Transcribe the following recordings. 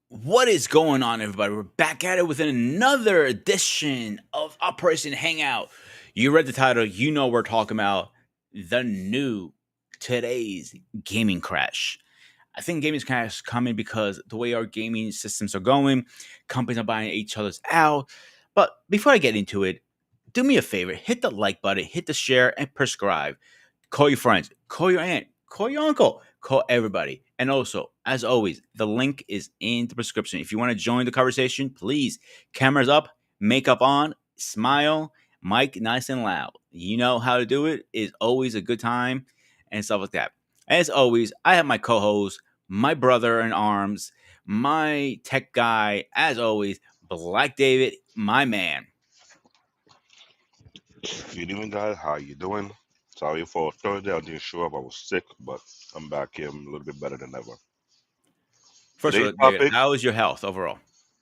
What is going on, everybody? We're back at it with another edition of Operation Hangout. You read the title, you know we're talking about the new today's gaming crash. I think gaming crash is coming because the way our gaming systems are going, companies are buying each other's out. But before I get into it, do me a favor, hit the like button, hit the share, and subscribe. Call your friends, call your aunt, call your uncle, call everybody. And also, as always, the link is in the description. If you want to join the conversation, please, cameras up, makeup on, smile, mic nice and loud. You know how to do it. It's always a good time and stuff like that. As always, I have my co-host, my brother in arms, my tech guy, as always, Black David, my man. Good evening, guys. How you doing? Sorry for Thursday. I didn't show up. I was sick, but I'm back here. I'm a little bit better than ever. First of Today's all, David, topic. how is your health overall?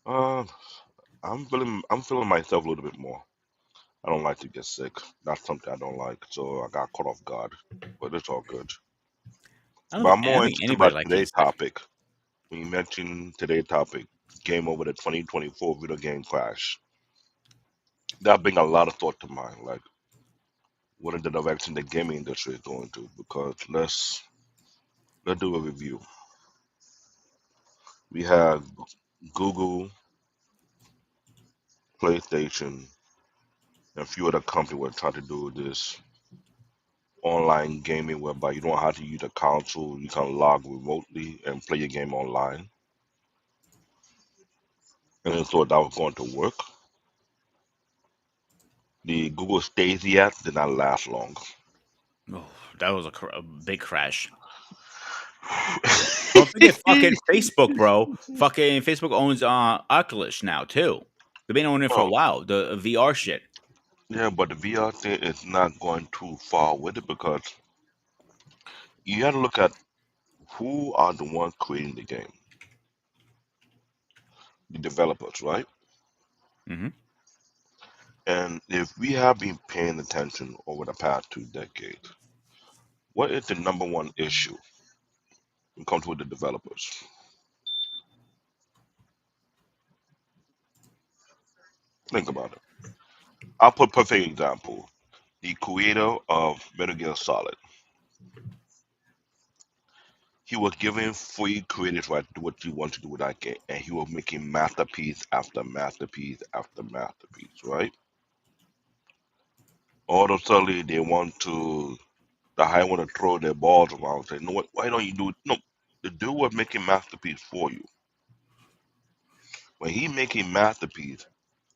Uh, I'm feeling myself a little bit more. I don't like to get sick. That's something I don't like. So I got caught off guard, but it's all good. But I'm I more don't think interested anybody about likes getting today's sick. topic. When you mentioned today's topic, game over the 2024 video game crash. That bring a lot of thought to mind. Like, what is the direction the gaming industry is going to? Because let's do a review. We have Google, PlayStation, and a few other companies were trying to do this online gaming whereby you don't have to use a console, you can log remotely and play your game online. And they thought that was going to work. The Google Stadia app did not last long. Oh, that was a big crash. Don't forget fucking Facebook, bro. Fucking Facebook owns Oculus now too. They've been owning it for a Oh, while. The VR shit. yeah, but the VR thing is not going too far with it because you got to look at who are the ones creating the game, the developers, right? Hmm. And if we have been paying attention over the past 2 decades, what is the number one issue when it comes with the developers? Think about it. I'll put a perfect example. The creator of Metal Gear Solid, he was given free creative right to do what he wanted to do with that game, and he was making masterpiece after masterpiece after masterpiece, right? All of a sudden, they want to, the high want to throw their balls around and say, no, what, why don't you do it? No, the dude was making masterpiece for you. When he making masterpiece,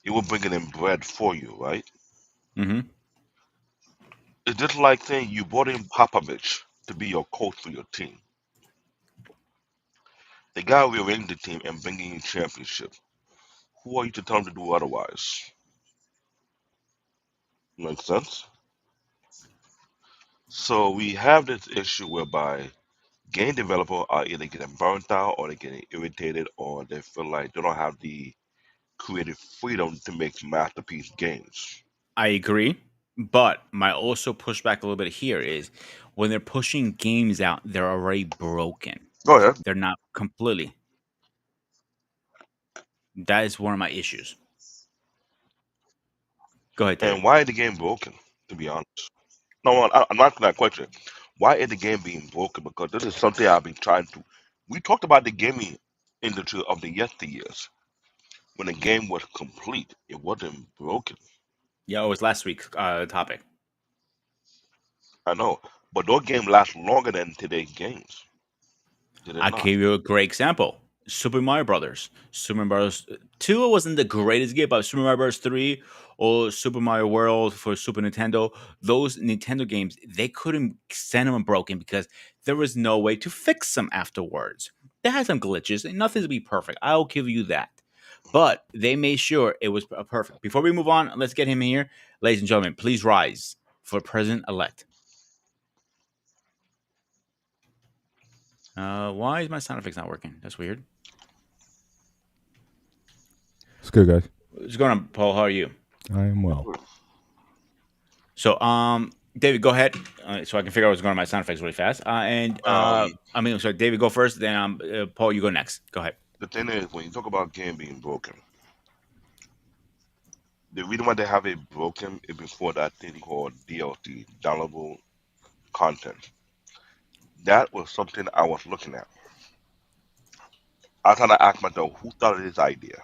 he was bringing in bread for you, right? Hmm. It's just like saying you brought in Popovich to be your coach for your team. The guy rearranging the team and bringing you championship. Who are you to tell him to do otherwise? Makes sense? So we have this issue whereby game developers are either getting burnt out or they're getting irritated or they feel like they don't have the creative freedom to make masterpiece games. I agree, but my also pushback a little bit here is when they're pushing games out, they're already broken. Go ahead. They're not completely. That is one of my issues. Go ahead, David. And why is the game broken, to be honest? No, I'm not asking that question. Why is the game being broken? Because this is something I've been trying to. We talked about the gaming industry of the yesteryears. When the game was complete, it wasn't broken. Yeah, it was last week's topic. I know, but those games last longer than today's games. Did it I not? gave you a great example. Super Mario Brothers. Super Mario Bros. 2 wasn't the greatest game, but Super Mario Bros. 3 or Super Mario World for Super Nintendo, those Nintendo games, they couldn't send them broken because there was no way to fix them afterwards. They had some glitches, and nothing to be perfect. I'll give you that. But they made sure it was perfect. Before we move on, let's get him here. Ladies and gentlemen, please rise for President elect. Why is my sound effects not working? That's weird. It's good, guys. What's going on, Paul? How are you? I am well. So, David, go ahead, so I can figure out what's going on with my sound effects really fast. Um, I mean, sorry, David, go first. Then, Paul, you go next. Go ahead. The thing is, when you talk about game being broken, the reason why they have it broken is before that thing called DLC, downloadable content. That was something I was looking at. I was trying to ask myself, who thought of this idea?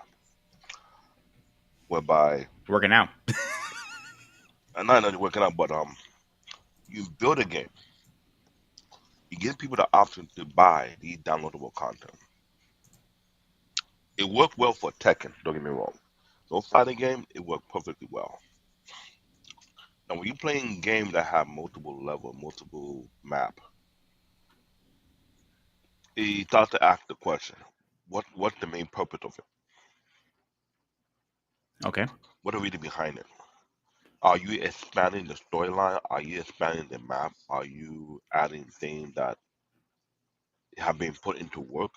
Whereby, Working out. and not only working out, but you build a game, you give people the option to buy the downloadable content. It worked well for Tekken, don't get me wrong. Those fighting game, it worked perfectly well. Now, when you're playing games that have multiple level, multiple map, he thought to ask the question, what's the main purpose of it? Okay. What are really behind it? Are you expanding the storyline? Are you expanding the map? Are you adding things that have been put into work?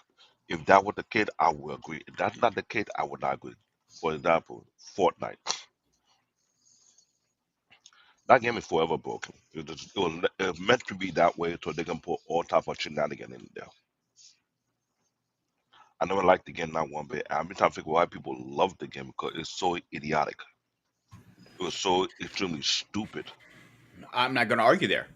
If that was the case, I would agree. If that's not the case, I would not agree. For example, Fortnite. That game is forever broken. It was meant to be that way so they can put all type of shenanigans in there. I never liked the game not one bit. I've been trying to figure out why people love the game because it's so idiotic. It was so extremely stupid. I'm not going to argue there.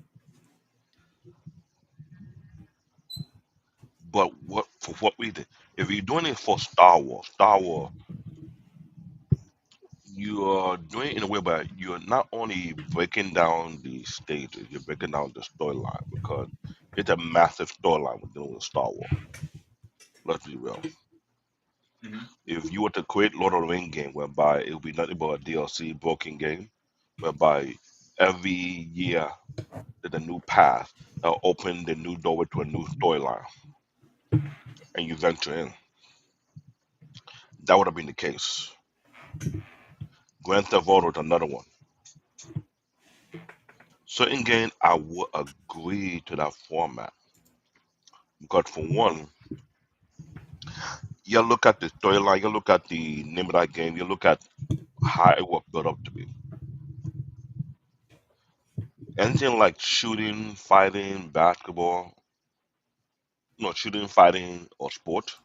But what for what reason? If you're doing it for Star Wars, you are doing it in a way where you're not only breaking down the stages, you're breaking down the storyline because it's a massive storyline with dealing with Star Wars. Let's be real. Hmm. If you were to create Lord of the Rings game whereby it would be nothing but a DLC broken game, whereby every year there's a new path that'll open the new doorway to a new storyline and you venture in. That would have been the case. Grand Theft Auto is another one. Certain games I would agree to that format because for one, you look at the storyline, you look at the name of that game, you look at how it was built up to be. Anything like shooting, fighting, basketball, no shooting, fighting, or sport,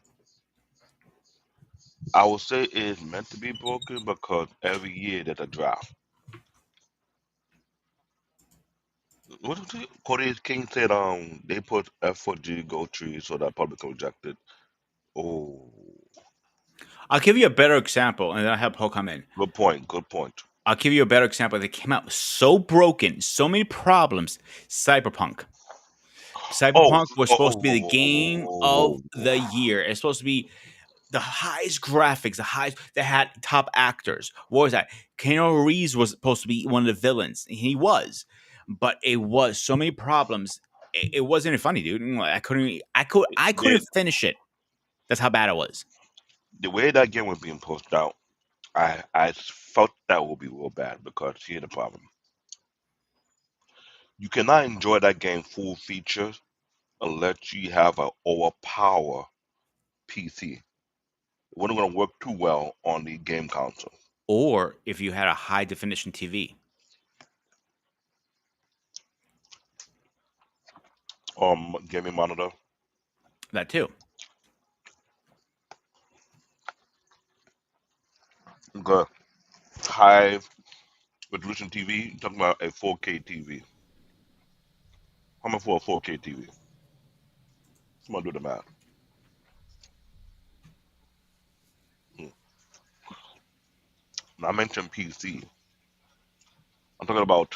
I would say it's meant to be broken because every year there's a draft. What was it? Cody King said they put F4G Go tree so that public can reject it. Oh, I'll give you a better example, and then I'll have Paul come in. good point, good point. I'll give you a better example. They came out so broken, so many problems. Cyberpunk. Oh, Cyberpunk was supposed to be the game of the year. It's supposed to be the highest graphics, the highest that had top actors. What was that? Keanu Reeves was supposed to be one of the villains. He was, but it was so many problems. It wasn't even funny, dude. I couldn't. I the, couldn't finish it. That's how bad it was. the way that game was being posted out, I felt that would be real bad because here's the problem. You cannot enjoy that game full features unless you have an overpower PC. It wasn't going to work too well on the game console. Or if you had a high definition TV, Gaming monitor, that too. good high resolution TV. You're talking about a 4K TV. How much for a 4K TV? Somebody do the math. Hmm. Now, I mentioned PC. I'm talking about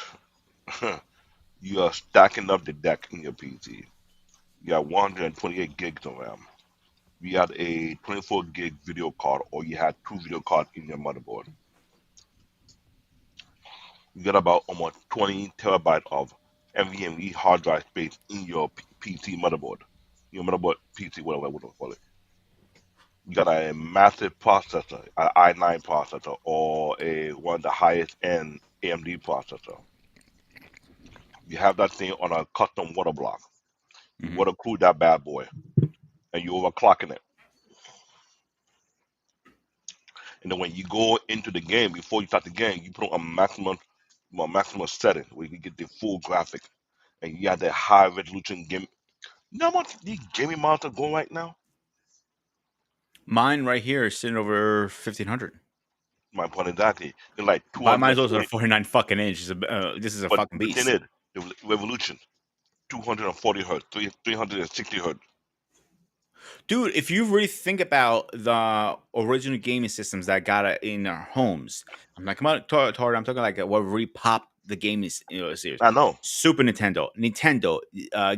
you are stacking up the deck in your PC. You got 128 gigs of RAM. You had a 24 gig video card, or you had two video cards in your motherboard. You got about almost 20 terabyte of NVMe hard drive space in your PC motherboard. Your motherboard PC, whatever I would call it. You got a massive processor, an i9 processor, or a one of the highest end AMD processor. You have that thing on a custom water block. You Hmm. water cool that bad boy, and you overclocking it. And then when you go into the game, before you start the game, you put on maximum setting where you get the full graphic, and you got that high resolution game. You know how much these gaming monitors going right now? Mine right here is sitting over 1,500. My point exactly. They're like But mine's also a 240, 49 fucking inch. This is a but fucking the thing beast. is, the revolution, 240 hertz, 360 hertz. Dude, if you really think about the original gaming systems that got it in our homes, I'm not talking about Atari, I'm talking like what really popped the gaming series. I know. Super Nintendo,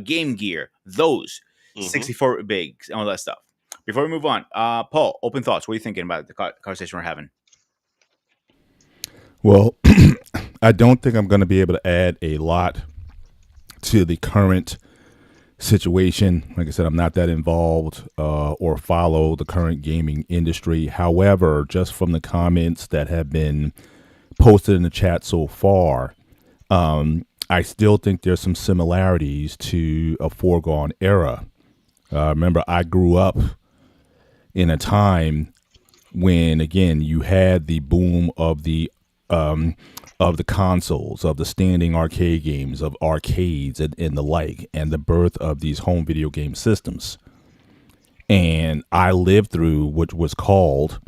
Game Gear, those Hmm. 64 big, all that stuff. Before we move on, Paul, open thoughts. What are you thinking about the conversation we're having? Well, I don't think I'm going to be able to add a lot to the current situation. Like I said, I'm not that involved or follow the current gaming industry. However, just from the comments that have been posted in the chat so far, I still think there's some similarities to a foregone era. Remember, I grew up in a time when, again, you had the boom of the consoles, of the standing arcade games, of arcades and the like, and the birth of these home video game systems. And I lived through what was called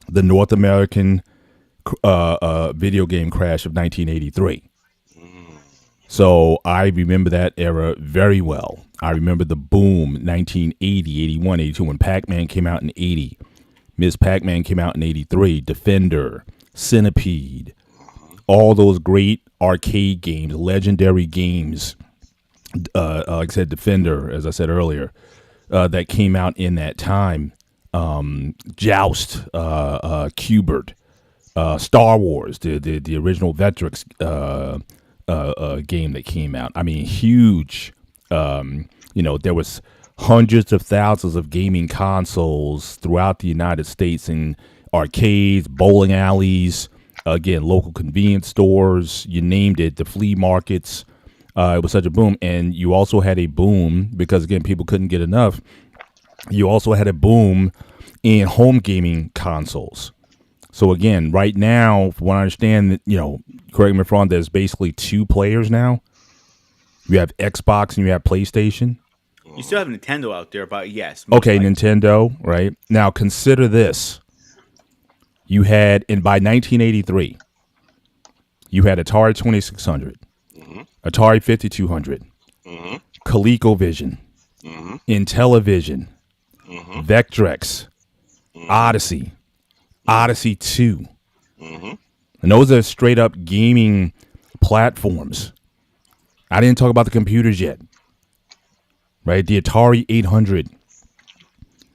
the North American video game crash of 1983. So I remember that era very well. I remember the boom 1980, 81, 82 when Pac-Man came out in 80. Ms. Pac-Man came out in 83. Defender, Centipede, all those great arcade games, legendary games, like I said, Defender, as I said earlier, that came out in that time. Joust, Cubert, Star Wars, the original Vectrex game that came out. I mean, huge. There was hundreds of thousands of gaming consoles throughout the United States in arcades, bowling alleys, again, local convenience stores, you named it, the flea markets. It was such a boom. And you also had a boom because, again, people couldn't get enough. You also had a boom in home gaming consoles. So, again, right now, from what I understand, correct me if I'm wrong, there's basically two players now. You have Xbox and you have PlayStation. You still have Nintendo out there, but yes. Okay, Nintendo, right? Now, consider this. You had, and by 1983, you had Atari 2600, Atari 5200, ColecoVision, Intellivision, Vectrex, Odyssey, Odyssey 2. And those are straight up gaming platforms. I didn't talk about the computers yet. Right? The Atari 800,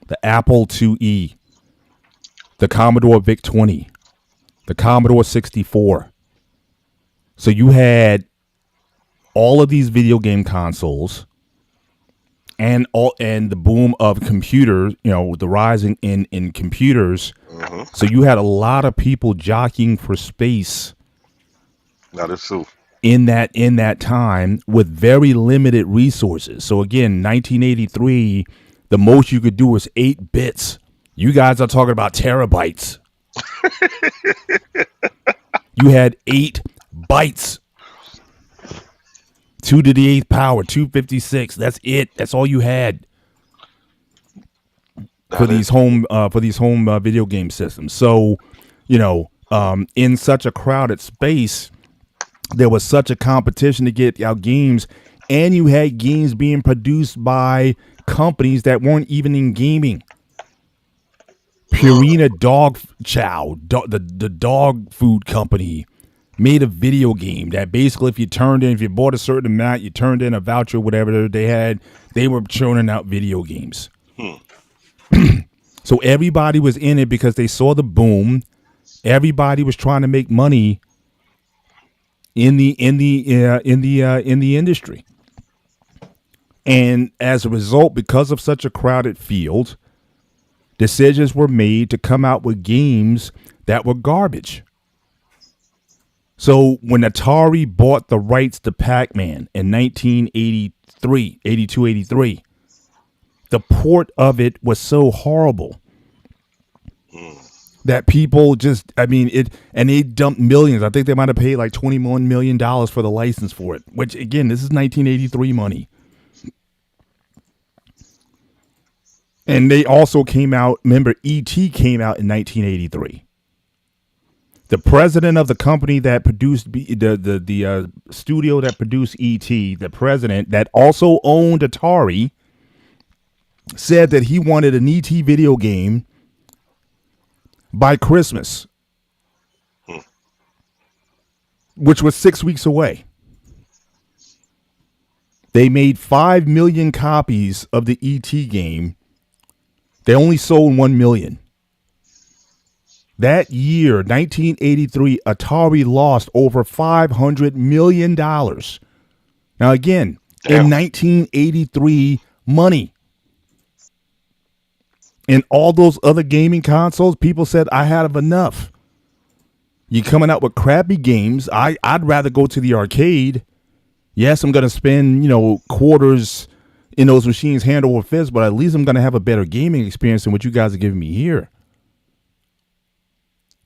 the Apple IIe, the Commodore VIC-20, the Commodore 64. So you had all of these video game consoles and the boom of computers, the rise in computers. So you had a lot of people jockeying for space. That is true. In that time with very limited resources. So again, 1983, the most you could do was 8 bits. You guys are talking about terabytes. You had 8 bytes. 2 to the 8th power, 256. That's it. That's all you had for these home video game systems. So, in such a crowded space, there was such a competition to get out games, and you had games being produced by companies that weren't even in gaming. Purina Dog Chow, the dog food company, made a video game that basically, if you bought a certain amount, you turned in a voucher, whatever they had, they were churning out video games. So everybody was in it because they saw the boom. Everybody was trying to make money in the industry. And as a result, because of such a crowded field, decisions were made to come out with games that were garbage. So when Atari bought the rights to Pac-Man in 1983, 82, 83, the port of it was so horrible that people and they dumped millions. I think they might have paid like $21 million for the license for it, which, again, this is 1983 money. And they also came out. Remember, E.T. came out in 1983. The president of the company that produced the studio that produced E.T., the president that also owned Atari, said that he wanted an E.T. video game by Christmas, which was 6 weeks away. They made 5 million copies of the E.T. game. They only sold 1 million. That year, 1983, Atari lost over $500 million. Now, again, Damn. in 1983 money. And all those other gaming consoles, people said, I had enough. You coming out with crappy games. I'd rather go to the arcade. Yes, I'm going to spend, quarters in those machines hand over fist, but at least I'm going to have a better gaming experience than what you guys are giving me here.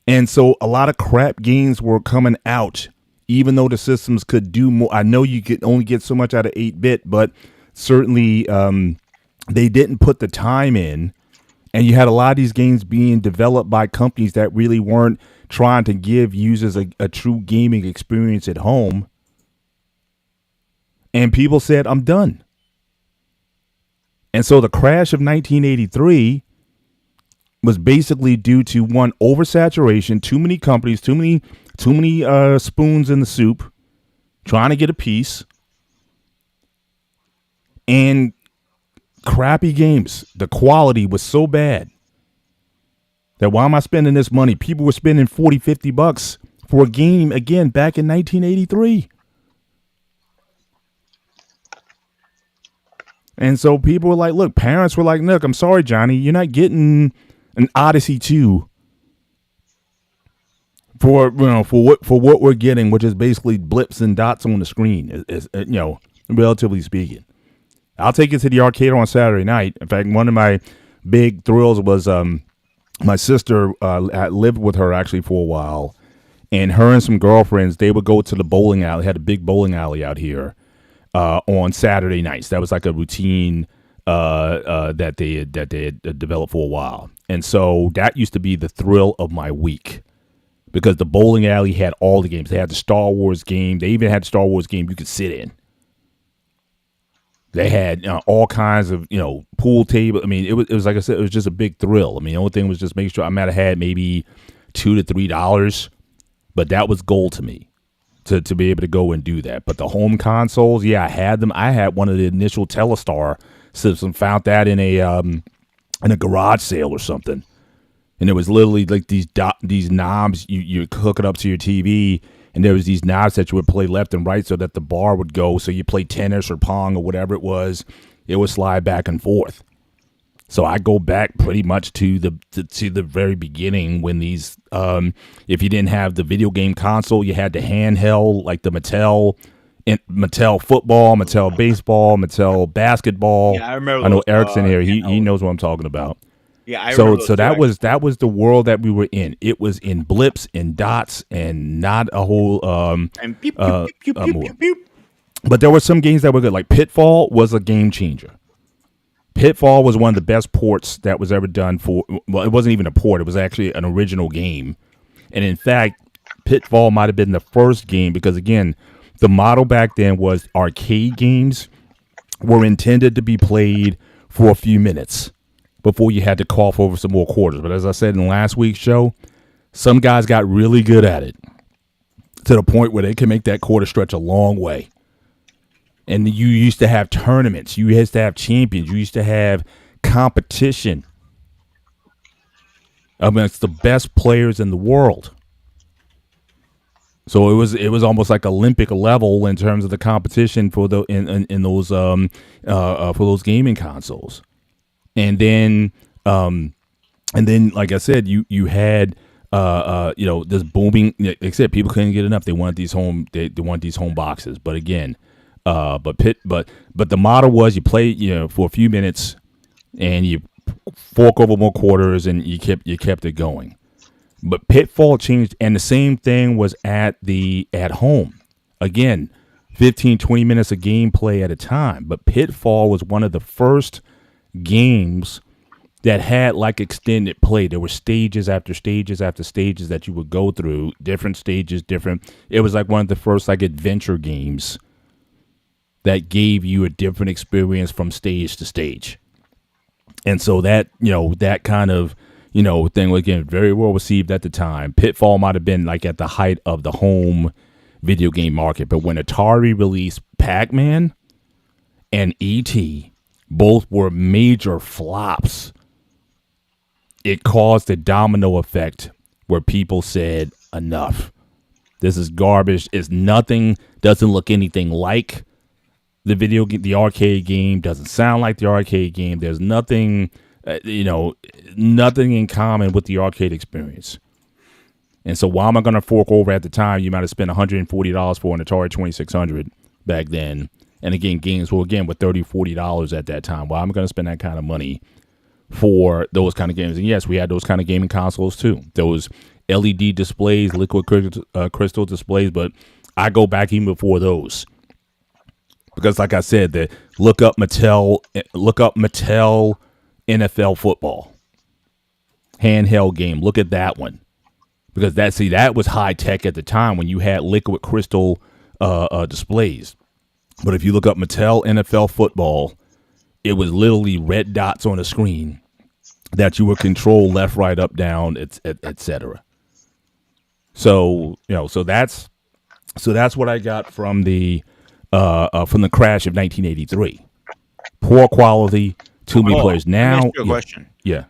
And so a lot of crap games were coming out, even though the systems could do more. I know you could only get so much out of 8-bit, but certainly they didn't put the time in. And you had a lot of these games being developed by companies that really weren't trying to give users a true gaming experience at home. And people said, I'm done. And so the crash of 1983 was basically due to, one, oversaturation, too many companies, too many spoons in the soup, trying to get a piece, and crappy games. The quality was so bad that why am I spending this money? People were spending $40, $50 for a game, again, back in 1983. And so people were like, look, parents were like, look, I'm sorry, Johnny, you're not getting an Odyssey 2 for what we're getting, which is basically blips and dots on the screen, is relatively speaking. I'll take it to the arcade on Saturday night. In fact, one of my big thrills was my sister lived with her actually for a while, and her and some girlfriends, they would go to the bowling alley. Had a big bowling alley out here on Saturday nights. That was like a routine that they had developed for a while. And so that used to be the thrill of my week, because the bowling alley had all the games. They had the Star Wars game. They even had the Star Wars game you could sit in. They had all kinds of, pool table. I mean, it was like I said, it was just a big thrill. I mean, the only thing was just making sure I might have had maybe $2 to $3, but that was gold to me to be able to go and do that. But the home consoles, yeah, I had them. I had one of the initial Telestar systems, found that in a garage sale or something. And it was literally like these knobs, you hook it up to your TV, and there was these knobs that you would play left and right so that the bar would go. So you play tennis or pong or whatever it was, it would slide back and forth. So I go back pretty much to the very beginning when these, if you didn't have the video game console, you had the handheld, like the Mattel football, Mattel baseball, Mattel basketball. Yeah, I remember. I know Eric's in here. He knows what I'm talking about. Yeah, I remember. So that was the world that we were in. It was in blips and dots and not a whole and pew, pew, pew, pew, pew, pew. But there were some games that were good. Like Pitfall was a game changer. Pitfall was one of the best ports that was ever done for. Well, it wasn't even a port. It was actually an original game. And in fact, Pitfall might have been the first game, because again, the model back then was arcade games were intended to be played for a few minutes before you had to cough over some more quarters. But as I said in last week's show, some guys got really good at it to the point where they can make that quarter stretch a long way. And you used to have tournaments. You used to have champions. You used to have competition amongst the best players in the world. So it was almost like Olympic level in terms of the competition for the in those for those gaming consoles. And then like I said, you had this booming. Like I said, people couldn't get enough. They wanted these home boxes. But again, but the model was you play for a few minutes and you fork over more quarters and you kept it going. But Pitfall changed, and the same thing was at home. Again, 15, 20 minutes of gameplay at a time. But Pitfall was one of the first games that had like extended play. There were stages after stages after stages that you would go through, different stages, different. It was like one of the first like adventure games that gave you a different experience from stage to stage. And so that, that kind of, thing was, again, very well received at the time. Pitfall might have been like at the height of the home video game market. But when Atari released Pac-Man and E.T., both were major flops, it caused a domino effect where people said, enough. This is garbage. It's nothing, doesn't look anything like the arcade game, doesn't sound like the arcade game. There's nothing, nothing in common with the arcade experience. And so why am I going to fork over at the time? You might have spent $140 for an Atari 2600 back then. And again, games were $30, $40 at that time. Why am I going to spend that kind of money for those kind of games? And yes, we had those kind of gaming consoles too. Those LED displays, liquid crystal displays, but I go back even before those. Because like I said, look up Mattel NFL football handheld game. Look at that one. Because that was high tech at the time when you had liquid crystal displays. But if you look up Mattel NFL football, it was literally red dots on a screen that you would control left, right, up, down, etc. So that's what I got from the crash of 1983. Poor quality, too many players. Now, let me ask you a question. Yeah.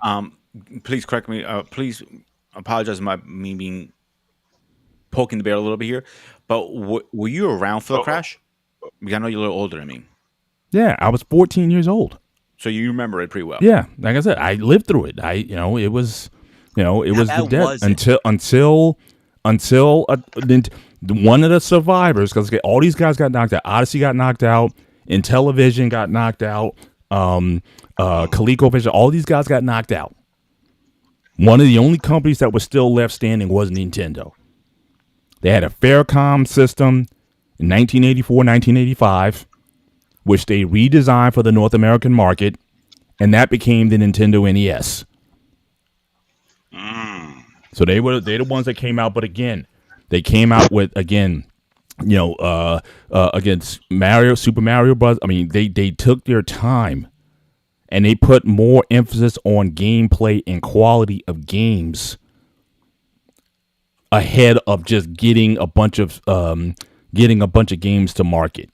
Please correct me. Please apologize for me being poking the bear a little bit here. But were you around for the crash? Because I know you're a little older than me. Yeah, I was 14 years old. So you remember it pretty well. Yeah, like I said, I lived through it. It was the death until one of the survivors, because all these guys got knocked out. Odyssey got knocked out. Intellivision got knocked out. ColecoVision, all these guys got knocked out. One of the only companies that was still left standing was Nintendo. They had a Faircom system in 1984, 1985, which they redesigned for the North American market, and that became the Nintendo NES. So they're the ones that came out, but again, they came out with against Super Mario Bros. I mean, they took their time and they put more emphasis on gameplay and quality of games ahead of just getting a bunch of games to market.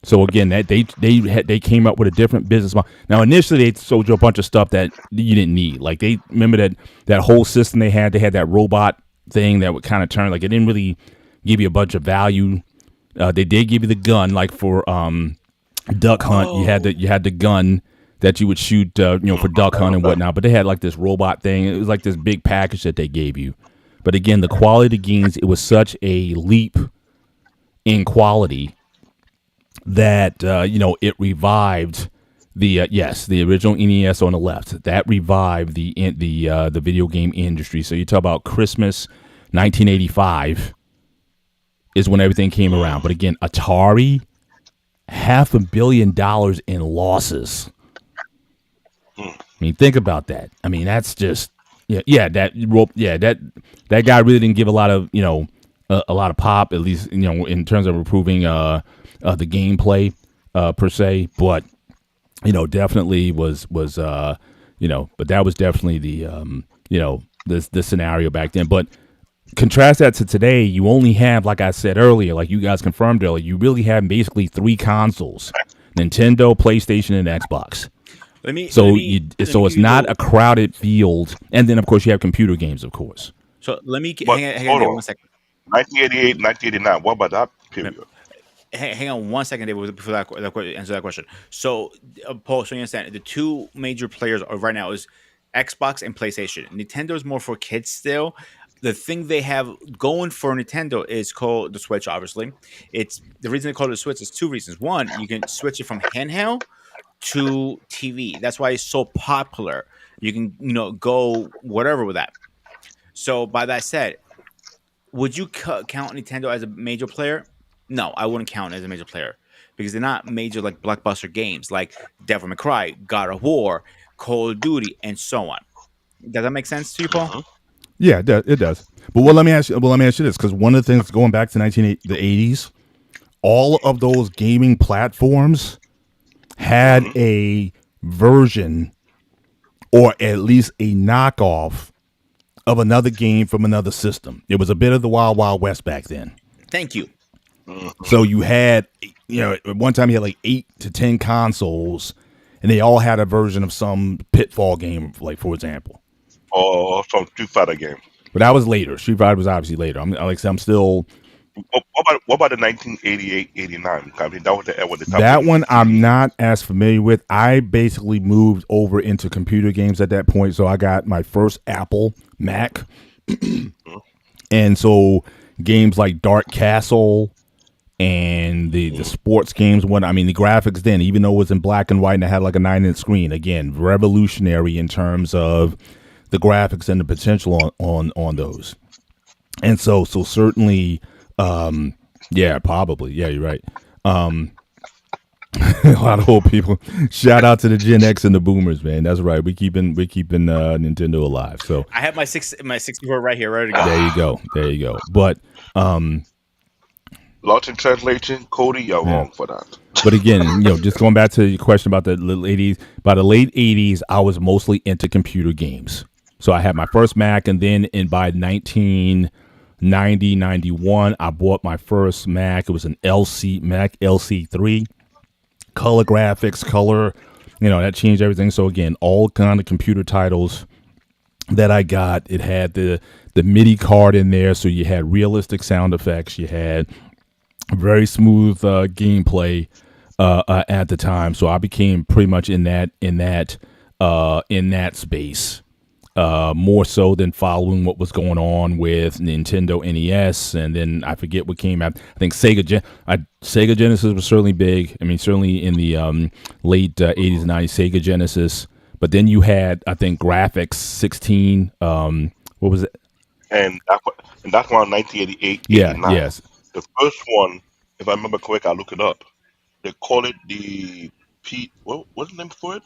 So again, that they came up with a different business model. Now initially they sold you a bunch of stuff that you didn't need. Like they remember that whole system they had that robot thing that would kind of turn, like it didn't really give you a bunch of value. They did give you the gun, like for Duck Hunt. You had the gun that you would shoot for Duck Hunt and whatnot. But they had like this robot thing. It was like this big package that they gave you. But again, the quality of the games, it was such a leap in quality that it revived the original NES on the left. That revived the video game industry. So you talk about Christmas 1985 is when everything came around. But again, Atari, $500 million in losses. I mean, think about that. I mean, that's just that guy really didn't give a lot of a lot of pop, at least in terms of improving the gameplay per se, but definitely was but that was definitely the scenario back then. But contrast that to today, you only have, like I said earlier, like you guys confirmed earlier, you really have basically 3 consoles: Nintendo, PlayStation, and Xbox. It's not a crowded field, and then of course you have computer games, of course. So let me hang on 1 second. 1988, 1989. What about that period? Hang on 1 second, David, before that answer that question. So, Paul, so you understand, the 2 major players right now is Xbox and PlayStation. Nintendo's more for kids still. The thing they have going for Nintendo is called the Switch, obviously. It's the reason they call it a Switch is 2 reasons. One, you can switch it from handheld to TV. That's why it's so popular. You can, go whatever with that. So, by that said, would you count Nintendo as a major player? No, I wouldn't count it as a major player because they're not major like blockbuster games like Devil May Cry, God of War, Call of Duty, and so on. Does that make sense to you, Paul? hmm Yeah, it does. But well, let me ask you. Well, let me ask you this, because one of the things going back to the 80s, all of those gaming platforms had hmm a version or at least a knockoff of another game from another system. It was a bit of the Wild Wild West back then. Thank you. So you had, at one time you had like 8 to 10 consoles, and they all had a version of some Pitfall game, like for example. Or some Street Fighter game. But that was later. Street Fighter was obviously later. Like I said, I'm still What about the 1988, 89? I mean, that was the era with the top that of the one. I'm CD. not as familiar with. I basically moved over into computer games at that point, so I got my first Apple Mac, Mm-hmm. and so games like Dark Castle and the sports games. When I mean the graphics then, even though it was in black and white and it had like a 9-inch screen, again revolutionary in terms of the graphics and the potential on those. And so certainly, yeah, probably, yeah, you're right. Um, a lot of old people. Shout out to the Gen X and the Boomers, man. That's right. We keeping Nintendo alive. So I have my 64 right here, ready to go. there you go, there you go. But Lost in translation, Cody, you're yeah. wrong for that. But again, just going back to your question about the late 80s, by the late 80s, I was mostly into computer games. So I had my first Mac, and then by 1990, 91, I bought my first Mac. It was an Mac LC3, color graphics, color, that changed everything. So again, all kind of computer titles that I got. It had the MIDI card in there, so you had realistic sound effects. You had very smooth gameplay at the time. So I became pretty much in that space. More so than following what was going on with Nintendo NES, and then I forget what came out. I think Sega Genesis was certainly big. I mean, certainly in the late 80s and 90s, Sega Genesis. But then you had, I think, Graphics 16. What was it? And that's around 1988, Yeah, 89. yes. The first one, if I remember correct, I look it up. They call it the what's the name for it?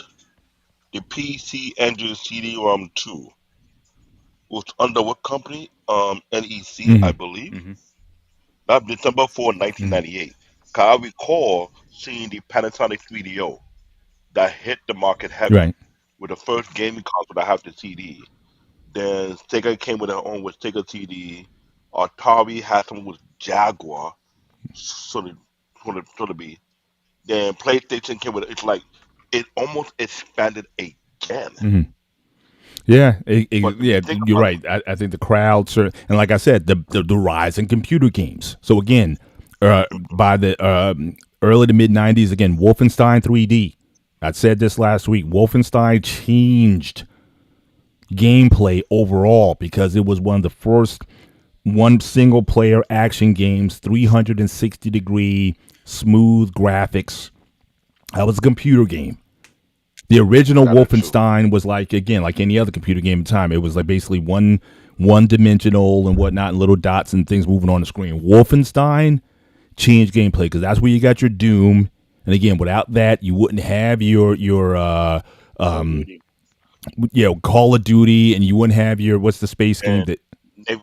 The PC Engine CD-ROM 2. Was under what company? NEC, I Hmm. believe. Hmm. That December 4, Hmm. 1998. 'Cause I recall seeing the Panasonic 3DO that hit the market heavy Right. with the first gaming console that have the CD. Then Sega came with their own with Sega CD. Atari had some with Jaguar, so to be. Then PlayStation came with it's like it almost expanded again. Hmm. Yeah, But if you yeah, think you're about right. I think the crowd, and like I said, the rise in computer games. So again, by the early to mid '90s, again, Wolfenstein 3D. I said this last week. Wolfenstein changed gameplay overall because it was one of the first one single player action games, 360-degree smooth graphics. That was a computer game. The original kind of true. Wolfenstein was like, again, like any other computer game at the time. It was like basically one dimensional and whatnot, and little dots and things moving on the screen. Wolfenstein changed gameplay because that's where you got your Doom. And again, without that, you wouldn't have your Call of Duty Call of Duty, and you wouldn't have your what's the space game and that Navy,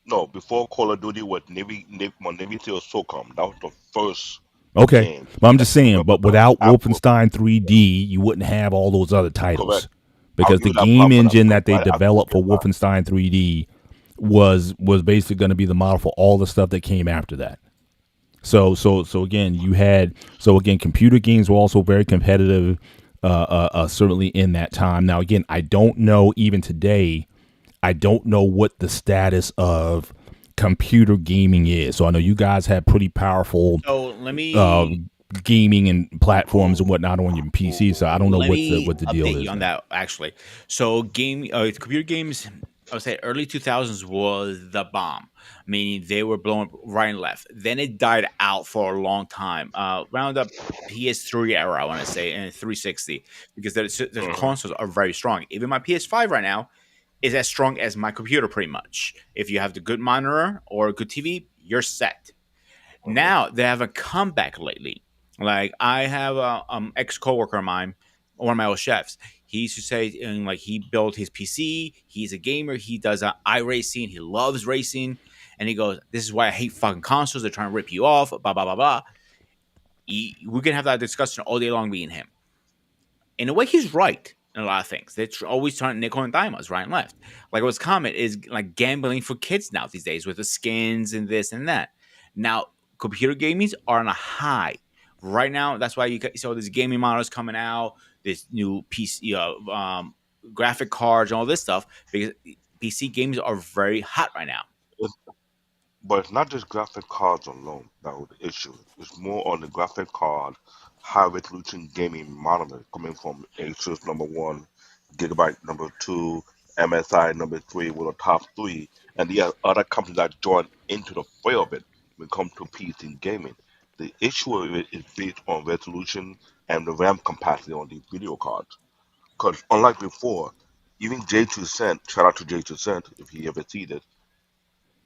no, before Call of Duty was Navy SEAL SOCOM. That was the first okay. game But I'm that just came saying, up with but the without Apple. Wolfenstein 3D, you wouldn't have all those other Correct. titles I'll because give the you that game proper. That's engine that correct. they I developed give for you that. Wolfenstein 3D was basically going to be the model for all the stuff that came after that. So again, computer games were also very competitive, certainly in that time. Now again, I don't know even today. I don't know what the status of computer gaming is. So I know you guys have pretty powerful So let uh, me gaming and platforms and Ooh, whatnot on your PC. So I don't know let what the me what the deal update you is on now. that actually. So computer games, I would say early 2000s was the bomb, meaning they were blowing up right and left. Then it died out for a long time, around the PS3 era, I want to say, and 360, because the mhm, consoles are very strong. Even my PS5 right now is as strong as my computer, pretty much. If you have the good monitor or a good TV, you're set. mhm, Now they have a comeback lately. Like I have a ex coworker of mine, one of my old chefs. He used to say, and like he built his PC. He's a gamer. He does iRacing. He loves racing, and he goes, "This is why I hate fucking consoles. They're trying to rip you off." Blah blah blah blah. We can have that discussion all day long, me and him. In a way, he's right in a lot of things. They're always trying to nickel and dime us right and left. Like what's common is like gambling for kids now these days with the skins and this and that. Now, computer gamings are on a high right now. That's why you saw these gaming models coming out, this new PC, graphic cards, and all this stuff because PC games are very hot right now. It's, but it's not just graphic cards alone that was the issue. It's more on the graphic card, high resolution gaming monitor coming from Asus number one, Gigabyte number two, MSI number three were the top three, and the other companies that joined into the fray of it when it comes to PC gaming. The issue of it is based on resolution and the RAM capacity on these video cards. Because unlike before, even J2 Cent, shout out to J2 Cent if he ever sees it,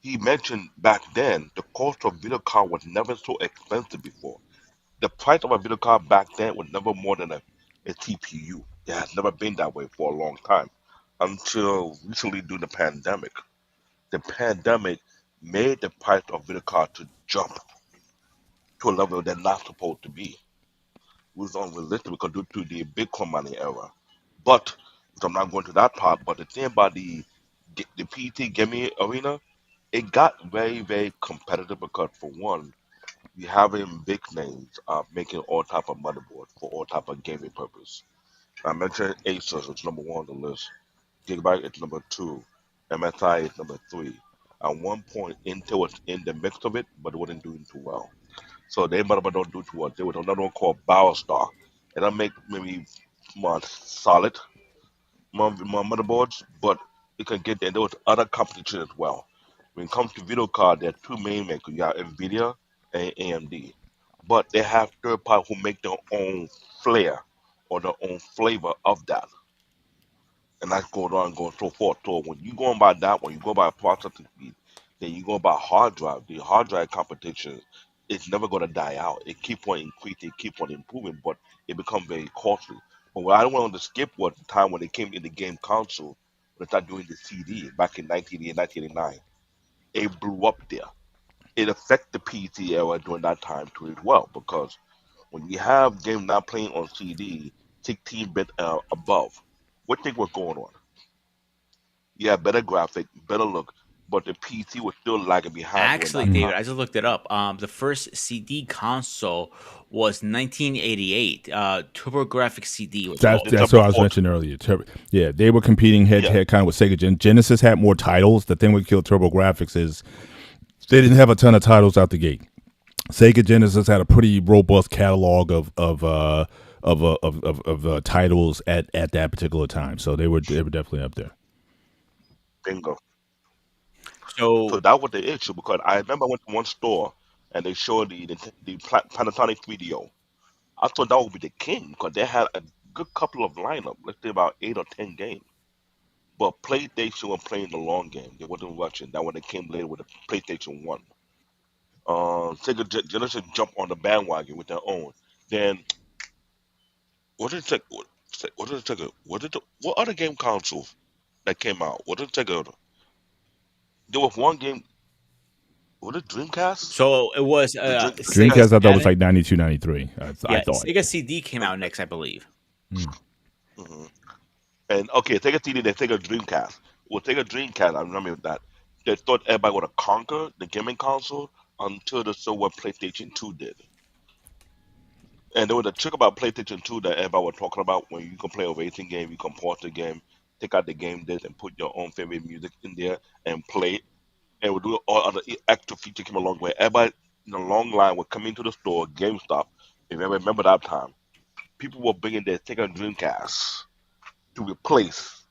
he mentioned back then the cost of video card was never so expensive before. The price of a video card back then was never more than a TPU. It has never been that way for a long time until recently during the pandemic. The pandemic made the price of video card to jump to a level they're not supposed to be. It was unrealistic because due to the Bitcoin money era. But so I'm not going to that part. But the thing about the PT gaming arena, it got very very competitive because for one, you having big names making all type of motherboards for all type of gaming purpose. I mentioned Asus, it's number one on the list. Gigabyte is number two. MSI is number three. At one point, Intel was in the mix of it, but it wasn't doing too well. So they motherfucker don't do too well. There was another one called BioStar, and I make maybe more solid more motherboards, but it can get there. There was other competition as well. When it comes to video card, there are two main makers. You got Nvidia and AMD, but they have third party who make their own flair or their own flavor of that, and that's going on and going so forth. So when you going by that, when you go by processing speed, then you go by hard drive. The hard drive competition is never going to die out. It keep on increasing, keep on improving, but it become very costly. But what I don't want to skip was the time when they came in the game console, when they started doing the CD back in 1988, 1989. It blew up there. It affected the PC era during that time too as well because when you have games not playing on CD, 16-bit above, what thing was going on? Yeah, better graphic, better look, but the PC was still lagging behind during Actually, that David, time. I just looked it up. The first CD console was 1988. TurboGrafx CD was That's called. The that's what Turbo I was Port, mentioning earlier. Yeah, they were competing head to yeah, head kind of with Sega. Genesis had more titles. The thing with Kill Turbo Graphics is they didn't have a ton of titles out the gate. Sega Genesis had a pretty robust catalog of titles at that particular time, so they were definitely up there. bingo. So So, that was the issue because I remember I went to one store and they showed the Panasonic 3DO. I thought that would be the king because they had a good couple of lineup, let's say about 8 or 10 games. But PlayStation was playing the long game. They wasn't rushing. That when they came later with the PlayStation 1. Sega Genesis jumped on the bandwagon with their own. Then what did it what did it take? What other game consoles that came out? What did it take? There was one game. Was it Dreamcast? it was The Sega Dreamcast. Dreamcast, I thought was Saturn. like 92, 93. I Yeah, thought. Sega CD came out Okay. next, I believe. Mm. hmm And okay, take a CD. They take a Dreamcast. Well, take a Dreamcast. I remember that. They thought everybody would have conquered the gaming console until the so what PlayStation 2 did. And there was a trick about PlayStation 2 that everybody was talking about when you can play a racing game, you can pause the game, take out the game disc, and put your own favorite music in there and play it. And we'll do all other extra feature came along where everybody in a long line would come into the store, GameStop. If you remember that time, people were bringing their Sega Dreamcast to replace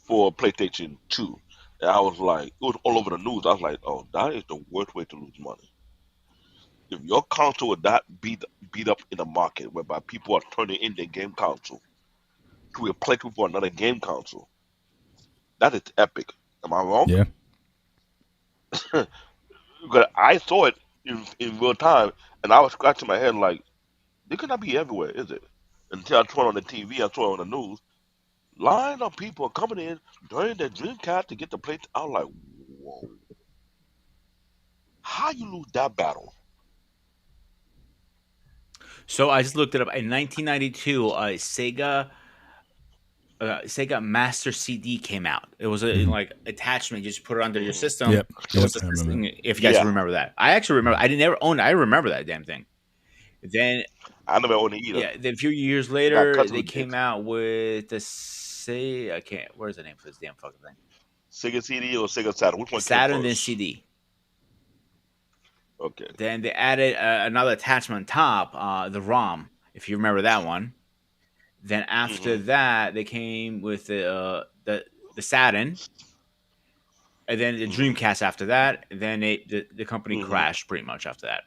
for PlayStation 2. And I was like, it was all over the news. I was like, oh, that is the worst way to lose money. If your console is that beat up in the market, whereby people are turning in their game console to replace it for another game console, that is epic. Am I wrong? Yeah, Because I saw it in real time, and I was scratching my head like, this cannot be everywhere, is it? Until I turned on the TV, I saw it on the news. line of people coming in during the Dreamcast to get the plate. I was like, whoa, how you lose that battle? So I just looked it up. In 1992, Sega Master CD came out. It was a Hmm. like attachment. You just put it under your Hmm. system. Yep. It Yep. was a I remember that. system. If you guys Yeah, remember that, I actually remember. Mhm. I didn't ever own it. I remember that damn thing. Then I never owned it either. yeah, then a few years I got later, cousins they who did. came out with the say I can't. Where's the name for this damn fucking thing? Sega CD or Sega Saturn? Which one came Saturn then first? CD. Okay. Then they added another attachment on top, the ROM. If you remember that one. Then after Hmm. that, they came with the Saturn, and then the Hmm. Dreamcast after that. And then the company Hmm. crashed pretty much after that.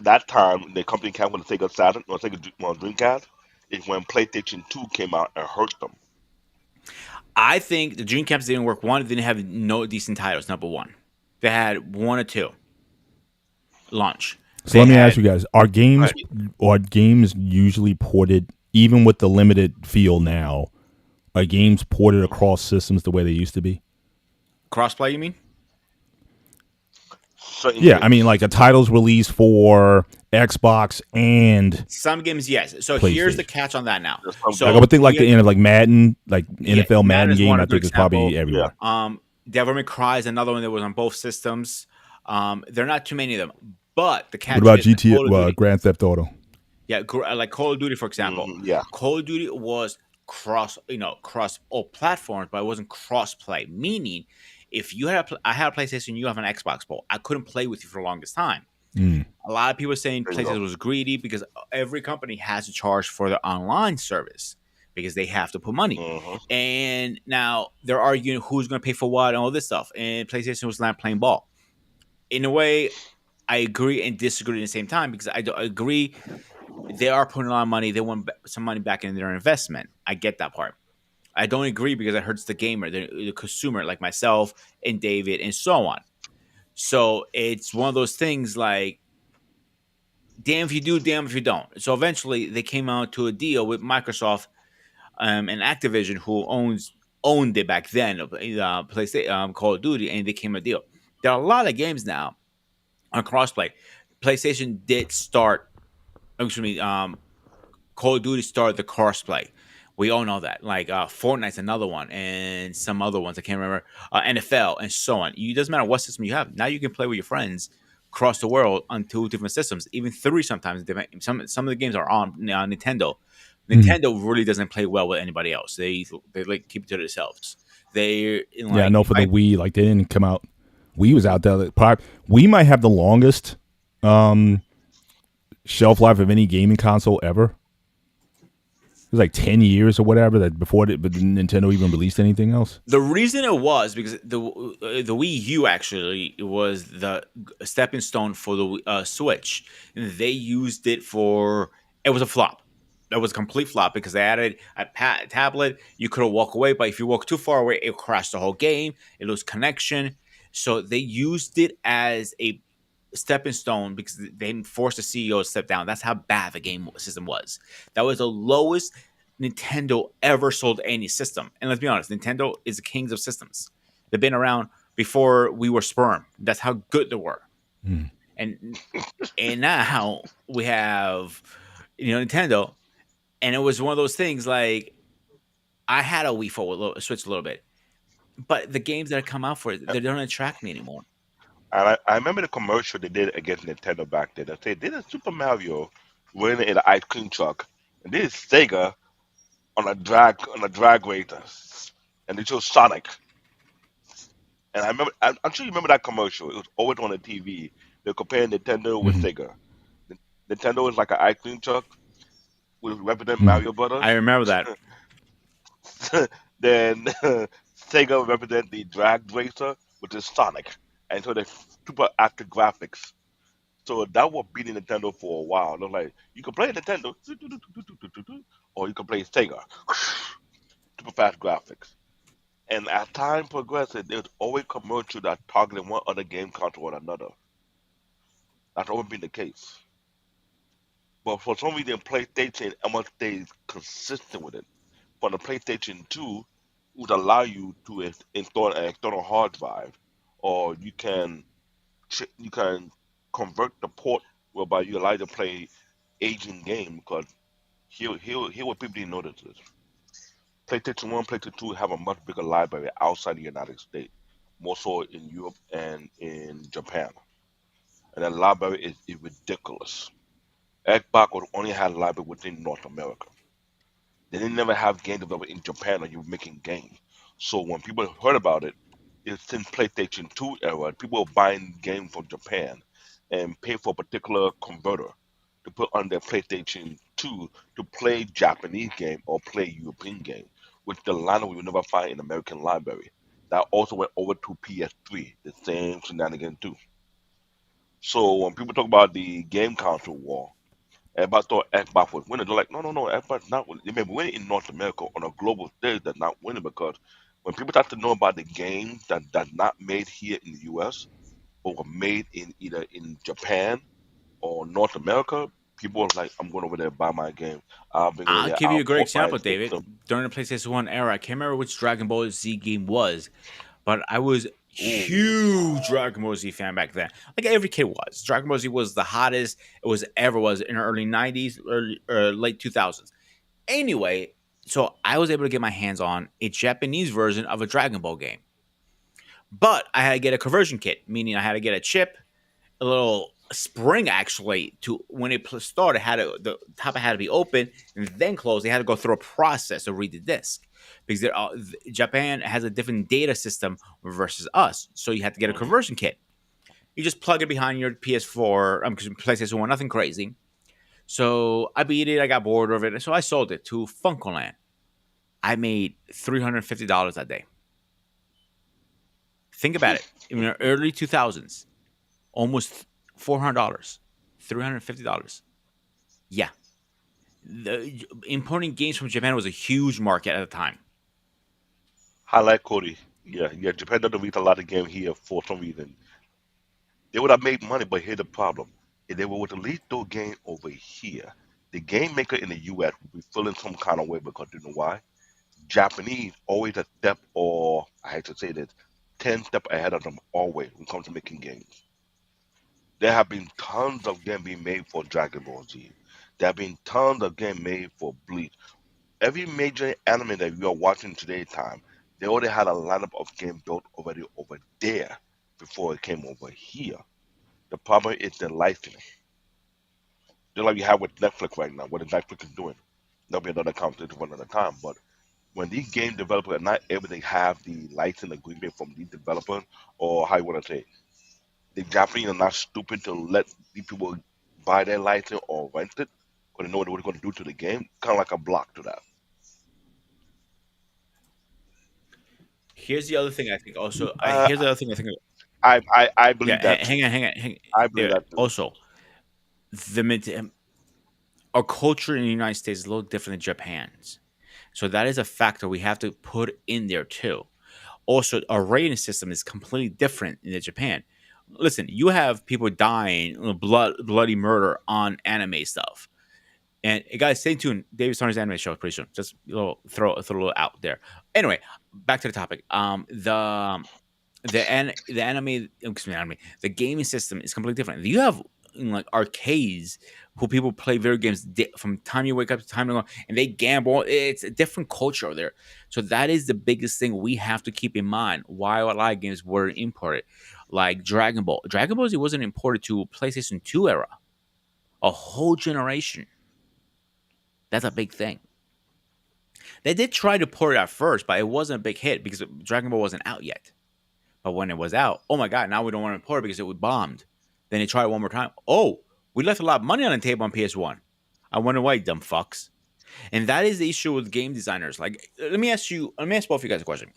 That time the company came with the Sega Saturn or Dreamcast is when PlayStation 2 came out and hurt them. I think the Dreamcast didn't work. One, they didn't have no decent titles. Number one, they had one or two launch. So They let me ask had you guys: Right. are games usually ported, even with the limited feel now? Are games ported across systems the way they used to be? crossplay. You mean? Certain Yeah, I mean, like games. a title's released for Xbox and Some games, yes. So here's the PlayStation. catch on that now. There's some Like I games. would So think, like we the end of like Madden, like yeah, NFL Madden Madden is game. one I a good think is example. probably Yeah. everywhere. Devil May Cry is another one that was on both systems. There are not too many of them, but the What catch about is the GTA? Call of Duty. Grand Theft Auto. Yeah, like Call of Duty, for example. Yeah. Call of Duty was cross all platforms, but it wasn't cross play. Meaning, if you had I had a PlayStation, you have an Xbox, but I couldn't play with you for the longest time. Mm. A lot of people saying There you go. PlayStation was greedy because every company has to charge for their online service because they have to put money. Hmm. And now they're arguing who's going to pay for what and all this stuff. And PlayStation was not playing ball. In a way, I agree and disagree at the same time because I agree they are putting a lot of money. They want some money back in their investment. I get that part. I don't agree because it hurts the gamer, the consumer, like myself and David, and so on. So it's one of those things like, damn if you do, damn if you don't. So eventually, they came out to a deal with Microsoft and Activision, who owned it back then, PlayStation, Call of Duty, and they came a deal. There are a lot of games now on crossplay. PlayStation did start, excuse me, Call of Duty started the crossplay. We all know that. Like Fortnite's another one, and some other ones I can't remember. NFL and so on. It doesn't matter what system you have. Now you can play with your friends across the world on two different systems, even three sometimes. Some of the games are on Nintendo. Mm. Nintendo really doesn't play well with anybody else. They like keep it to themselves. They Yeah, I like know if for the I Wii, like they didn't come out. Wii was out there. Wii might have the longest um, shelf life of any gaming console ever. It was like 10 years or whatever that before it, but Nintendo even released anything else. The reason it was because the Wii U actually was the stepping stone for the Switch. And they used it for it was a flop. That was a complete flop because they added a tablet. You could walk away, but if you walk too far away, it crashed the whole game. It lost connection. So they used it as a stepping stone because they didn't force the CEO to step down. That's how bad the game system was. That was the lowest Nintendo ever sold any system. And let's be honest, Nintendo is the kings of systems. They've been around before we were sperm. That's how good they were. Mm. And now we have Nintendo, and it was one of those things like I had a Wii for Switch a little bit, but the games that come out for it, they don't attract me anymore. And I remember the commercial they did against Nintendo back then. They did a Super Mario running in an ice cream truck, and this is Sega on a drag racer, and they chose Sonic. And I remember, I'm sure you remember that commercial. It was always on the TV. They're comparing Nintendo with Mm-hmm. Sega. Nintendo is like an ice cream truck with represent Mm. Mario I Brothers. remember that. Then Sega represent the drag racer, which is Sonic, and so they super active graphics. So that was beating Nintendo for a while. They're like, you can play Nintendo, or you can play Sega, super fast graphics. And as time progressed, there's always commercial that targeted one other game console or another. That's always been the case. But for some reason, PlayStation almost stays consistent with it. from the PlayStation 2 would allow you to install an external hard drive, or you can convert the port whereby you allow you to play aging game. Because here what people didn't notice is PlayStation 1, PlayStation 2 have a much bigger library outside the United States, more so in Europe and in Japan. And that library is ridiculous. Xbox would only have a library within North America. They didn't never have game development in Japan or you were making games. So when people heard about it, it's since PlayStation 2 era, people were buying games from Japan and pay for a particular converter to put on their PlayStation 2 to play Japanese game or play European game, which the line we would never find in American library. That also went over to PS3, the same shenanigan too. So when people talk about the game console war, everybody thought Xbox was winning. They're like, no, no, no, Xbox not winning. They may be winning in North America on a global stage. They're not winning because when people start to know about the games that not made here in the U.S. or were made in either in Japan or North America, people are like, I'm going over there to buy my game. I'll bring it I'll here. give you I'll a great port my example, David. system. During the PlayStation 1 era, I can't remember which Dragon Ball Z game was, but I was Ooh, huge Dragon Ball Z fan back then. Like every kid was. Dragon Ball Z was the hottest it was ever was in the early 90s, early or late 2000s. Anyway, so I was able to get my hands on a Japanese version of a Dragon Ball game. But I had to get a conversion kit, meaning I had to get a chip, a little spring actually to when it started had to, the top had to be open and then closed. They had to go through a process to read the disc because Japan has a different data system versus us, so you have to get a hmm conversion kit. You just plug it behind your PS4, PlayStation 1, nothing crazy. So I beat it. I got bored of it, so I sold it to Funkoland. I made $350 that day. Think about it. In the early 2000s, almost $400, $350. Yeah, the importing games from Japan was a huge market at the time. Highlight Cody. Yeah, yeah. Japan doesn't release a lot of game here for some reason. They would have made money, but here's the problem. If they were to release those game over here, the game maker in the US would be feeling some kind of way because you know why? Japanese always a step or I hate to say this, 10 step ahead of them always when it comes to making games. There have been tons of games being made for Dragon Ball Z. There have been tons of games made for Bleach. Every major anime that you are watching today time, they already had a lineup of games built already over there before it came over here. The problem is the licensing. Just like you have with Netflix right now, what is Netflix is doing. There'll be another conversation for another time. But when these game developers are not able to have the license agreement from these developers, or how you want to say, the Japanese are not stupid to let these people buy their license or rent it, because they know what they're going to do to the game. Kind of like a block to that. Here's the other thing I think. Also, Uh, here's the other thing I think. I Yeah, believe that too. hang on. I believe Yeah, that too. also, our culture in the United States is a little different than Japan's, so that is a factor we have to put in there too. Also, our rating system is completely different in Japan. Listen, you have people dying, bloody murder on anime stuff. And guys, stay tuned. David Stoner's anime show pretty soon. Just a little throw a little out there. Anyway, back to the topic. The anime, excuse me, anime, the gaming system is completely different. You have like arcades who people play video games from time you wake up to time you go, and they gamble. It's a different culture over there. So that is the biggest thing we have to keep in mind. Why a lot of games were imported, like Dragon Ball. Dragon Ball Z wasn't imported to PlayStation 2 era. A whole generation. That's a big thing. They did try to port it at first, but it wasn't a big hit because Dragon Ball wasn't out yet. But when it was out, oh my god, now we don't want to port it because it was bombed. Then they tried it one more time. Oh, we left a lot of money on the table on PS1. I wonder why, dumb fucks. And that is the issue with game designers. Like, let me ask both of you guys a question.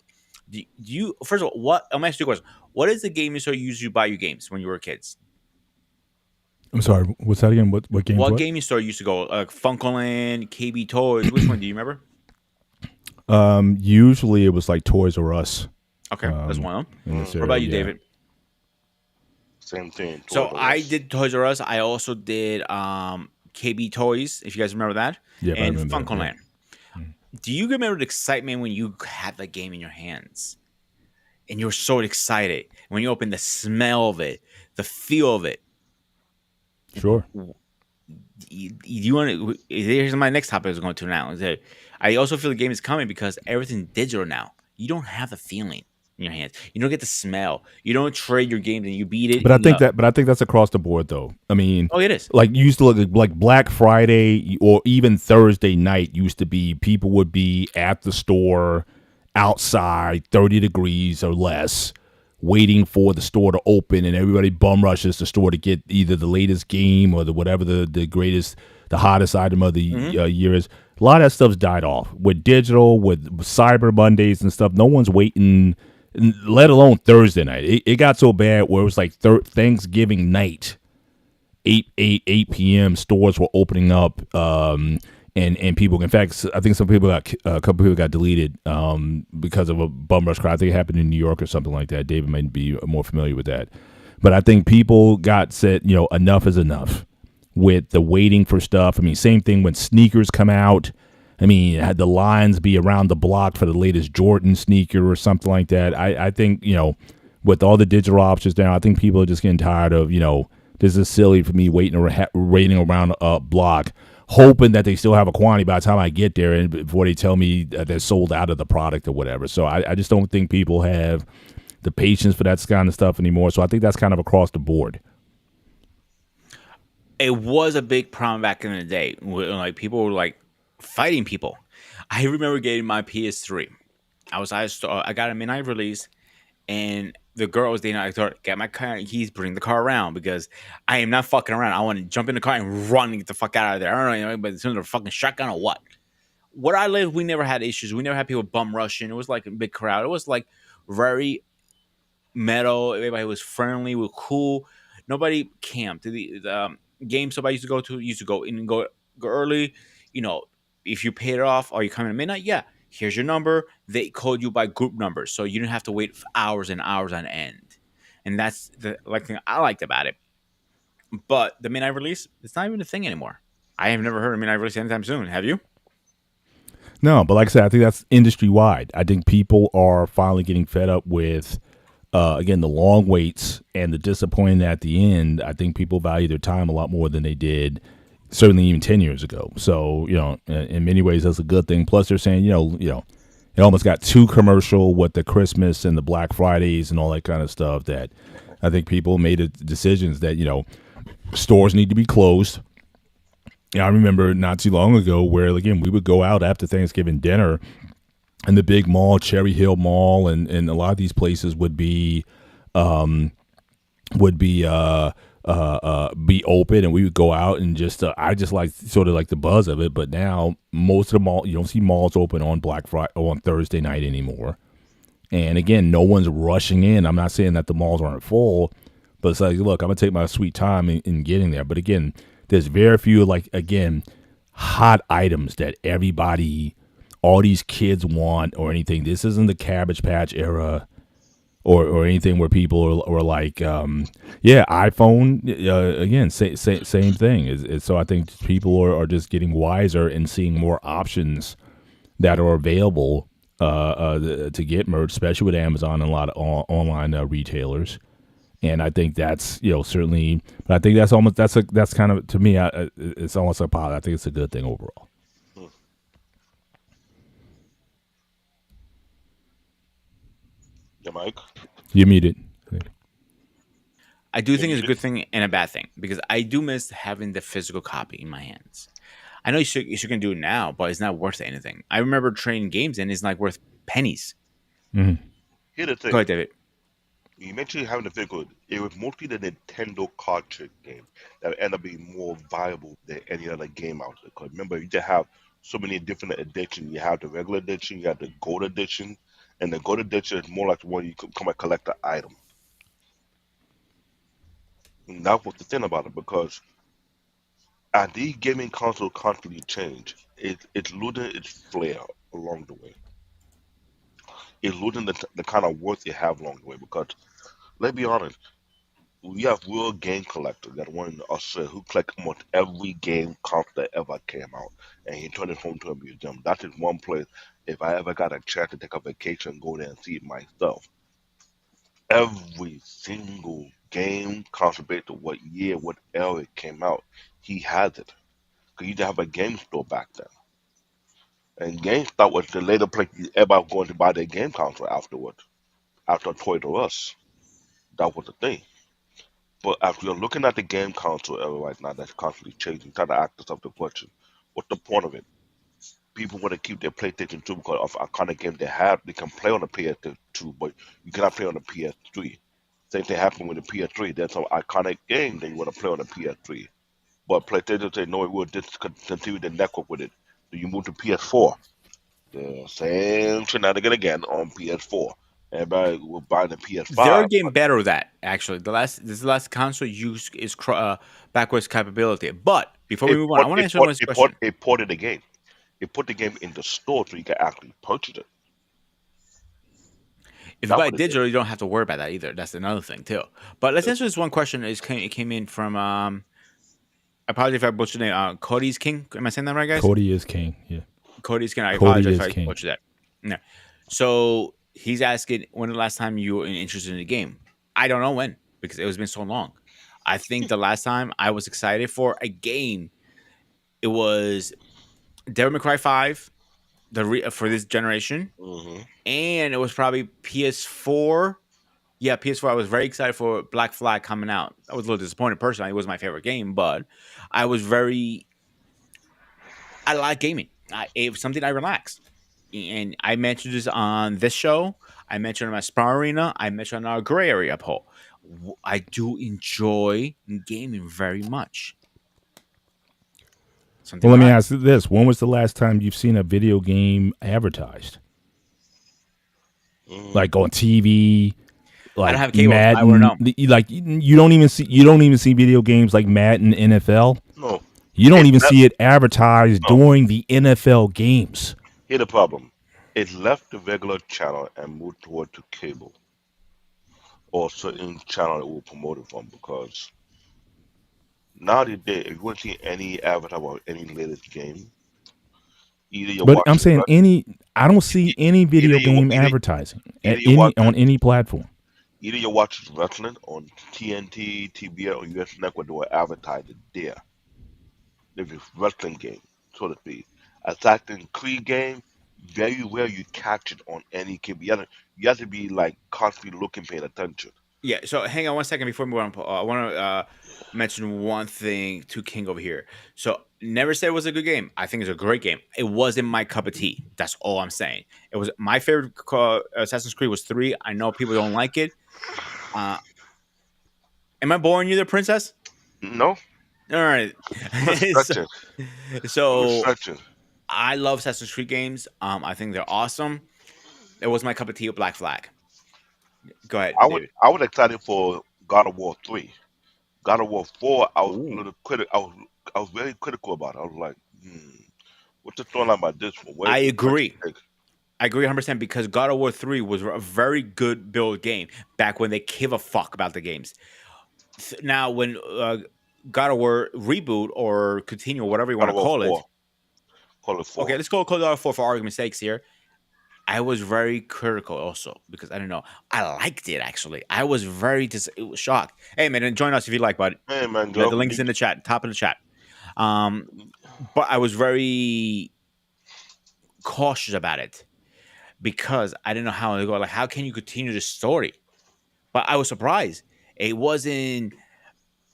Do you first of all, I'm gonna ask you a question. What is the game you started using to buy your games when you were kids? I'm sorry. What's that again? What games? What What? game you started used to go? Like Funkoland, KB Toys. Which one do you remember? Usually it was like Toys R Us Okay, that's one of them. in this What hmm area. about you, Yeah. David? Same thing. So Toys R I Us. did Toys R Us. I also did KB Toys, if you guys remember that, Yep, I and remember that. Yeah. Funkoland. Do you remember the excitement when you had that game in your hands and you were so excited when you opened the smell of it, the feel of it? Sure. You want to? Here's my next topic I was going to now. Is that I also feel the game is coming because everything's digital now. You don't have the feeling in your hands. You don't get the smell. You don't trade your games and you beat it. No. But I think that's across the board, though. I mean, Oh, it is. like you used to look like Black Friday or even Thursday night used to be people would be at the store outside, 30 degrees or less, waiting for the store to open, and everybody bum rushes the store to get either the latest game or the whatever the greatest, the hottest item of the Hmm. year is. A lot of that stuff's died off with digital, with Cyber Mondays and stuff. No one's waiting, let alone Thursday night. It got so bad where it was like Thanksgiving night, 8 p.m. stores were opening up, and people. In fact, I think a couple people got deleted because of a bum rush crowd. I think it happened in New York or something like that. David might be more familiar with that, but I think people got said, enough is enough with the waiting for stuff. I mean, same thing when sneakers come out. I mean, had the lines be around the block for the latest Jordan sneaker or something like that. I think, with all the digital options now, I think people are just getting tired of, this is silly for me waiting around a block, hoping that they still have a quantity by the time I get there and before they tell me that they're sold out of the product or whatever. So I just don't think people have the patience for that kind of stuff anymore. So I think that's kind of across the board. It was a big problem back in the day. Like people were like fighting people. I remember getting my PS3. I got a midnight release, and the girl was dating. I thought, get my car keys, bring the car around because I am not fucking around. I want to jump in the car and run and get the fuck out of there. I don't know, but as soon as they're fucking shotgun or what. Where I lived, we never had issues. We never had people bum rushing. It was like a big crowd. It was like very metal. Everybody was friendly. We were cool. Nobody camped. The game somebody used to go in and go early. You know, if you paid it off or you come in at midnight, yeah, here's your number. They code you by group numbers, so you didn't have to wait for hours and hours on end. And that's the like thing I liked about it. But the midnight release, it's not even a thing anymore. I have never heard of midnight release anytime soon. Have you? No, but like I said, I think that's industry wide. I think people are finally getting fed up with, again, the long waits and the disappointment at the end. I think people value their time a lot more than they did certainly even 10 years ago. So, in many ways, that's a good thing. Plus, they're saying, it almost got too commercial with the Christmas and the Black Fridays and all that kind of stuff that I think people made decisions that, stores need to be closed. I remember not too long ago where, again, we would go out after Thanksgiving dinner and the big mall, Cherry Hill Mall, and a lot of these places would be open, and we would go out and just I just like sort of like the buzz of it. But now most of the mall, you don't see malls open on Black Friday or on Thursday night anymore. And again, no one's rushing in. I'm not saying that the malls aren't full, but it's like, look, I'm gonna take my sweet time in getting there. But again, there's very few, like, again, hot items that everybody, all these kids want or anything. This isn't the Cabbage Patch era or anything where people are like, yeah, iPhone, again, same thing. So I think people are just getting wiser and seeing more options that are available to get merch, especially with Amazon and a lot of online retailers. And I think that's certainly, but I think that's kind of, to me, it's almost a positive. I think it's a good thing overall. Hmm. Yeah, Mike. You muted. I do You think it's a muted. good thing and a bad thing because I do miss having the physical copy in my hands. I know you should can do it now, but it's not worth anything. I remember trading games and it's not worth pennies. Mhm. Here's the Go thing. ahead, David. You mentioned having a physical. It was mostly the Nintendo cartridge game that ended up being more viable than any other game out there. Because remember, you just have so many different editions. You have the regular edition, you have the gold edition, and the gold edition is more like the one you could come and collect the item. And that was the thing about it because as the gaming console constantly change, it's losing its flair along the way. It's losing the kind of worth it have along the way. Because let's be honest, we have real game collectors that one in Australia who collect almost every game console that ever came out, and he turned it home to a museum. That is one place. If I ever got a chance to take a vacation, go there and see it myself. Every single game console, based on what year, what era it came out, he has it. Because you didn't have a game store back then. And GameStop was the later place everybody was going to buy their game console afterwards. After Toys R Us. That was the thing. But after you're looking at the game console era right now that's constantly changing, trying to ask yourself the question, what's the point of it? People want to keep their PlayStation 2 because of iconic games they have. They can play on the PS2, but you cannot play on the PS3. Same thing happened with the PS3. There's some iconic game that you want to play on the PS3. But PlayStation say, no, it will discontinue the network with it. So you move to PS4. The same shenanigan again on PS4. Everybody will buy the They're PS5. getting better with that. Actually, the last console use is backwards capability. But before we It move on, I port, want to it answer port, this it port, question. it ported the game. It put the game in the store so you can actually purchase it. If you That's buy what it did. digital, you don't have to worry about that either. That's another thing too. But let's answer this one question. It came in from I apologize if I butchered the name. Cody's King. Am I saying that right, guys? Cody is king. Yeah. Cody's King. I Cody apologize if is I king. butchered that. No. So he's asking when the last time you were interested in the game. I don't know when because it was been so long. I think the last time I was excited for a game, it was Devil May Cry 5, for this generation, Hmm. and it was probably PS4. Yeah, PS4. I was very excited for Black Flag coming out. I was a little disappointed personally. It was my favorite game, but I was very. I like gaming. It was something I relax, and I mentioned this on this show. I mentioned on my Spar Arena. I mentioned on our Gray Area poll. I do enjoy gaming very much. Something Well, I let me like. ask you this: when was the last time you've seen a video game advertised, Hmm. like on TV, I don't like have cable. I wouldn't Madden? know. Like you don't even see video games like Madden NFL. No. You don't It even left, see it advertised no. during the NFL games. Here's the problem. It left the regular channel and moved toward to cable or certain channel it will promote it from because nowadays, if you want to see any advertisement about any latest game, either you're But I'm watching saying I don't see any either video you game either advertising either at you're any watching on any platform. either you're watching wrestling on TNT, TBS, or US Network, or advertised there. If it's wrestling game, so to speak. Assassin's Creed game, very rare you catch it on any cable. You have to be like constantly looking, paying attention. Yeah. So hang on one second before we move on. I want to mention one thing to King over here. So never said it was a good game. I think it's a great game. It wasn't my cup of tea. That's all I'm saying. It was my favorite. Assassin's Creed was 3. I know people don't like it. Uh, am I boring you, the princess? No, All right. I'm not so, stretching. I'm not so stretching. I love Assassin's Creed games. I think they're awesome. It was my cup of tea with Black Flag. Go ahead, I would David. I was excited for God of War 3. God of War 4, I was a Ooh. little I was very critical about it. I was like, what's the storyline about this one? I Where's the direction agree. take? I agree 100% because God of War 3 was a very good build game back when they gave a fuck about the games. Now, when God of War reboot or continue, or whatever you want God to of War call it, 4. Call it 4. okay, let's go God of War 4 for argument's sakes here. I was very critical also because I don't know. I liked it actually. I was very shocked. Hey man, and join us if you like, bud. Hey man, The Joe. link is in the chat, top of the chat. Um, but I was very cautious about it because I didn't know how to go. Like, how can you continue the story? But I was surprised. It wasn't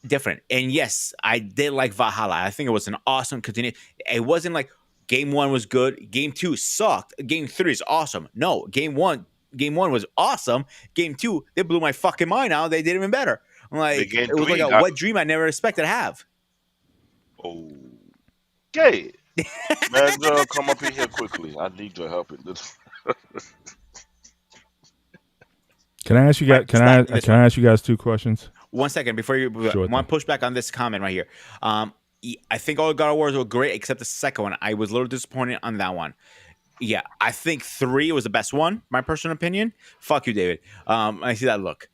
different. And yes, I did like Valhalla. I think it was an awesome continue. It wasn't like game one was good, game two sucked, game three is awesome. No, game one was awesome. Game two, they blew my fucking mind out. They did even better. The Like game it was like 3 a got wet dream I never expected to have. okay. Man, Joe, come up in here quickly. I need your help in this. Can I ask you Right, guys? stacking this Can one. I ask you guys two questions? One second before you Sure want thing. to push back on this comment right here. I think all God of Wars were great except the second one. I was a little disappointed on that one. Yeah, I think 3 was the best one. My personal opinion. Fuck you, David. I see that look.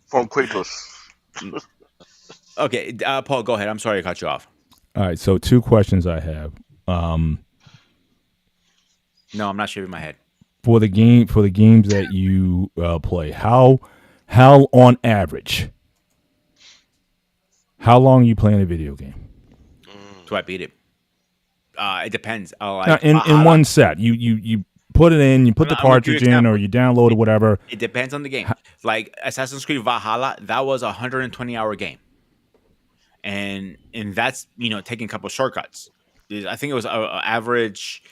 from Kratos. Okay, Paul, go ahead. I'm sorry I cut you off. All right, so two questions I have. No, I'm not shaving my head. For the games that you play, how on average, how long are you playing a video game? Do I beat it? It depends. Now, Like in Valhalla. one set, you put it in, you put the I'm gonna give you an cartridge in, or example. you download or whatever. It depends on the game. Like Assassin's Creed Valhalla, that was a 120-hour game, and that's taking a couple shortcuts. I think it was average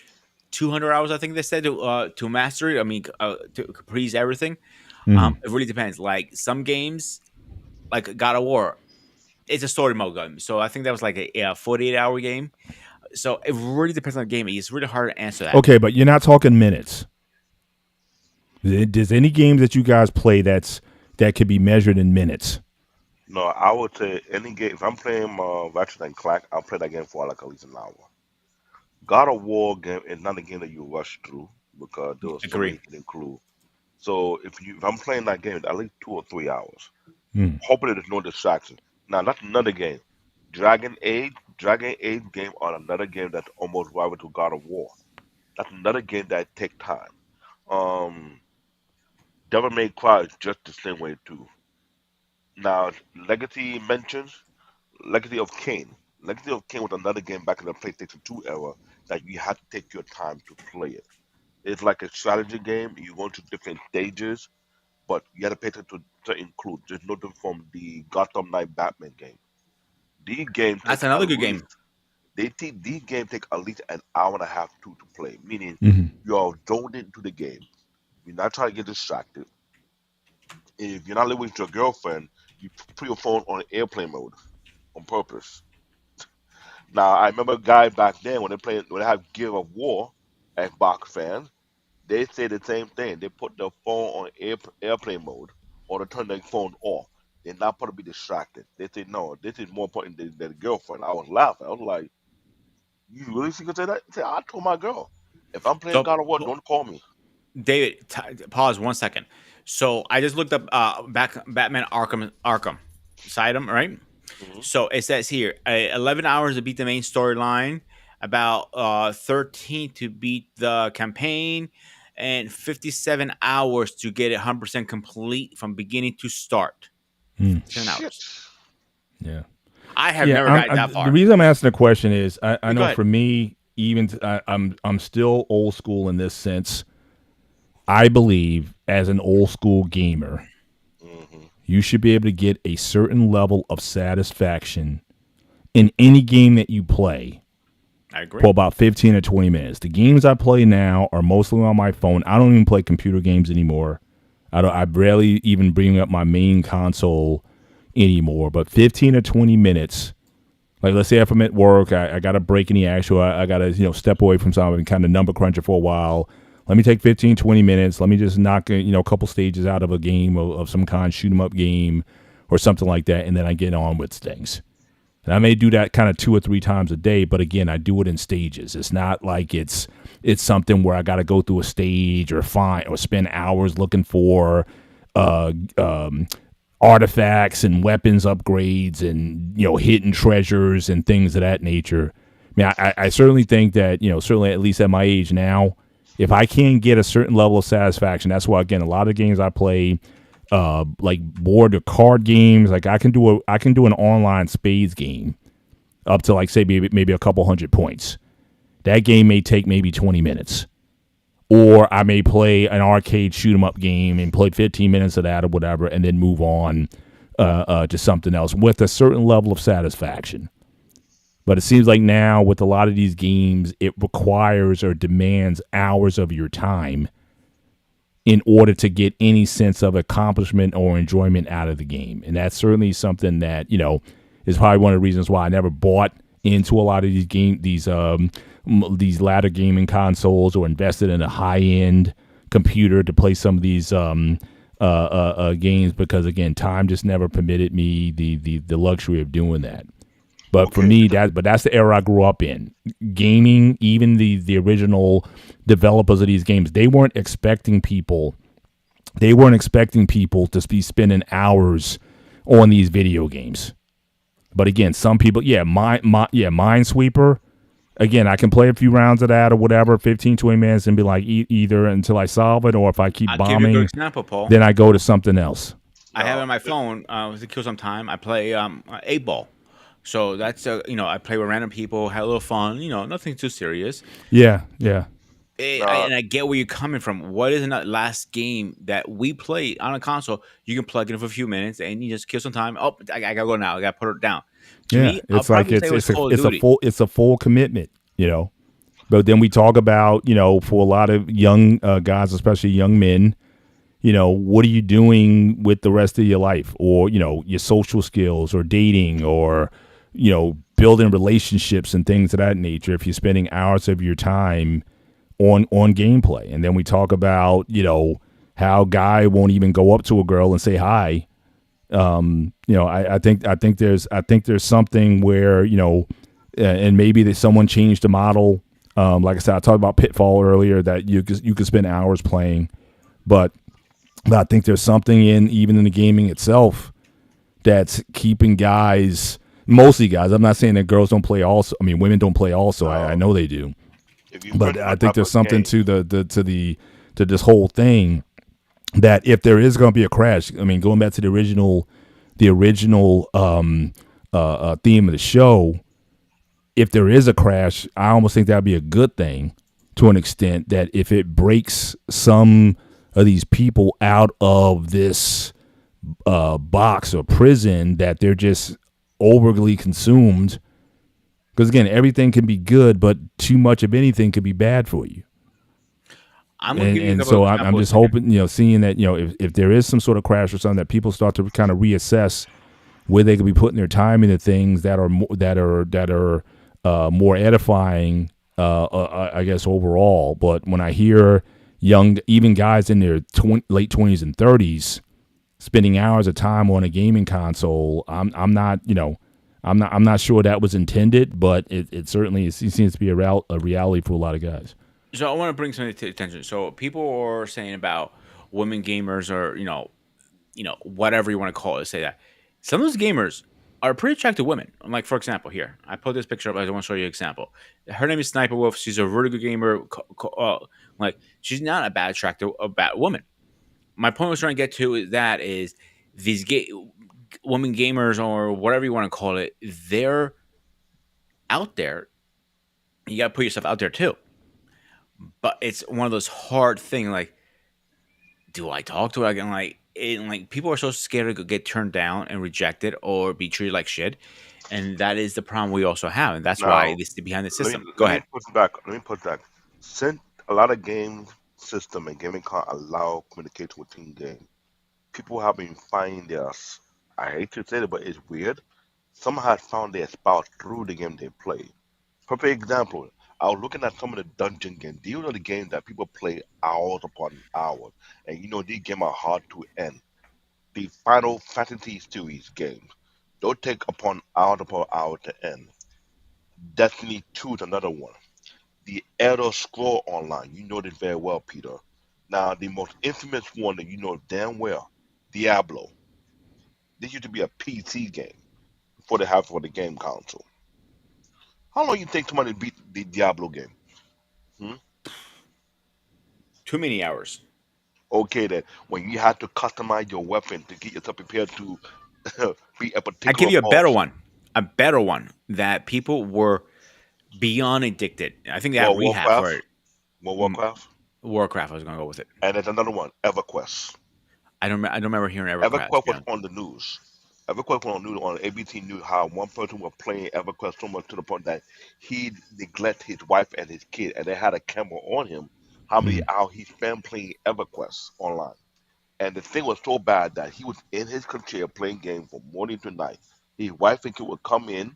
200 hours. I think they said to master it. I mean, to please everything. It really depends. Like some games, like God of War, it's a story mode game. So I think that was like a 48-hour game. So it really depends on the game. It's really hard to answer that. Okay, but you're not talking minutes. Does any games that you guys play that could be measured in minutes? No, I would say any game. If I'm playing Ratchet and Clank, I'll play that game for like at least an hour. God of War game is not a game that you rush through because there was so Agree. many hidden clues. So if I'm playing that game, at least 2 or 3 hours. Hmm. Hopefully there's no distraction. Now that's another game. Dragon Age game on another game that's almost rival to God of War. That's another game that take time. Um, Devil May Cry is just the same way too. Now Legacy mentions Legacy of Kain. Legacy of Kain was another game back in the PlayStation 2 era that you had to take your time to play it. It's like a strategy game. You go to different stages, but you have to pay attention to include. There's no different from the Gotham Knight Batman game. These games That's take at another good least game. these games take at least an hour and a half to play. Meaning Hmm. you're zoned into the game. You're not trying to get distracted. If you're not living with your girlfriend, you put your phone on airplane mode on purpose. Now I remember a guy back then when they have Gear of War, Xbox fans, they say the same thing. They put their phone on airplane mode or to turn their phone off. They're not supposed to be distracted. They say no, this is more important than the girlfriend. I was laughing. I was like, you really think you say that? Say, I told my girl, if I'm playing So, God of War, don't call me. David, pause 1 second. So I just looked up Batman Arkham Asylum, right? Hmm. So it says here 11 hours to beat the main storyline, about 13 to beat the campaign, and 57 hours to get it 100% complete from beginning to start. Hmm. 7 hours. Shit. Yeah. I have Yeah, never got that the far. reason I'm asking the question is I Go know ahead. for me, I'm still old school in this sense. I believe as an old school gamer, Hmm. you should be able to get a certain level of satisfaction in any game that you play I agree. for about 15 or 20 minutes. The games I play now are mostly on my phone. I don't even play computer games anymore. I barely even bring up my main console anymore. But 15 or 20 minutes, like let's say if I'm at work, I got a break in the actual, I got to step away from something and kind of number cruncher for a while. Let me take 15, 20 minutes. Let me just knock a couple stages out of a game of some kind, shoot 'em up game or something like that, and then I get on with things. And I may do that kind of 2 or 3 times a day, but again, I do it in stages. It's not like it's something where I got to go through a stage or find or spend hours looking for uh, um, artifacts and weapons upgrades and hidden treasures and things of that nature. I mean, I certainly think that certainly at least at my age now, if I can get a certain level of satisfaction, that's why again a lot of games I play, like board or card games, like I can do an online spades game up to like say maybe a couple hundred points. That game may take maybe 20 minutes. Or I may play an arcade shoot 'em up game and play 15 minutes of that or whatever, and then move on to something else with a certain level of satisfaction. But it seems like now with a lot of these games, it requires or demands hours of your time in order to get any sense of accomplishment or enjoyment out of the game. And that's certainly something that, is probably one of the reasons why I never bought into a lot of these ladder gaming consoles or invested in a high end computer to play some of these games because again, time just never permitted me the luxury of doing that. But for Okay. me, that's the era I grew up in. Gaming, even the original developers of these games, they weren't expecting people They weren't expecting people to be spending hours on these video games. But again, some people, Minesweeper. Again, I can play a few rounds of that or whatever, 15, 20 minutes, and be like, either until I solve it, or if I keep I'll give you a good bombing, example, Paul. then I go to something else. I have it Now, on my phone to kill some time. I play 8 ball. So that's I play with random people, have a little fun. Nothing too serious. Yeah, yeah. now, And I get where you're coming from. What is in that last game that we played on a console? You can plug it in for a few minutes and you just kill some time. Oh, I gotta go now. I gotta put it down. To Yeah, me, I'll it's like probably say it was Call of Duty. it's a full commitment, you know. But then we talk about, for a lot of young guys, especially young men, what are you doing with the rest of your life, or your social skills, or dating, or building relationships and things of that nature. If you're spending hours of your time on gameplay, and then we talk about how a guy won't even go up to a girl and say hi. I think there's something where and maybe that someone changed the model. Like I said, I talked about Pitfall earlier, that you could spend hours playing, but I think there's something even in the gaming itself that's keeping guys, mostly guys. I'm not saying that girls don't play also. I mean, women don't play also. I now, know they do, if you but put I that think type there's of something game, to to this whole thing, that if there is going to be a crash, I mean, going back to the original theme of the show, if there is a crash, I almost think that'd be a good thing, to an extent, that if it breaks some of these people out of this box or prison, that they're just overly consumed. Because again, everything can be good, but too much of anything could be bad for you. I'm gonna and give you a and couple so of I'm examples just here. hoping, seeing that, if there is some sort of crash or something, that people start to kind of reassess where they could be putting their time into things that are more edifying, I guess, overall. But when I hear young, even guys in their late 20s and 30s spending hours of time on a gaming console, I'm not sure that was intended, but it certainly seems to be a reality for a lot of guys. So I want to bring something to attention. So people are saying about women gamers, or whatever you want to call it. Say that some of those gamers are pretty attractive women. Like, for example, here I put this picture up. I want to show you an example. Her name is Sniper Wolf. She's a really good gamer. Like, she's not a bad attractive, a bad woman. My point I was trying to get to is these women gamers, or whatever you want to call it. They're out there. You got to put yourself out there too. But it's one of those hard things. Like, do I talk to her again? Like people are so scared to get turned down and rejected or be treated like shit, and that is the problem we also have, and that's why now this is behind the let me system. Go let me ahead. put back. Let me put back. Since a lot of game system and gaming can't allow communication within game, people have been finding their. I hate to say it, but it's weird. Some have found their spouse through the game they play. Perfect example. I was looking at some of the dungeon games. These are the games that people play hours upon hours, and these games are hard to end. The Final Fantasy series games, they'll take upon hour to end. Destiny 2 is another one. The Elder Scroll Online, you know this very well, Peter. Now, the most infamous one that you know damn well, Diablo. This used to be a PC game before they have it for the game console. How long you think somebody beat the Diablo game? Hmm? Too many hours. Okay, then when you had to customize your weapon to get yourself prepared to beat a I give particular you boss. a better one that people were beyond addicted. I think they have World of rehab for Warcraft, it. World of Mm, Warcraft, Warcraft. I was gonna go with it. and there's another one, EverQuest. I don't remember hearing Evercraft. EverQuest was Yeah. on the news. EverQuest was on the news on ABC News how one person was playing EverQuest so much to the point that he neglected his wife and his kid, and they had a camera on him how many Mm, hours he spent playing EverQuest online. And the thing was so bad that he was in his chair playing games from morning to night. His wife and kid would come in,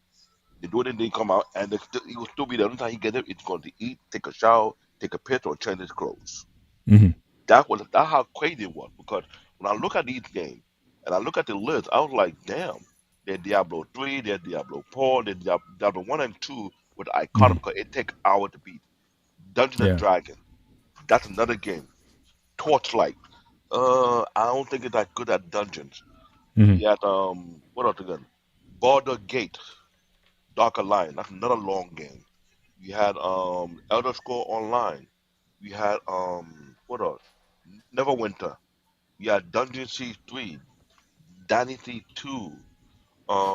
the door didn't come out, and he would still be there. Every time he get there, he's going to eat, take a shower, take a piss, or change his clothes. mm, That's how crazy it was. Because when I look at these games and I look at the list, I was like, damn, there's Diablo 3, there's Diablo 4, there's Diablo 1 and 2 with iconic mm. because it takes hours to beat. Dungeon and Yeah. Dragon, that's another game. Torchlight. I don't think it's that good at dungeons. Hmm. We had what else again? Border Gate, Darker Line. That's another long game. We had Elder Scroll Online. We had what else? Neverwinter. We had Dungeon Siege 3, Dynasty 2.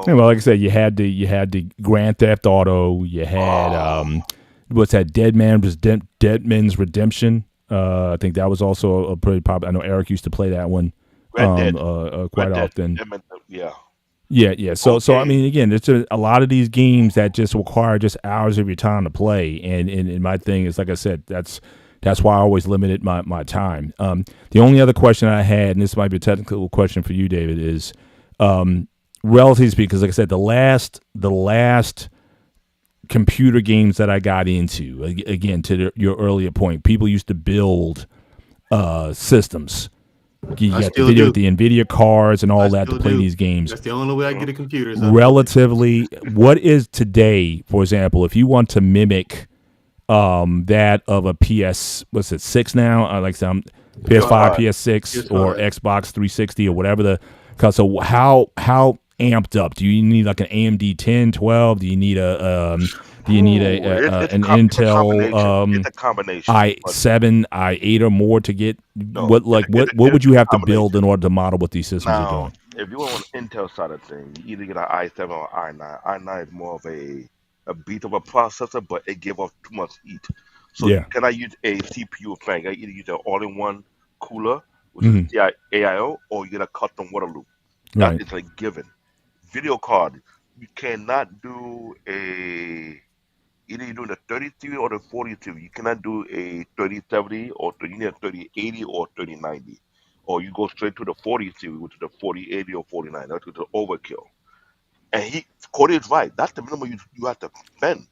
Yeah, well, like I Um said, you had the Grand Theft Auto. You had oh what's that? Dead Man's Redemption. I think that was also a pretty popular. I know Eric used to play that one Red Dead. quite Red Dead. often. Yeah. Yeah, yeah. So I Okay. mean, again, it's a lot of these games that just require just hours of your time to play. And my thing is, like I said, that's why I always limited my time. The only other question I had, and this might be a technical question for you, David, is relatively speaking, because like I said, the last computer games that I got into, again, to your earlier point, people used to build systems. You I got the still video with do. the NVIDIA cards and I all that to still play do. these games. That's the only way I get Mhm. a computer is I build it. Relatively, what is today, for example, if you want to mimic that of a PS, what's it, 6 now? Like some PS5, PS5. PS5. PS6, or PS5. Xbox 360 or whatever the. So how amped up? Do you need like an AMD 10, 12? Do you need Ooh, an Intel It's a combination. But i7, i8 or more to get no, what would it's you a have to build combination. in order to model what these systems are Now, doing? if you want an Intel side of things, you either get an i7 or i9. i9 is more of a beat of a processor, but it give off too much heat. So you Yeah. cannot use a CPU fan. You either use an all-in-one cooler, which is Hmm. AIO, or you get a custom water loop. That Right. is a given. Video card, you cannot do a either you do the 33 or the 42. You cannot do a 3070 or you need a 3080 or 3090. Or you go straight to the 40 series, which is the 4080 or 49. That's the overkill. And Cody is right. That's the minimum you have to spend.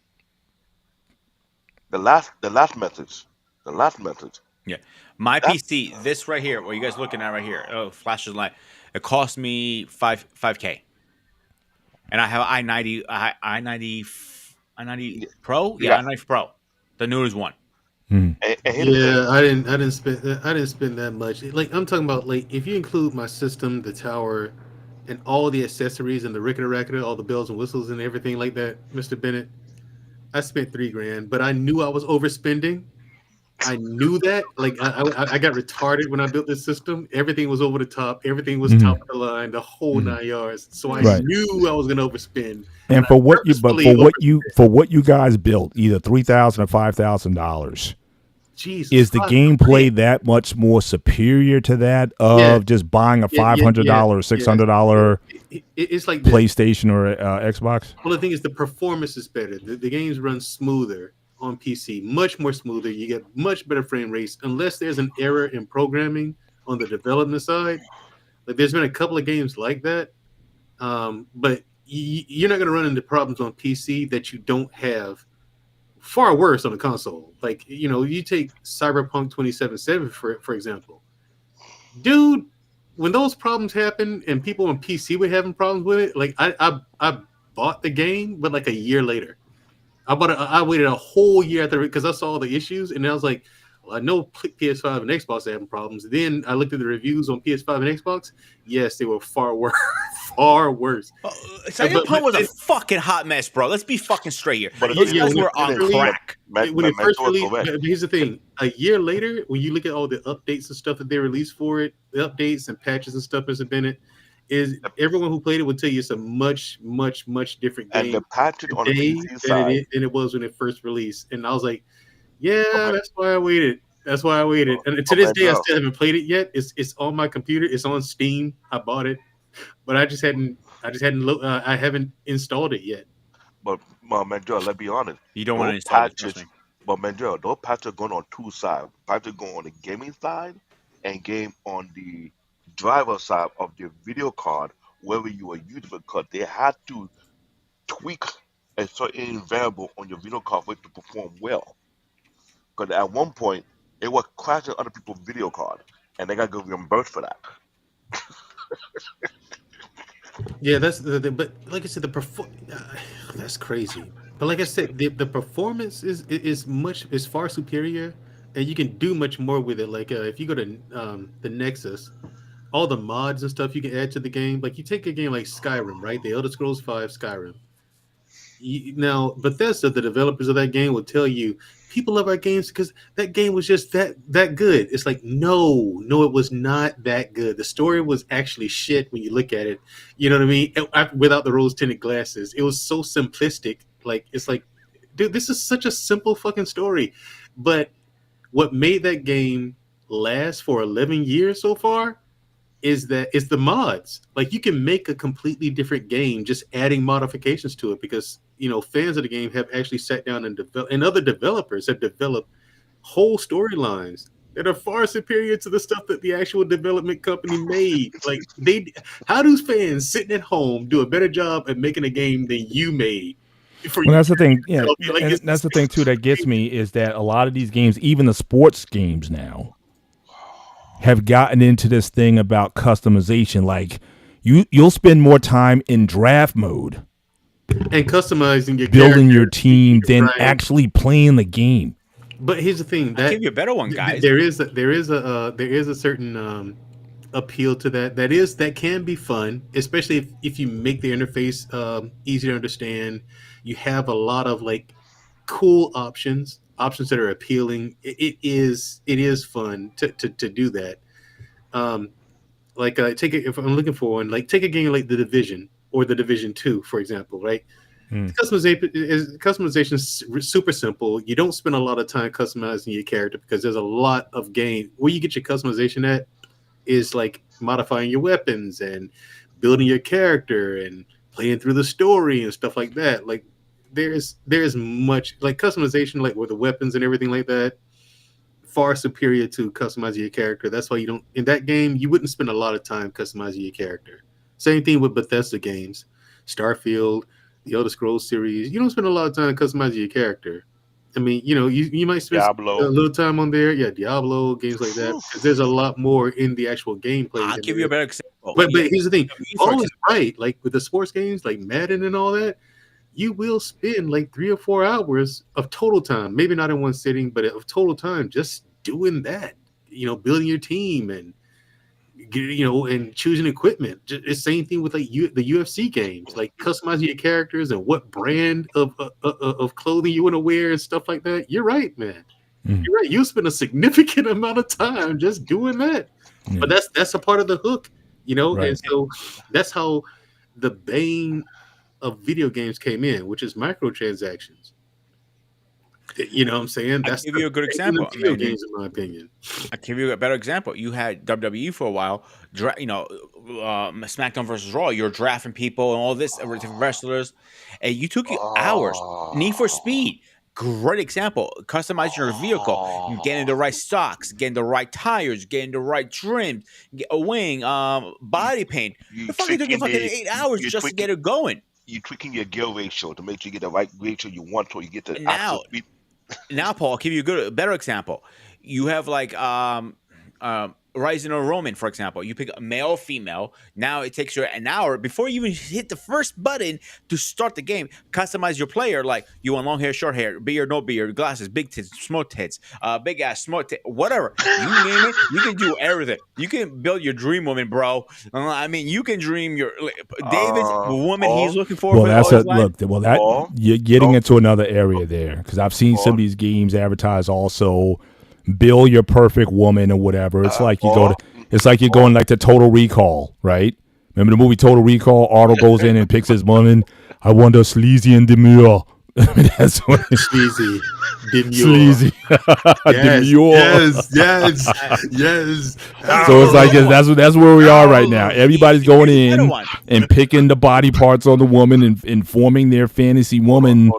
The last message. The last message. Yeah. My That PC, this right here, what you guys looking at right here, oh, flashes light. It cost me five K, and I have i90 Pro. Yeah, yeah. i90 Pro, the newest one. Hmm. And here's the thing. Yeah, I didn't spend that much. Like I'm talking about, like if you include my system, the tower, and all the accessories and the rickety rackety, all the bells and whistles and everything like that, Mr. Bennett, I spent 3 grand. But I knew I was overspending. I knew that. Like I got retarded when I built this system. Everything was over the top. Everything was Hmm. top of the line. The whole Hmm. 9 yards. So I Right. knew I was gonna overspend, and And I for what you, but purposefully over. for what you guys built, either $3,000 or $5,000, Jesus, is the 5 grand. gameplay that much more superior to that Yeah, of just buying a yeah, five yeah, hundred yeah, dollar, six yeah. hundred So dollar it's like this. PlayStation or Xbox? Well, the thing is, the performance is better. The games run smoother on PC, much more smoother. You get much better frame rates, unless there's an error in programming on the development side. Like there's been a couple of games like that, but you're not going to run into problems on PC that you don't have far worse on a console. Like you take Cyberpunk 2077 for example, dude. When those problems happen and people on PC were having problems with it, like I bought the game, but like a year later. I waited a whole year after because I saw the issues, and I was like, well, I know PS5 and Xbox are having problems. Then I looked at the reviews on PS5 and Xbox. Yes, they were far worse, far worse. Cyberpunk was a But fucking hot mess, bro. Let's be fucking straight here. But the Those thing yeah, is, guys when it were first on released, crack. when it first Mentor is released, correct. but here's the thing: a year later, when you look at all the updates and stuff that they released for it, the updates and patches and stuff, Mr. Bennett, is everyone who played it would tell you it's a much, much, much different And the game patches on the today PC than it side. is than it was when it first released. And I was like, yeah, But, that's why I waited. That's why I waited. but, And to but this day, I Mentor, still haven't played it yet. It's on my computer. It's on Steam. I bought it, but I haven't installed it yet. but Mentor, let's be honest. You don't want Those to install it, trust patches, me. but Mentor, those patches are going on two sides. Patches going on the gaming side and game on the driver side of the video card, whether you are using it, because they had to tweak a certain variable on your video card for it to perform well. Because at one point, it was crashing other people's video card, and they got to go reimbursed for that. Yeah, that's but like I said, that's crazy. But like I said, the performance is far superior and you can do much more with it. Like if you go to the Nexus, all the mods and stuff you can add to the game. Like you take a game like Skyrim, right? The Elder Scrolls V Skyrim. Now Bethesda, the developers of that game, will tell you people love our games because that game was just that good. It's like no, it was not that good. The story was actually shit when you look at it. You know what I mean? Without the rose tinted glasses, it was so simplistic. Like it's like, dude, this is such a simple fucking story. But what made that game last for 11 years so far is that it's the mods. Like you can make a completely different game just adding modifications to it because fans of the game have actually sat down and developed, and other developers have developed whole storylines that are far superior to the stuff that the actual development company made. Like how do fans sitting at home do a better job at making a game than you made? Well, that's the thing. Yeah, like, and that's the thing too that gets me is that a lot of these games, even the sports games now, have gotten into this thing about customization. Like you'll spend more time in draft mode and customizing your building your team than actually playing the game. But here's the thing: I'll give you a better one, guys. There is a certain appeal to that. That can be fun, especially if you make the interface easy to understand. You have a lot of like cool options that are appealing. It is fun to do that. Take it if I'm looking for one. Like take a game like The Division or The Division 2, for example, right? Customization is super simple. You don't spend a lot of time customizing your character because there's a lot of game where you get your customization at is like modifying your weapons and building your character and playing through the story and stuff like that. Like there's much like customization, like with the weapons and everything like that, far superior to customizing your character. That's why you don't in that game you wouldn't spend a lot of time customizing your character. Same thing with Bethesda games, Starfield, the Elder Scrolls series. You don't spend a lot of time customizing your character. I mean, you might spend Diablo. a little time on there. Yeah, Diablo, games like that. Because there's a lot more in the actual gameplay. I'll give you a better example. But here's the thing. Paul is right. Like with the sports games, like Madden and all that, you will spend like 3 or 4 hours of total time. Maybe not in one sitting, but of total time just doing that. Building your team and and choosing equipment. It's the same thing with like the UFC games, like customizing your characters and what brand of clothing you want to wear and stuff like that. You're right, man. You're right. You spend a significant amount of time just doing that. But that's a part of the hook, Right. And so that's how the bane of video games came in, which is microtransactions. You know what I'm saying? I'll give you a good example. Video games, in my opinion. I'll give you a better example. You had WWE for a while, SmackDown versus Raw. You're drafting people and all this, different wrestlers, and you took you hours. Need for Speed, great example. Customizing your vehicle, getting the right stocks, getting the right tires, getting the right trim, a wing, body paint. The fucking took you fucking 8 hours just to get it going. You're tweaking your gear ratio to make sure you get the right ratio you want to. You get the Now, Paul, I'll give you a better example. You have like Rising or Roman, for example. You pick a male or female. Now it takes you an hour before you even hit the first button to start the game. Customize your player like you want long hair, short hair, beard, no beard, glasses, big tits, small tits, big ass, small tits, whatever. You name it, you can do everything. You can build your dream woman, bro. I mean, you can dream your David's woman he's looking for. Well, that's you're getting into another area there because I've seen some of these games advertised also. Build your perfect woman or whatever. It's like you're going like the Total Recall, right? Remember the movie Total Recall? Arnold goes in and picks his woman. I want a sleazy and demure. That's what sleazy, demure. Sleazy, demure. Yes. So it's like that's where we are right now. Everybody's going in and picking the body parts on the woman and forming their fantasy woman.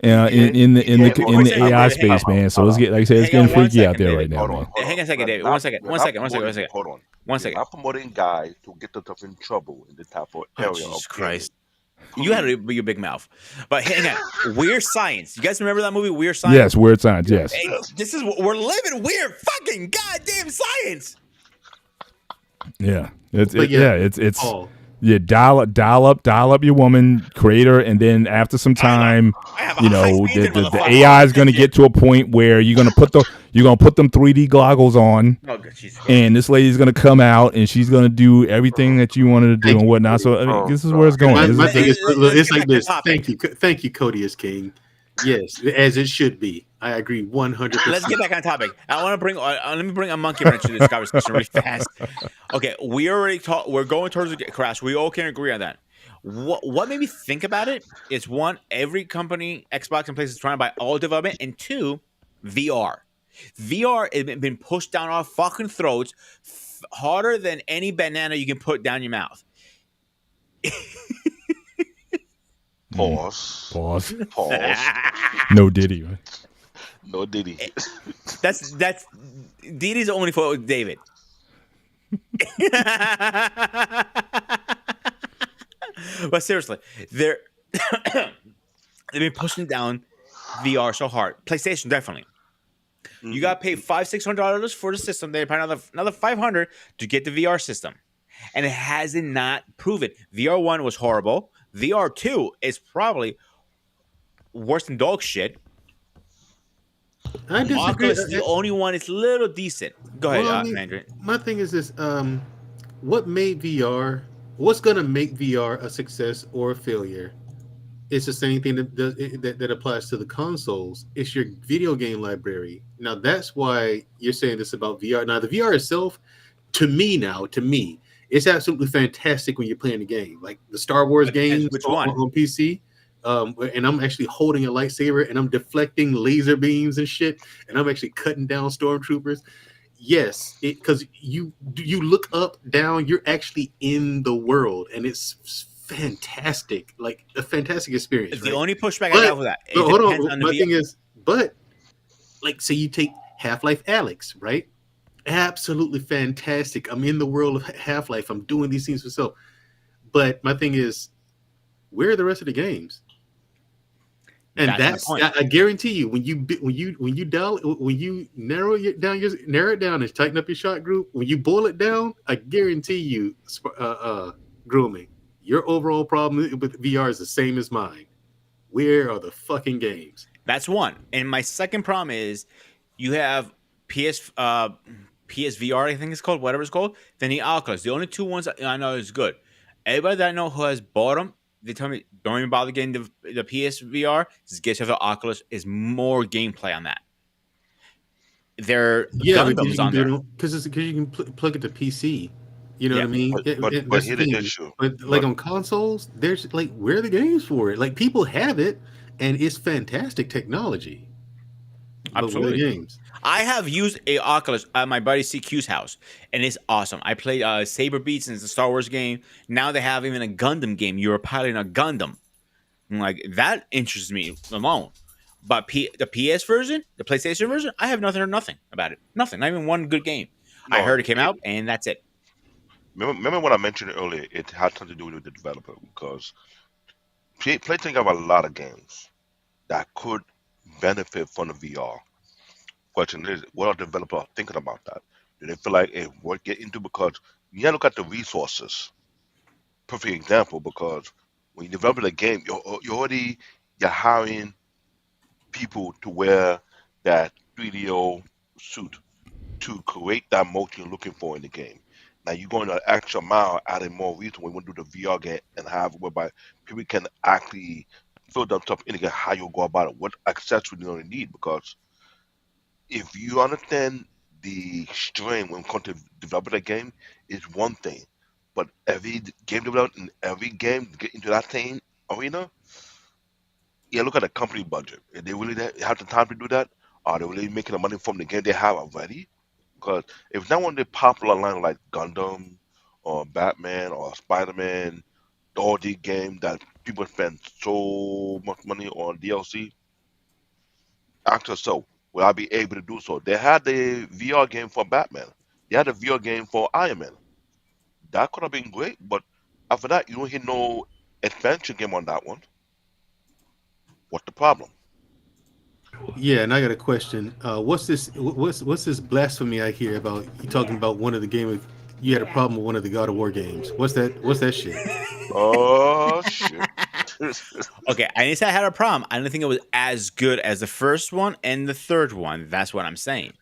In the AI space, man. So it's getting freaky out there right now, man. Hang on a second, David. One second. Hold on. 1 second. I'm promoting guys to get themselves in trouble in the type of area. Jesus Christ. You had to be your big mouth. But hang on. Weird Science. You guys remember that movie, Weird Science? Yes, Weird Science, yes. Hey, we're living weird fucking goddamn science. Yeah. It's Yeah, dial up your woman, create her, and then after some time, I have a high standard, the motherfucker. AI is going to get to a point where you're going to put them 3D goggles on, Oh, God, Jesus Christ. and this lady's going to come out and she's going to do everything that you wanted to do Thank and you, whatnot. Cody. So I mean, Oh this is where it's God. going. My thing is, Let's it's get like back to the this. topic. Thank you, Cody is king. Yes, as it should be. I agree 100%. Let's get back on topic. I want to bring. Let me bring a monkey wrench to this conversation really fast. Okay, we already talked. We're going towards the crash. We all can agree on that. What made me think about it is one, every company, Xbox and PlayStation, is trying to buy all development, and two, VR. VR has been pushed down our fucking throats harder than any banana you can put down your mouth. Pause. Pause. Pause. No Diddy. Right? No Diddy. That's Diddy's only for David. But seriously, they've been pushing down VR so hard. PlayStation definitely. You got to pay $500-$600 for the system. They pay another $500 to get the VR system, and it hasn't not proven. VR 1 was horrible. VR 2 is probably worse than dog shit. I disagree. Oculus is the only one that's a little decent. Go ahead, Well, I mean, Mandarin. my thing is this: what made VR? What's gonna make VR a success or a failure? It's the same thing that applies to the consoles. It's your video game library. Now that's why you're saying this about VR. Now the VR itself, to me, it's absolutely fantastic when you're playing the game, like the Star Wars games Which one? on PC. And I'm actually holding a lightsaber and I'm deflecting laser beams and shit, and I'm actually cutting down stormtroopers. Yes, because you look up, down, you're actually in the world, and it's fantastic, like a fantastic experience. The right? only pushback I But got with that, it hold depends on, on the my VR. thing is, but like, say you take Half-Life Alex, right? Absolutely fantastic. I'm in the world of Half-Life. I'm doing these things myself. But my thing is, where are the rest of the games? And That's my point. I guarantee you, when you narrow it down and tighten up your shot group, when you boil it down, I guarantee you, grooming, your overall problem with VR is the same as mine. Where are the fucking games? That's one. And my second problem is you have PSVR, I think it's called, whatever it's called, then the Oculus. The only two ones I know is good. Everybody that I know who has bought them, they tell me don't even bother getting the PSVR. Just get yourself the Oculus. Is more gameplay on that. There are Yeah, because you Gundams can on there. do it because you can plug it to PC. You know Yeah. what I mean? But That's here's the the thing. issue. But like on consoles, there's like, where are the games for it? Like, people have it, and it's fantastic technology. But where are the Absolutely. games? I have used a Oculus at my buddy CQ's house, and it's awesome. I played Saber Beats, and it's a Star Wars game. Now they have even a Gundam game. You're piloting a Gundam. And like, that interests me alone. But the PS version, the PlayStation version, I have nothing about it. Nothing. Not even one good game. I No, heard it came out, and that's it. remember what I mentioned earlier? It had something to do with the developer because PlayStation have a lot of games that could benefit from the VR. Question is, what are developers thinking about that? Do they feel like it worth getting into? Because you gotta look at the resources. Perfect example, because when you develop a game, you're hiring people to wear that 3DO suit to create that motion you're looking for in the game. Now you're going an extra mile, adding more reason when you want to do the VR game and have whereby people can actually feel themselves in again how you go about it, what accessories you don't need. Because if you understand the strain when it comes to developing a game, is one thing, but every game developer in every game to get into that same arena, yeah, look at the company budget. If they really have the time to do that, are they really making the money from the game they have already? Because if not one of the popular line like Gundam or Batman or Spider-Man, all these games that people spend so much money on DLC, after so, will I be able to do so? They had the VR game for Batman. They had a VR game for Iron Man. That could have been great, but after that, you don't hear no expansion game on that one. What's the problem? Yeah, and I got a question. What's this? What's this blasphemy I hear about you talking about one of the You had a problem with one of the God of War games. What's that? What's that shit? Oh shit. Okay, I didn't say I had a problem. I didn't think it was as good as the first one and the third one. That's what I'm saying.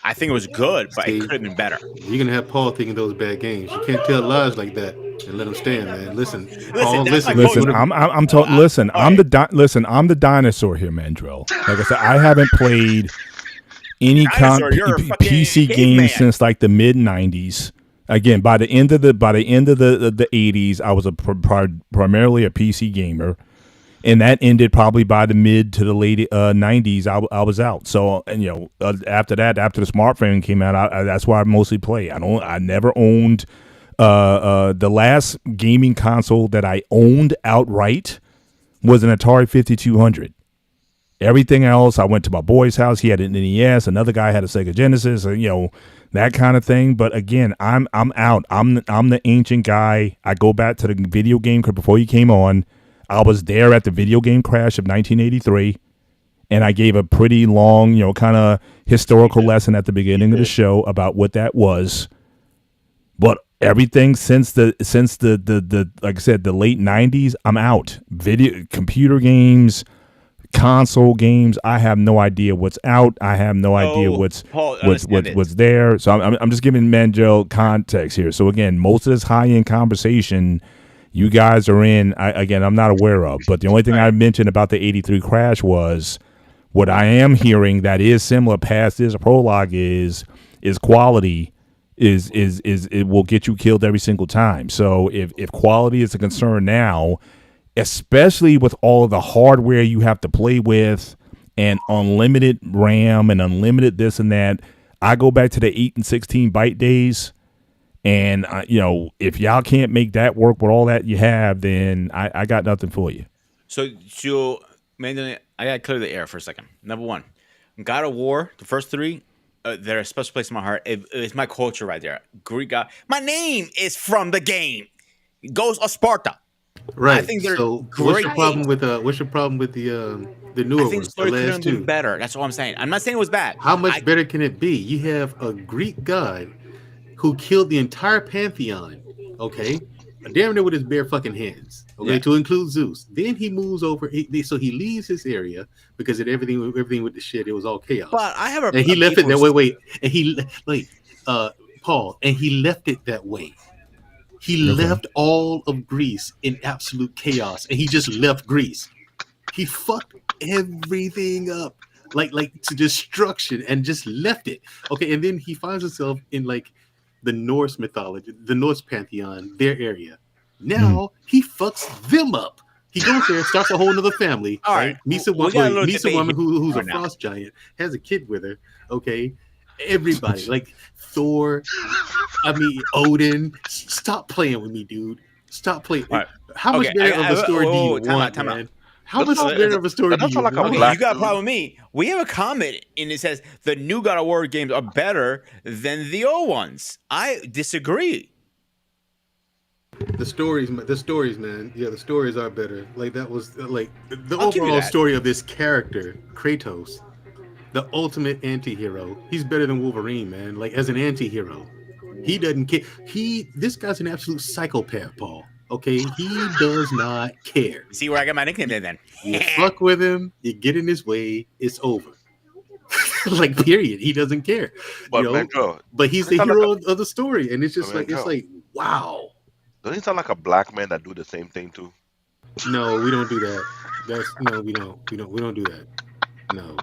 I think it was good, but it See, could have been better. you're gonna have Paul thinking those bad games. You can't tell lies like that and let them stand, man. Listen, Listen, Paul. that's my Listen. This is Listen, one of I'm talking. Listen, all I'm right. listen. I'm the dinosaur here, Mandrill. Like I said, I haven't played any Dinosaur, you're a fucking PC caveman. games since like the mid '90s. Again, by the end of the '80s, I was primarily a PC gamer, and that ended probably by the mid to the late '90s. I was out. So, and after that, after the smartphone came out, that's why I mostly play. I never owned. The last gaming console that I owned outright was an Atari 5200. Everything else, I went to my boy's house. He had an NES. Another guy had a Sega Genesis, and, that kind of thing. But again, I'm out. I'm the ancient guy. I go back to the video game before you came on. I was there at the video game crash of 1983, and I gave a pretty long, kind of historical lesson at the beginning of the show about what that was. But everything since the like I said, the late '90s, I'm out. Computer games, console games. I have no idea what's out. I have no idea what's Paul, understand it. what's there. So I'm just giving Manjo context here. So again, most of this high end conversation you guys are in, I'm not aware of. But the only thing I mentioned about the '83 crash was what I am hearing that is similar past this prologue is quality. Is it will get you killed every single time. So if quality is a concern now, especially with all of the hardware you have to play with and unlimited RAM and unlimited this and that, I go back to the 8 and 16 byte days. And if y'all can't make that work with all that you have, then I got nothing for you. So, man, I gotta clear the air for a second. Number one, God of War, the first three. They're a special place in my heart. It's my culture right there. Greek God. My name is from the game. Ghost of Sparta. right. I think they're So great. what's your problem with the newer I think the ones, the story could last have been two? better. That's all I'm saying. I'm not saying it was bad. How much better can it be? You have a Greek god who killed the entire pantheon. Okay, damn near with his bare fucking hands. Okay, Yeah. to include Zeus. Then he moves over. So he leaves his area because of everything with the shit. It was all chaos. But I have And he left it that way. Wait, and he Paul, and he left it that way. He left all of Greece in absolute chaos, and he just left Greece. He fucked everything up, like to destruction, and just left it. Okay, and then he finds himself in like the Norse mythology, the Norse pantheon, their area. Now he fucks them up. He goes there, starts a whole other family. All right. Meets a We got a little woman debate who's a right now. frost giant, has a kid with her. Okay, everybody like Thor. I mean Odin. Stop playing with me, dude. Stop playing. All right. How much Okay, better of a story do you time want, out. man? How much That's better of a story do that's you like a want? Okay, black you got a dude. problem with me. We have a comment, and it says the new God of War games are better than the old ones. I disagree. The stories, man. Yeah, the stories are better. Like that was like the I'll give you overall that. story of this character, Kratos, the ultimate anti-hero. He's better than Wolverine, man. Like as an anti-hero, he doesn't care. This guy's an absolute psychopath, Paul. Okay, he does not care. See where I got my nickname then? You fuck with him, you get in his way, it's over. Like period. He doesn't care. But You know? Manjo, But he's the sound hero of the story, and it's just I mean, like it's no. like wow. doesn't he sound like a black man that do the same thing too? No, we don't do that. We don't do that. No.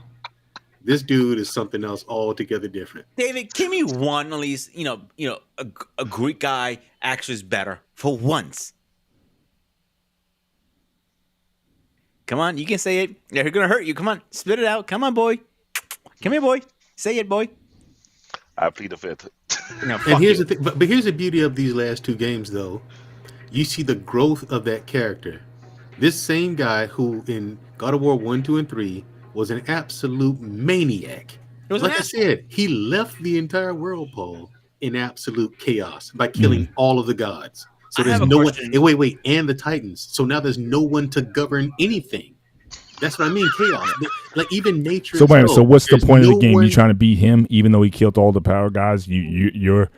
This dude is something else altogether different. David, give me one at least. A Greek guy actually is better for once. Come on, you can say it. They're gonna hurt you. Come on, spit it out. Come on, boy. Come here, boy. Say it, boy. I plead the fifth. No, fuck And here's you. the thing, but here's the beauty of these last two games, though. You see the growth of that character. This same guy who in God of War 1, 2, and 3 was an absolute maniac. It was an Like I asshole. said, he left the entire world, Paul, in absolute chaos by killing all of the gods. So I there's have a no one. question. Wait, and the Titans. So now there's no one to govern anything. That's what I mean, chaos. Like even nature. So wait, itself, so what's the there's point of no the game? one- You trying to beat him, even though he killed all the power guys? You're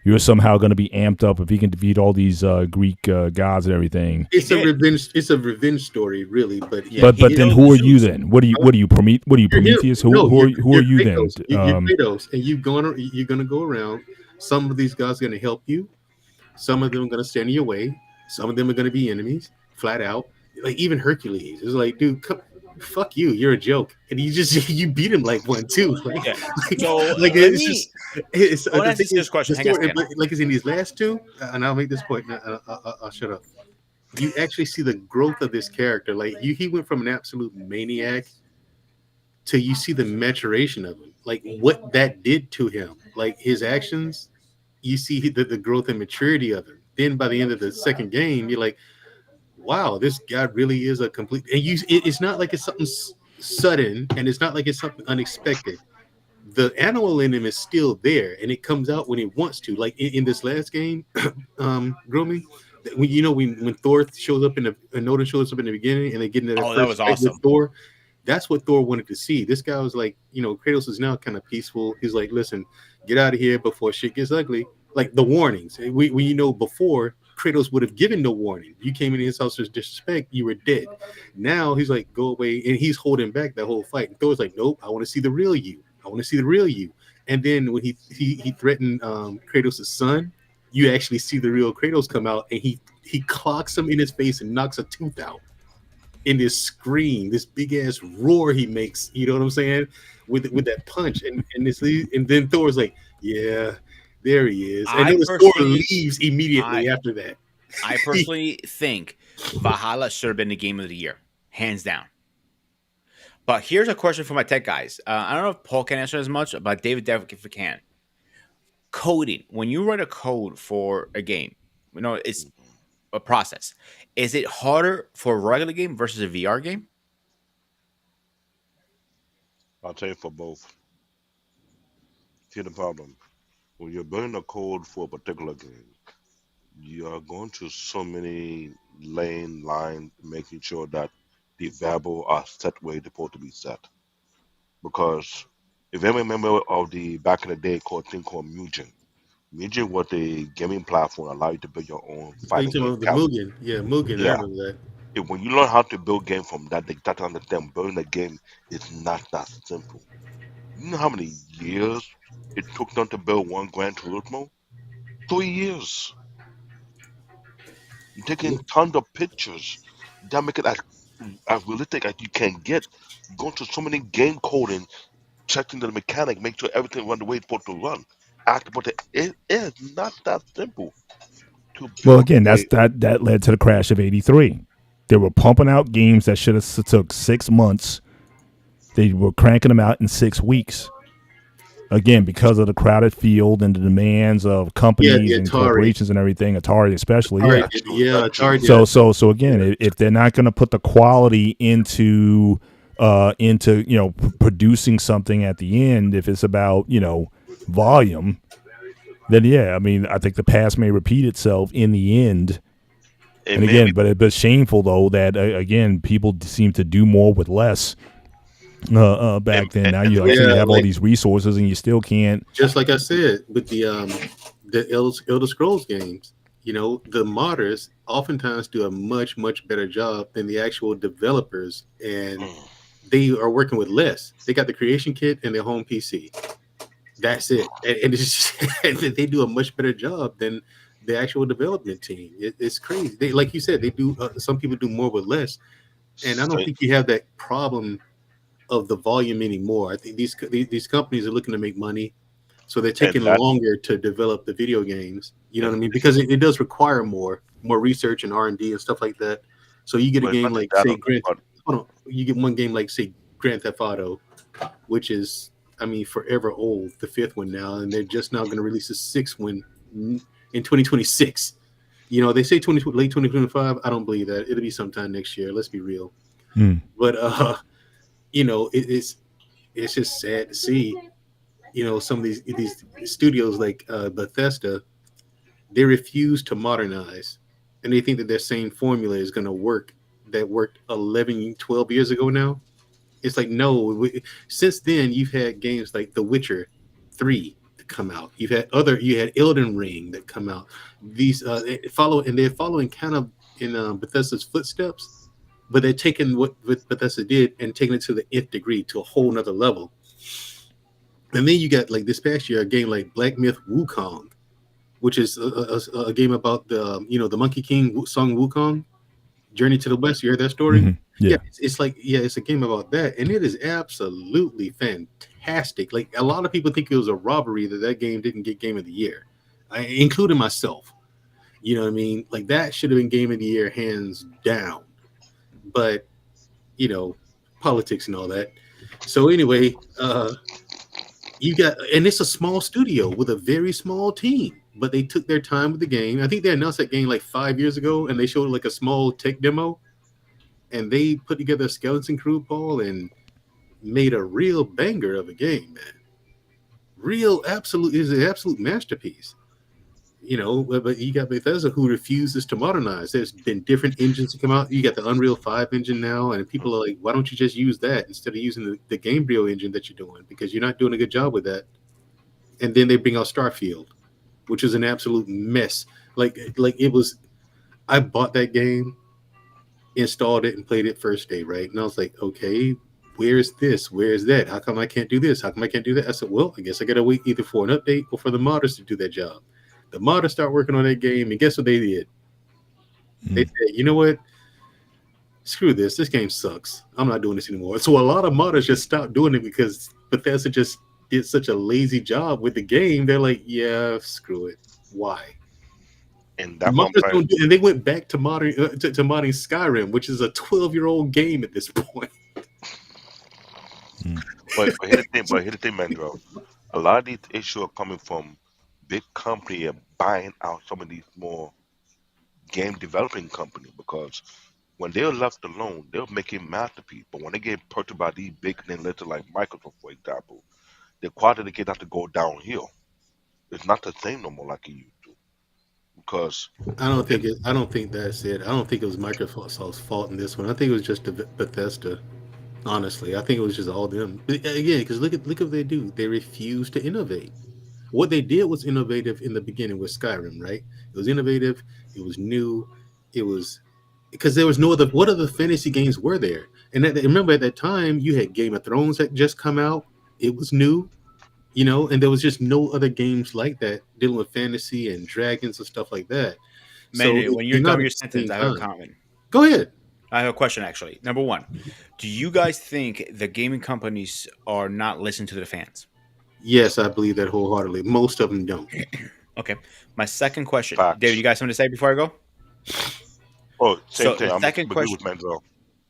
you're somehow going to be amped up if he can defeat all these Greek gods and everything. He It's a did. revenge. It's a revenge story, really. But Yeah, he But did then all who the are you Zeus. then? What are you you're here. Prometheus? No, Who are you're you then? Kratos. You're Kratos, and you're gonna go around. Some of these guys are gonna help you. Some of them are gonna stand in your way. Some of them are gonna be enemies, flat out. Like even Hercules is like, dude, fuck you. You're a joke, and you just you beat him like one too. Yeah. Like, So like let it's me. just it's I want to the ask you thing this is question. the Hang on a story. second. Like it's in these last two, and I'll make this point. And I'll shut up. You actually see the growth of this character. Like he went from an absolute maniac to you see the maturation of him, like what that did to him, like his actions. You see the growth and maturity of him. Then by the end of the second game, you're like, wow, this guy really is a complete. And it's not like it's something sudden, and it's not like it's something unexpected. The animal in him is still there, and it comes out when it wants to. Like in this last game, grooming. When when Thor shows up in the Odin shows up in the beginning, and they get into their Oh, that first was fight with awesome. Thor, that's what Thor wanted to see. This guy was like, Kratos is now kind of peaceful. He's like, listen, get out of here before shit gets ugly. Like the warnings. Before Kratos would have given no warning. You came in his house with disrespect, you were dead. Now he's like, go away, and he's holding back that whole fight. And Thor's like, nope, I want to see the real you. I want to see the real you. And then when he threatened Kratos' son, you actually see the real Kratos come out, and he clocks him in his face and knocks a tooth out in this scream, this big ass roar he makes. You know what I'm saying? With that punch, and then Thor's like, yeah, there he is. And I notice Thor personally, leaves I immediately after that. I personally think Valhalla should have been the game of the year, hands down. But here's a question for my tech guys. I don't know if Paul can answer as much, but David definitely can. Coding. When you write a code for a game, it's a process. Is it harder for a regular game versus a VR game? I'll tell you for both. See the problem. When you're building a code for a particular game, you are going through so many lines, making sure that the variable are set where they're supposed to be set. Because if you remember of the back in the day called thing called Mugen. Mugen was a gaming platform allow you to build your own Oh, you fighting talking game about the character. Mugen? Yeah, Mugen. I Yeah. remember that. When you learn how to build game from that, they start to understand building a game is not that simple. You know how many years it took them to build one Gran Turismo? 3 years. You're taking tons of pictures that make it as realistic as you can get. Going through so many game coding, checking the mechanic, make sure everything run the way it's supposed to run. But it is not that simple to Well, build again, a. that led to the crash of '83. They were pumping out games that should have took 6 months. They were cranking them out in 6 weeks. Again, because of the crowded field and the demands of Yeah, companies the and Atari. corporations and everything, Atari especially. Atari Yeah. did, That's true. yeah, That's true. Atari did. So again, if they're not going to put the quality into producing something at the end, if it's about volume, then yeah, I mean, I think the past may repeat itself in the end. It And may again, be, but shameful though that again people seem to do more with less back then. Now you like so you Yeah, have all like these resources and you still can't. just like I said with the Elder Scrolls games, the modders oftentimes do a much better job than the actual developers, and mm, they are working with less. They got the creation kit and their home PC. That's it, and it's and they do a much better job than the actual development team. It's crazy. They, like you said, they do. Some people do more with less, and I don't say- think you have that problem of the volume anymore. I think these companies are looking to make money, so they're and taking that longer to develop the video games. You know what and I mean? Because it does require more research and R&D and stuff like that. So you get a but it's game not just like that say of Grand, but hold on, you get one game like say Grand Theft Auto, which is I mean forever old, the fifth one now, and they're just now going to release a sixth one in 2026. They say late 2025. I don't believe that. It'll be sometime next year. Let's be real. Hmm. But it's just sad to see some of these studios like Bethesda, they refuse to modernize, and they think that their same formula is going to work that worked 11, 12 years ago now. It's like no. Since then you've had games like The Witcher 3, come out. You had Elden Ring that come out. These they're following kind of in Bethesda's footsteps, but they're taking what Bethesda did and taking it to the nth degree, to a whole nother level. And then you got like this past year a game like Black Myth Wukong, which is a game about the the Monkey King Song Wukong, Journey to the West. You heard that story? Hmm. Yeah, Yeah. it's like it's a game about that, and it is absolutely fantastic. Like a lot of people think it was a robbery that that game didn't get Game of the Year, including myself. You know what I mean? Like that should have been Game of the Year hands down. But you know, politics and all that. So anyway, you got, and it's a small studio with a very small team, but they took their time with the game. I think they announced that game like 5 years ago, and they showed like a small tech demo, and they put together a skeleton crew, Paul, and made a real banger of a game, man. Real, absolute is an absolute masterpiece. But you got Bethesda who refuses to modernize. There's been different engines to come out. You got the Unreal 5 engine now, and people are like, why don't you just use that instead of using the Gamebryo engine that you're doing? Because you're not doing a good job with that. And then they bring out Starfield, which is an absolute mess. Like it was. I bought that game, installed it, and played it first day, right? And I was like, okay, where's this? Where's that? How come I can't do this? How come I can't do that? I said, well, I guess I gotta wait either for an update or for the modders to do that job. The modders start working on that game, and guess what they did? They Mm. said, you know what? Screw this. This game sucks. I'm not doing this anymore. So a lot of modders just stopped doing it because Bethesda just did such a lazy job with the game. They're like, yeah, screw it. Why? And The that's what I'm modders trying. don't do, and they went back to modding Skyrim, which is a 12-year-old game at this point. Mm. But here's the thing, Mandro. A lot of these issues are coming from big company and buying out some of these small game developing company because when they're left alone, they're making masterpiece. But when they get purchased by these big name letters like Microsoft, for example, the quality they get have to go downhill. It's not the same no more like it used to. Because it, I don't think that's it. I don't think it was Microsoft's fault in this one. I think it was just Bethesda. Honestly, I think it was just all them. But again, because look what they do. They refuse to innovate. What they did was innovative in the beginning with Skyrim, right? It was innovative. It was new. It was because there was no other. What other fantasy games were there? And remember at that time, you had Game of Thrones that just come out. It was new, and there was just no other games like that dealing with fantasy and dragons and stuff like that. So Manu, when you're it's done not with at your the sentence, same I have a time. comment. Go ahead. I have a question actually. Number one, do you guys think the gaming companies are not listening to their fans? Yes, I believe that wholeheartedly. Most of them don't. Okay. My second question, David, facts. you got something to say before I go? Oh, same So thing. the I'm second agree question, with Mandro.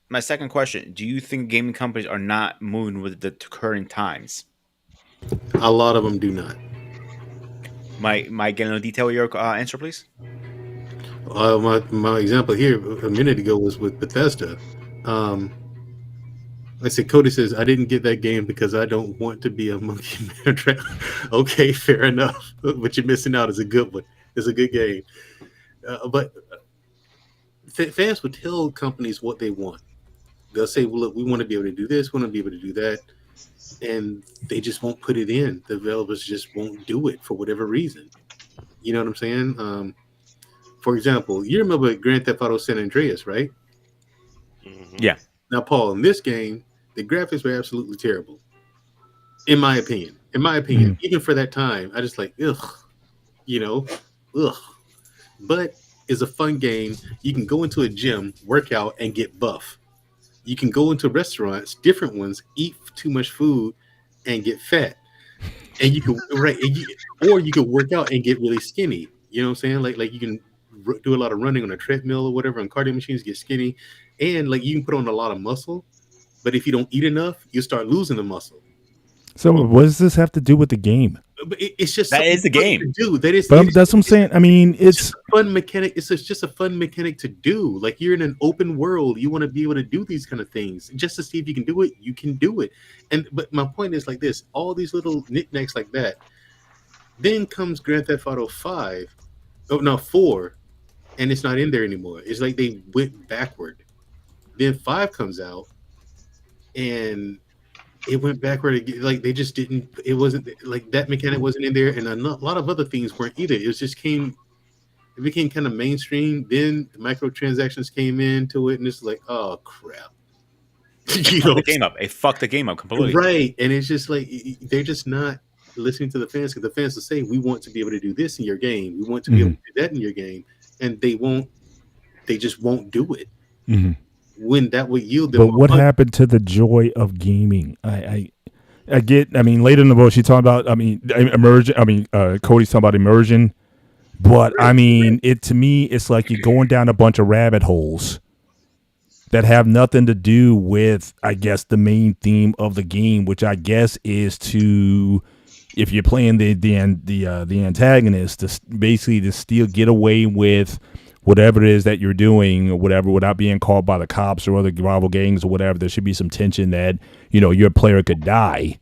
my second question, do you think gaming companies are not moving with the current times? A lot of them do not. Might get into detail with your answer, please. My example here a minute ago was with Bethesda. Um, I said, Cody says, I didn't get that game because I don't want to be a monkey man. Okay, fair enough. But you're missing out. It's a good one. It's a good game. But fans would tell companies what they want. They'll say, well, look, we want to be able to do this, we want to be able to do that. And they just won't put it in. The developers just won't do it for whatever reason. You know what I'm saying? For example, you remember Grand Theft Auto San Andreas, right? Hmm. Yeah. Now, Paul, in this game, the graphics were absolutely terrible, in my opinion. In my opinion, Mm. even for that time, I just like, ugh, you know, ugh. But it's a fun game. You can go into a gym, work out, and get buff. You can go into restaurants, different ones, eat too much food, and get fat. And you can or you could work out and get really skinny. You know what I'm saying? Like you can do a lot of running on a treadmill or whatever on cardio machines, get skinny, and like you can put on a lot of muscle. But if you don't eat enough, you start losing the muscle. So what does this have to do with the game? But it's just That something is the fun game. to do. That is, But that's what I'm saying. I mean, it's just it's a fun mechanic. Just a fun mechanic to do. Like you're in an open world, you want to be able to do these kind of things just to see if you can do it. You can do it. And but my point is like this: all these little knickknacks like that. Then comes Grand Theft Auto 5. Oh no, 4, and it's not in there anymore. It's like they went backward. Then 5 comes out, and it went backward again. Like they just didn't. It wasn't like that mechanic wasn't in there, and a lot of other things weren't either. It was just came. It became kind of mainstream. Then the microtransactions came into it, and it's like, oh crap, you Fuck know, the game up. It fucked the game up completely. right? And it's just like they're just not listening to the fans because the fans will say, "We want to be able to do this in your game. We want to be able to do that in your game," and they won't. They just won't do it when that would yield them. But what happened to the joy of gaming? I get. I mean, later in the book, she talking about. I mean, immersion. I mean, Cody's talking about immersion. But I mean, it to me, it's like you're going down a bunch of rabbit holes that have nothing to do with, I guess, the main theme of the game, which I guess is to, if you're playing the antagonist, to basically to still get away with whatever it is that you're doing or whatever, without being caught by the cops or other rival gangs or whatever. There should be some tension that, you know, your player could die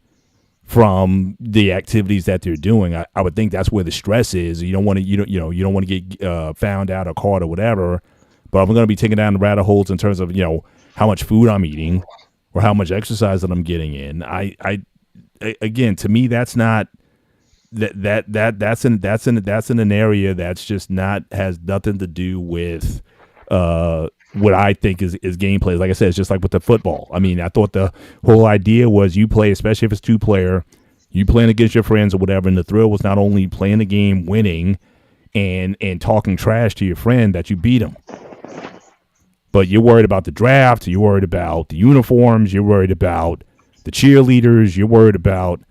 from the activities that they're doing. I would think that's where the stress is. You don't want to, you don't want to get found out or caught or whatever. But I'm going to be taking down the rabbit holes in terms of, you know, how much food I'm eating or how much exercise that I'm getting in. I again, to me, that's not that's in an area that's just not, has nothing to do with what I think is gameplay. Like I said, it's just like with the football. I mean, I thought the whole idea was you play, especially if it's 2-player, you playing against your friends or whatever, and the thrill was not only playing the game, winning, and talking trash to your friend that you beat them, but you're worried about the draft, you're worried about the uniforms, you're worried about the cheerleaders, you're worried about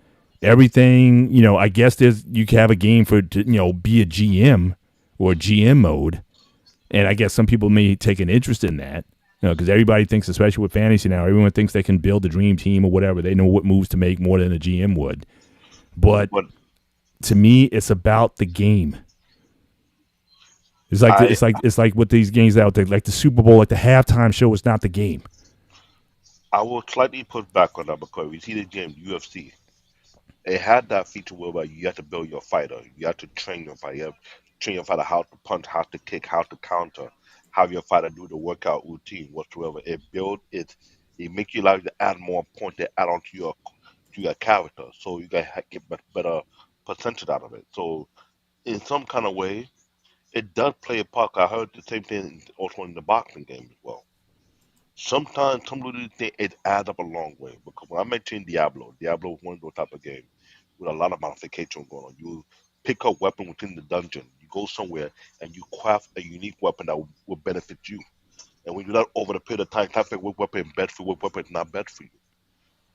everything. You know, I guess you can have a game for, you know, be a GM or GM mode. And I guess some people may take an interest in that, you know, because everybody thinks, especially with fantasy now, everyone thinks they can build a dream team or whatever. They know what moves to make more than a GM would. But to me, it's about the game. It's like it's like with these games out there, like the Super Bowl, like the halftime show is not the game. I will slightly push back on that because we see the game UFC. It had that feature where you have to build your fighter. You have to train your fighter. You have to train your fighter how to punch, how to kick, how to counter, have your fighter do the workout routine whatsoever. It build it. It make you like to add more points to add on to your character, so you guys get better percentage out of it. So in some kind of way, it does play a part. I heard the same thing also in the boxing game as well. Sometimes some of these things it adds up a long way because when I mentioned Diablo is one of those type of games with a lot of modification going on. You pick up weapon within the dungeon, you go somewhere and you craft a unique weapon that will benefit you. And when you do that over the period of time, type of what weapon is bad for you, what weapon is not bad for you.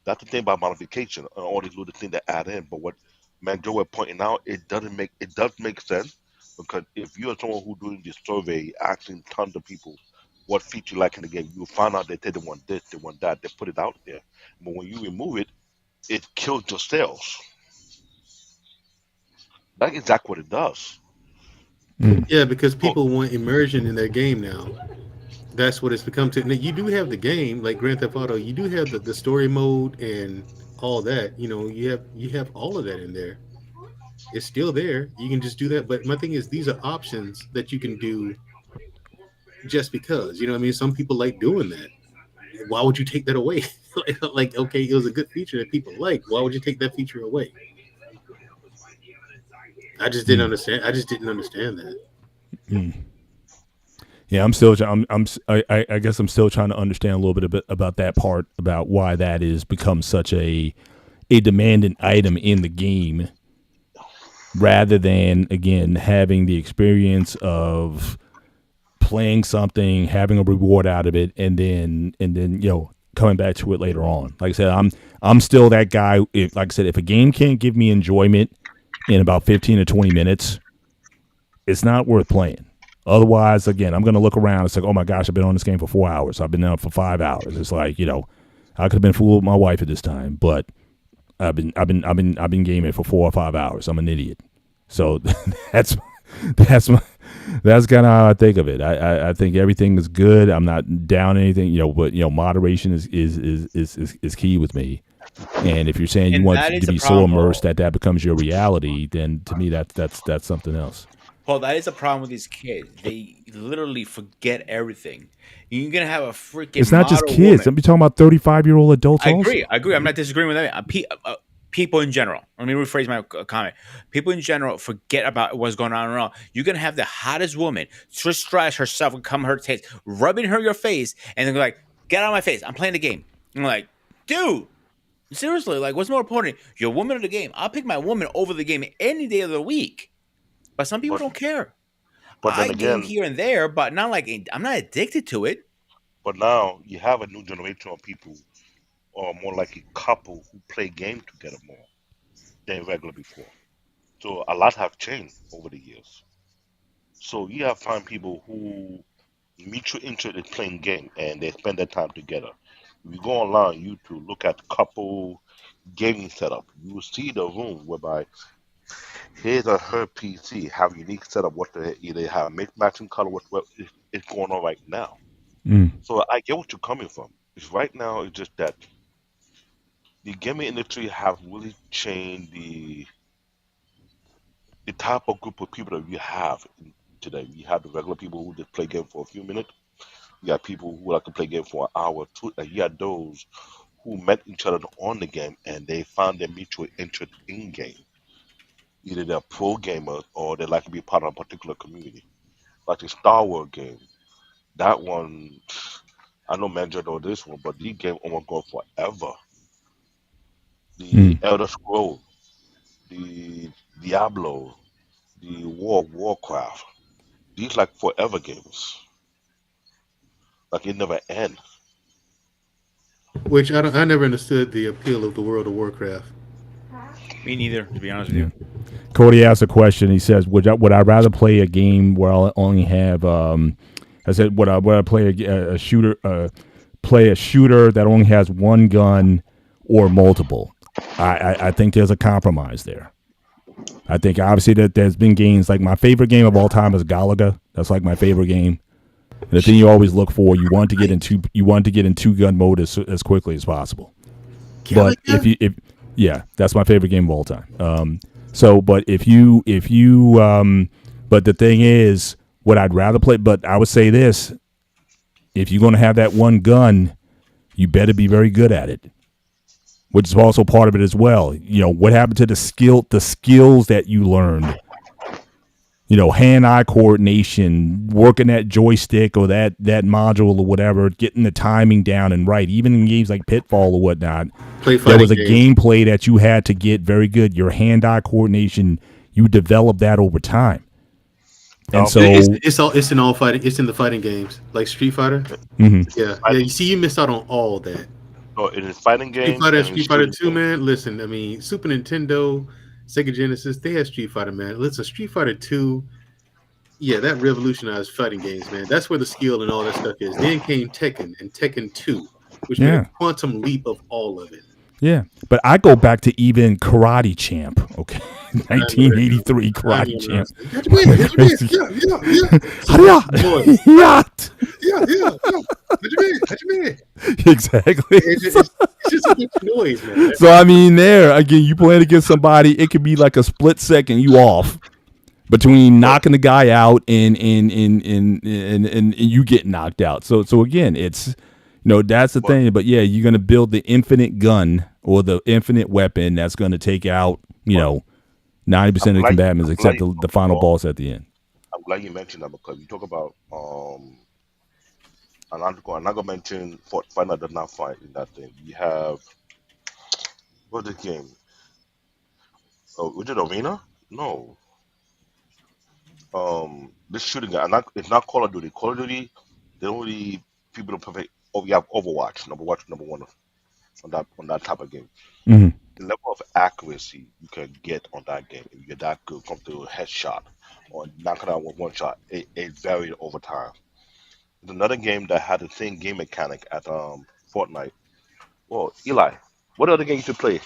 That's the thing about modification and all these little things that add in. But what man Joe was pointing out, it does make sense because if you're someone who's doing this survey, asking tons of people what feature you like in the game, you find out that they want this, they want that, they put it out there. But when you remove it, it kills your sales. That's exactly what it does. Yeah, because people want immersion in their game now. That's what it's become to. Now, you do have the game, like Grand Theft Auto. You do have the story mode and all that. You know, you have all of that in there. It's still there. You can just do that. But my thing is, these are options that you can do just because. You know what I mean? Some people like doing that. Why would you take that away? Like, okay, it was a good feature that people like. Why would you take that feature away? I just didn't understand. I just didn't understand that. Yeah, I'm still. I guess I'm still trying to understand a little bit about that part, about why that is become such a demanding item in the game, rather than, again, having the experience of playing something, having a reward out of it, and then you know, coming back to it later on. Like I said, I'm still that guy. Like I said, if a game can't give me enjoyment in about 15 to 20 minutes, it's not worth playing. Otherwise, again, I'm going to look around. It's like, oh my gosh, I've been on this game for 4 hours. I've been on for 5 hours. It's like, you know, I could have been fooling my wife at this time, but I've been gaming for 4 or 5 hours. I'm an idiot. So that's kind of how I think of it. I think everything is good. I'm not down anything, you know, but you know, moderation is key with me. And if you're saying you want to be so immersed that becomes your reality, then to me that's something else. Well, that is a problem with these kids. They literally forget everything. You're gonna have a freaking It's not just model kids. woman. I'm talking about 35-year-old adults I agree. also. I agree. I'm not disagreeing with that. People in general. Let me rephrase my comment. People in general forget about what's going on around. You're gonna have the hottest woman, Trish Stratus herself, and come her taste, rubbing her your face, and then like, "Get out of my face! I'm playing the game." I'm like, dude, seriously, like, what's more important? You're a woman of the game. I'll pick my woman over the game any day of the week. But some people But don't care. but I then game again, here and there, but not like I'm not addicted to it. but now you have a new generation of people, or more like a couple who play game together more than regular before. So a lot have changed over the years. So you have find people who mutual interest in playing game and they spend their time together. If you go online, YouTube, look at couple gaming setup, you will see the room whereby his or her PC have unique setup. What they either have mixed matching color, what is going on right now. Mm, So I get what you're coming from. It's right now. It's just that the gaming industry have really changed the type of group of people that we have today. We have the regular people who just play game for a few minutes. You got people who like to play game for an hour, two. And you got those who met each other on the game and they found their mutual interest in game. Either they're pro gamers or they like to be part of a particular community. Like the Star Wars game. That one, I know Manager know this one, but these games almost go forever. The mm. Elder Scroll, the Diablo, the Warcraft. These like forever games. Like it never end. Which I don't, I never understood the appeal of the World of Warcraft. Me neither, to be honest with Yeah. you. Cody asked a question. He says, would I rather play a game where I only have I said, would I play a shooter play a shooter that only has one gun or multiple? I think there's a compromise there. I think obviously that there's been games like my favorite game of all time is Galaga. That's like my favorite game. And the thing you always look for, you want to get in two gun mode as quickly as possible. But Galaga? if yeah, that's my favorite game of all time. But but the thing is, what I'd rather play. But I would say this: if you're going to have that one gun, you better be very good at it, which is also part of it as well. You know, what happened to the skills that you learned, hand-eye coordination, working that joystick or that module or whatever, getting the timing down and right. Even in games like Pitfall or whatnot, Play there was fighting a games. gameplay that you had to get very good. Your hand-eye coordination, you develop that over time. And Now, so, It's in all fighting. It's in the fighting games like Street Fighter. mhm, Yeah, yeah. fighting, You see, you missed out on all that. so it is fighting Street game Fighter, and Street Fighter shooting Two, game. man. Listen, I mean, Super Nintendo, Sega Genesis, they had Street Fighter, man. Listen, Street Fighter Two, yeah, that revolutionized fighting games, man. That's where the skill and all that stuff is. Then came Tekken and Tekken Two, which made a yeah, quantum leap of all of it. yeah. But I go back to even Karate Champ. Okay, I know that. 1983 I Karate know Champ. nonsense. Yeah, yeah, yeah. So much Hurry noise. Yacht. Yeah, yeah, yeah. What you mean? Exactly. It's just a bunch of noise, man. So I mean, there again, you playing against somebody, it could be like a split second you off between But knocking the guy out and you get knocked out. So again, it's that's the but thing. But yeah, you're gonna build the infinite gun or the infinite weapon that's gonna take out but 90% of the combatants I'm glad except you the talk final about boss at the end. I'm glad you mentioned that because you talk about I'm not gonna mention Fortnite does not fight in that thing. You have what's the game? Oh, was it Arena? No. This shooting guy. It's not Call of Duty. Call of Duty. The only people to perfect. Oh, you have Overwatch. Number one on that type of game. Hmm. The level of accuracy you can get on that game, if you're that good, come to a headshot or knock it out with one shot, it varied over time. There's another game that had the same game mechanic at Fortnite. Well, Eli, what other game you should play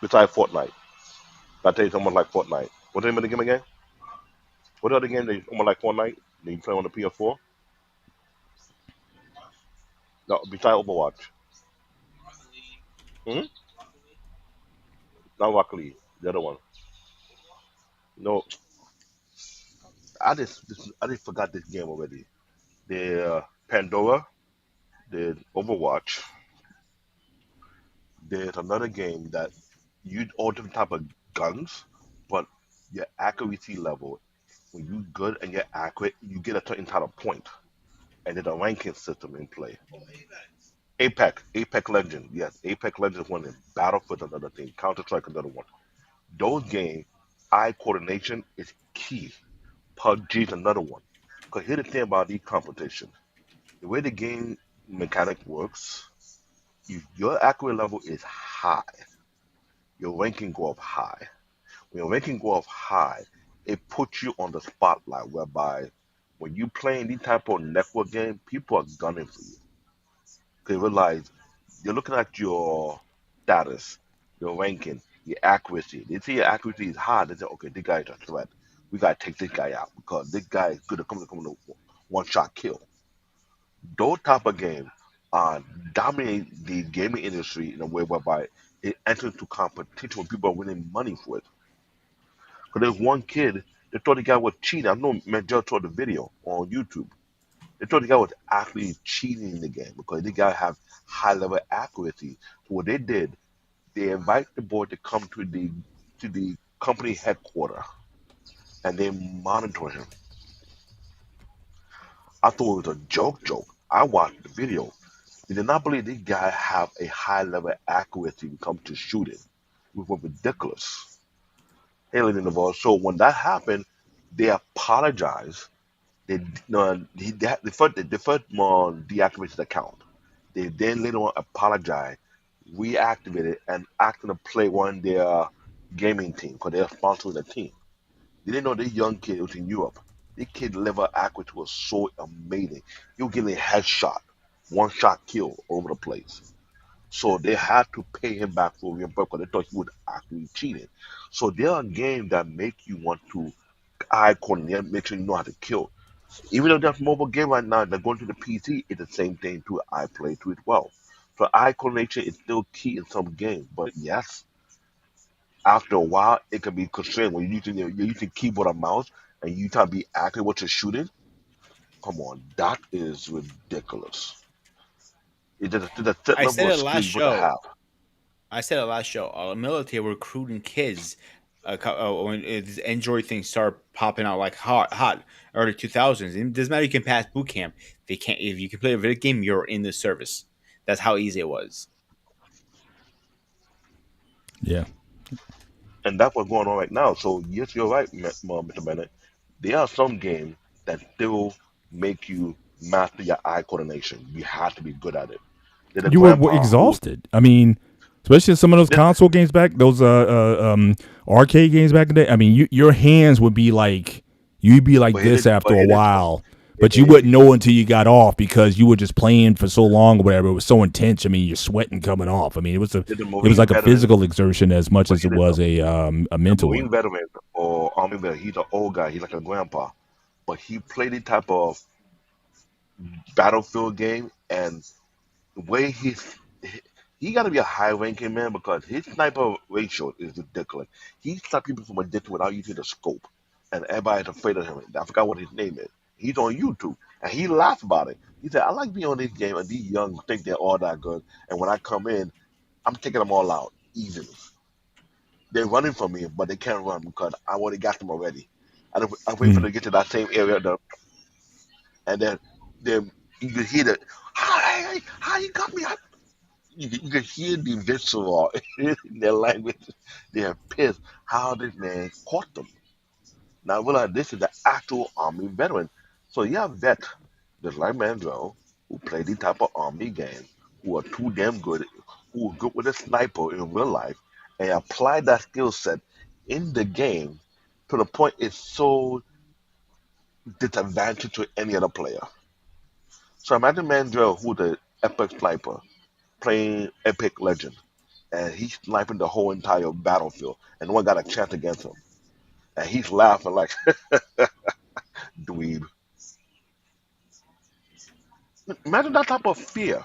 besides Fortnite? I tell you someone like Fortnite. What's the name of the game again? What other game that someone like Fortnite that you play on the PS4? No, besides Overwatch. Hmm? Not Rocket League. The other one. No. I just forgot this game already. The Pandora, the Overwatch. There's another game that you all different type of guns, but your accuracy level, when you good and you're accurate, you get a certain type of point, and there's a ranking system in play. Apex Legend, yes, Apex Legends one, and Battlefield another thing, Counter Strike another one. Those games, eye coordination is key. PUBG is another one. Because here's the thing about these competitions. The way the game mechanic works, if your accurate level is high, your ranking go up high. When your ranking go up high, it puts you on the spotlight whereby when you playing these type of network game, people are gunning for you. They realize you're looking at your status, your ranking, your accuracy. They see your accuracy is high. They say, okay, this guy is a threat. We gotta take this guy out because this guy is good at coming to one shot kill. Those type of games dominate the gaming industry in a way whereby it enters into competition when people are winning money for it. Because there's one kid they thought the guy was cheating. I know Manjel saw the video on YouTube. They thought the guy was actually cheating in the game because the guy have high level accuracy. So what they did, they invite the boy to come to the company headquarters and they monitor him. I thought it was a joke. I watched the video. They did not believe this guy have a high level accuracy when it comes to shooting. It was ridiculous. Alien involved. So when that happened, they apologized. They first deactivated the account. They then later on apologized, reactivated, and asked them to play one of their gaming team because they're sponsoring the team. They didn't know this young kid was in Europe. This kid level accuracy was so amazing. He was getting a headshot, one shot kill over the place. So they had to pay him back for reimbursement because they thought he was actually cheating. So there are games that make you want to eye coordinate, make sure you know how to kill. Even though that's mobile game right now, they're going to the PC, it's the same thing too. I play to it well. So eye coordination is still key in some games, but yes, after a while, it can be constrained when you're using keyboard and mouse and you try to be accurate what you're shooting. Come on, that is ridiculous. It's a certain I said level of it skill last you got to show. have. I said it last show. Military were recruiting kids when this Android thing started popping out like hot, early 2000s. It doesn't matter. You can pass boot camp. They can't. If you can play a video game, you're in the service. That's how easy it was. Yeah. And that's what's going on right now. So yes, you're right, Mr. Bennett. There are some games that still make you master your eye coordination. You have to be good at it. There's a You were grandpa who exhausted. I mean, especially some of those this, console games back, those arcade games back in the day. I mean, your hands would be like you'd be like but hit this it, after but a hit it, while, but you wouldn't eh, know until you got off because you were just playing for so long or whatever. It was so intense. I mean, you're sweating coming off. I mean, did the it was Marine like a veteran, physical exertion as much but as it hit it was though. a The mental Marine one. veteran or Army veteran, he's an old guy. He's like a grandpa, but he played the type of battlefield game, and the way he got to be a high ranking man because his sniper ratio is ridiculous. He sniped people from a distance without using the scope, and everybody's afraid of him. I forgot what his name is. He's on YouTube, and he laughs about it. He said, "I like being on this game, and these young think they're all that good, and when I come in, I'm taking them all out easily. They're running from me, but they can't run because I already got them already. I wait for Mm. them to get to that same area, and then you can hear the, how you got me? You can hear the visceral in their language. They're pissed how this man caught them. Now realize this is the actual army veteran. So you have vet, just like Mandrell, who play the type of army game, who are too damn good, who are good with a sniper in real life, and apply that skill set in the game to the point it's so disadvantage to any other player. So imagine Mandrell, who's the epic sniper, playing Epic Legend, and he's sniping the whole entire battlefield, and no one got a chance against him. And he's laughing like, dweeb. Imagine that type of fear.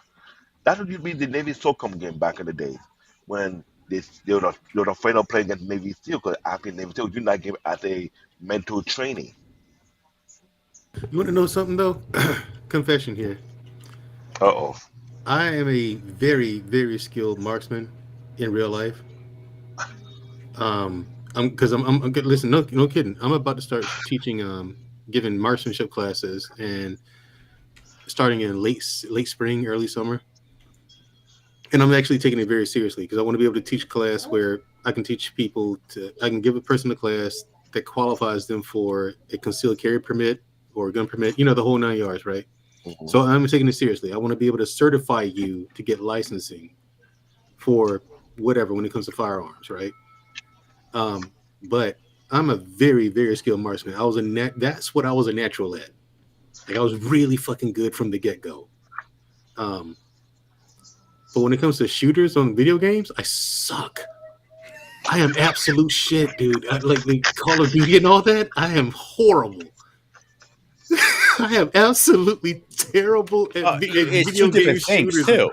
That's what used to be the Navy SOCOM game back in the days when they were afraid of playing against Navy SEAL because after Navy SEAL, you not give as a mental training. You want to know something though? Confession here. Uh oh. I am a very, very skilled marksman in real life. I'm because I'm good. Listen, no kidding. I'm about to start teaching, giving marksmanship classes, and starting in late spring, early summer. And I'm actually taking it very seriously because I want to be able to teach a class where I can teach people to. I can give a person a class that qualifies them for a concealed carry permit or a gun permit. You know, the whole 9 yards, right? Hmm. So I'm taking it seriously. I want to be able to certify you to get licensing for whatever when it comes to firearms, right? Um, but I'm a very, very skilled marksman. That's what I was a natural at. Like I was really fucking good from the get go. Um, but when it comes to shooters on video games, I suck. I am absolute shit, dude. Like the Call of Duty and all that, I am horrible. I am absolutely terrible at It's two video game different things shooters. too.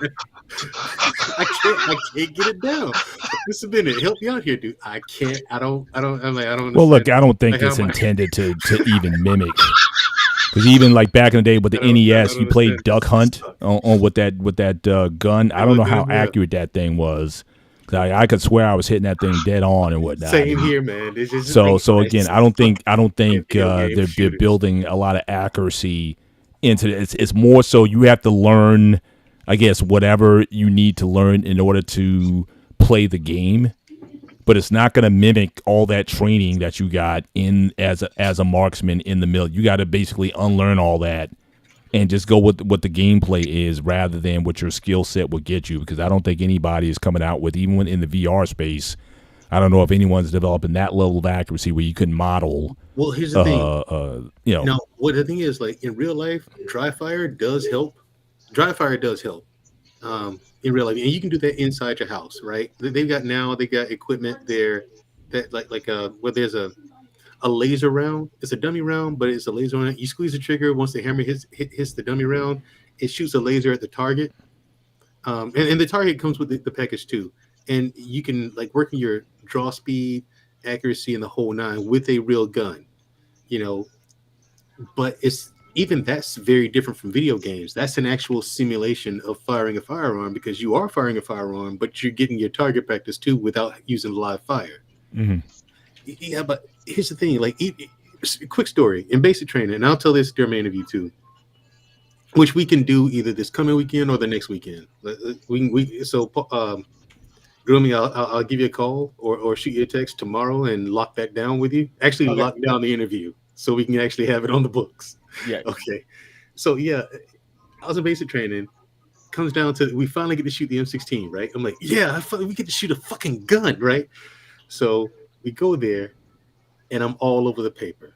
I can't get it down. Just a minute, help me out here, dude. I can't. I'm like, I don't Well, understand. look, I don't think Like, how it's am I? intended to even mimic. Because even like back in the day with the I NES, don't you played understand. Duck I Hunt suck. on with that gun. I don't know how Yeah. accurate that thing was. 'Cause I could swear I was hitting that thing dead on and whatnot. Same And here, man. This is the so thing. so I again, I don't think in video game they're shooters. building a lot of accuracy into it. It's more so you have to learn, I guess, whatever you need to learn in order to play the game. But it's not going to mimic all that training that you got in as a marksman in the mill. You got to basically unlearn all that and just go with what the gameplay is rather than what your skill set will get you. Because I don't think anybody is coming out with, even when in the VR space, I don't know if anyone's developing that level of accuracy where you can model. Well, here's the thing. You know, Now, what the thing is, like in real life, dry fire does help. Dry fire does help. In real life, and you can do that inside your house, right? They got equipment there that like where there's a laser round. It's a dummy round, but it's a laser round. You squeeze the trigger once the hammer hits the dummy round, it shoots a laser at the target. And the target comes with the package too, and you can like working your draw speed, accuracy, and the whole nine with a real gun. You know, but it's even that's very different from video games. That's an actual simulation of firing a firearm because you are firing a firearm, but you're getting your target practice too without using live fire. mm-hmm. Yeah, but here's the thing: like, quick story in basic training, and I'll tell this during my interview too, which we can do either this coming weekend or the next weekend. Groomy, I'll give you a call or shoot you a text tomorrow and lock that down with you. Actually, Okay. lock down the interview so we can actually have it on the books. Yeah. Okay. So yeah, I was in basic training. Comes down to we finally get to shoot the M16, right? I'm like, yeah, we get to shoot a fucking gun, right? So we go there, and I'm all over the paper,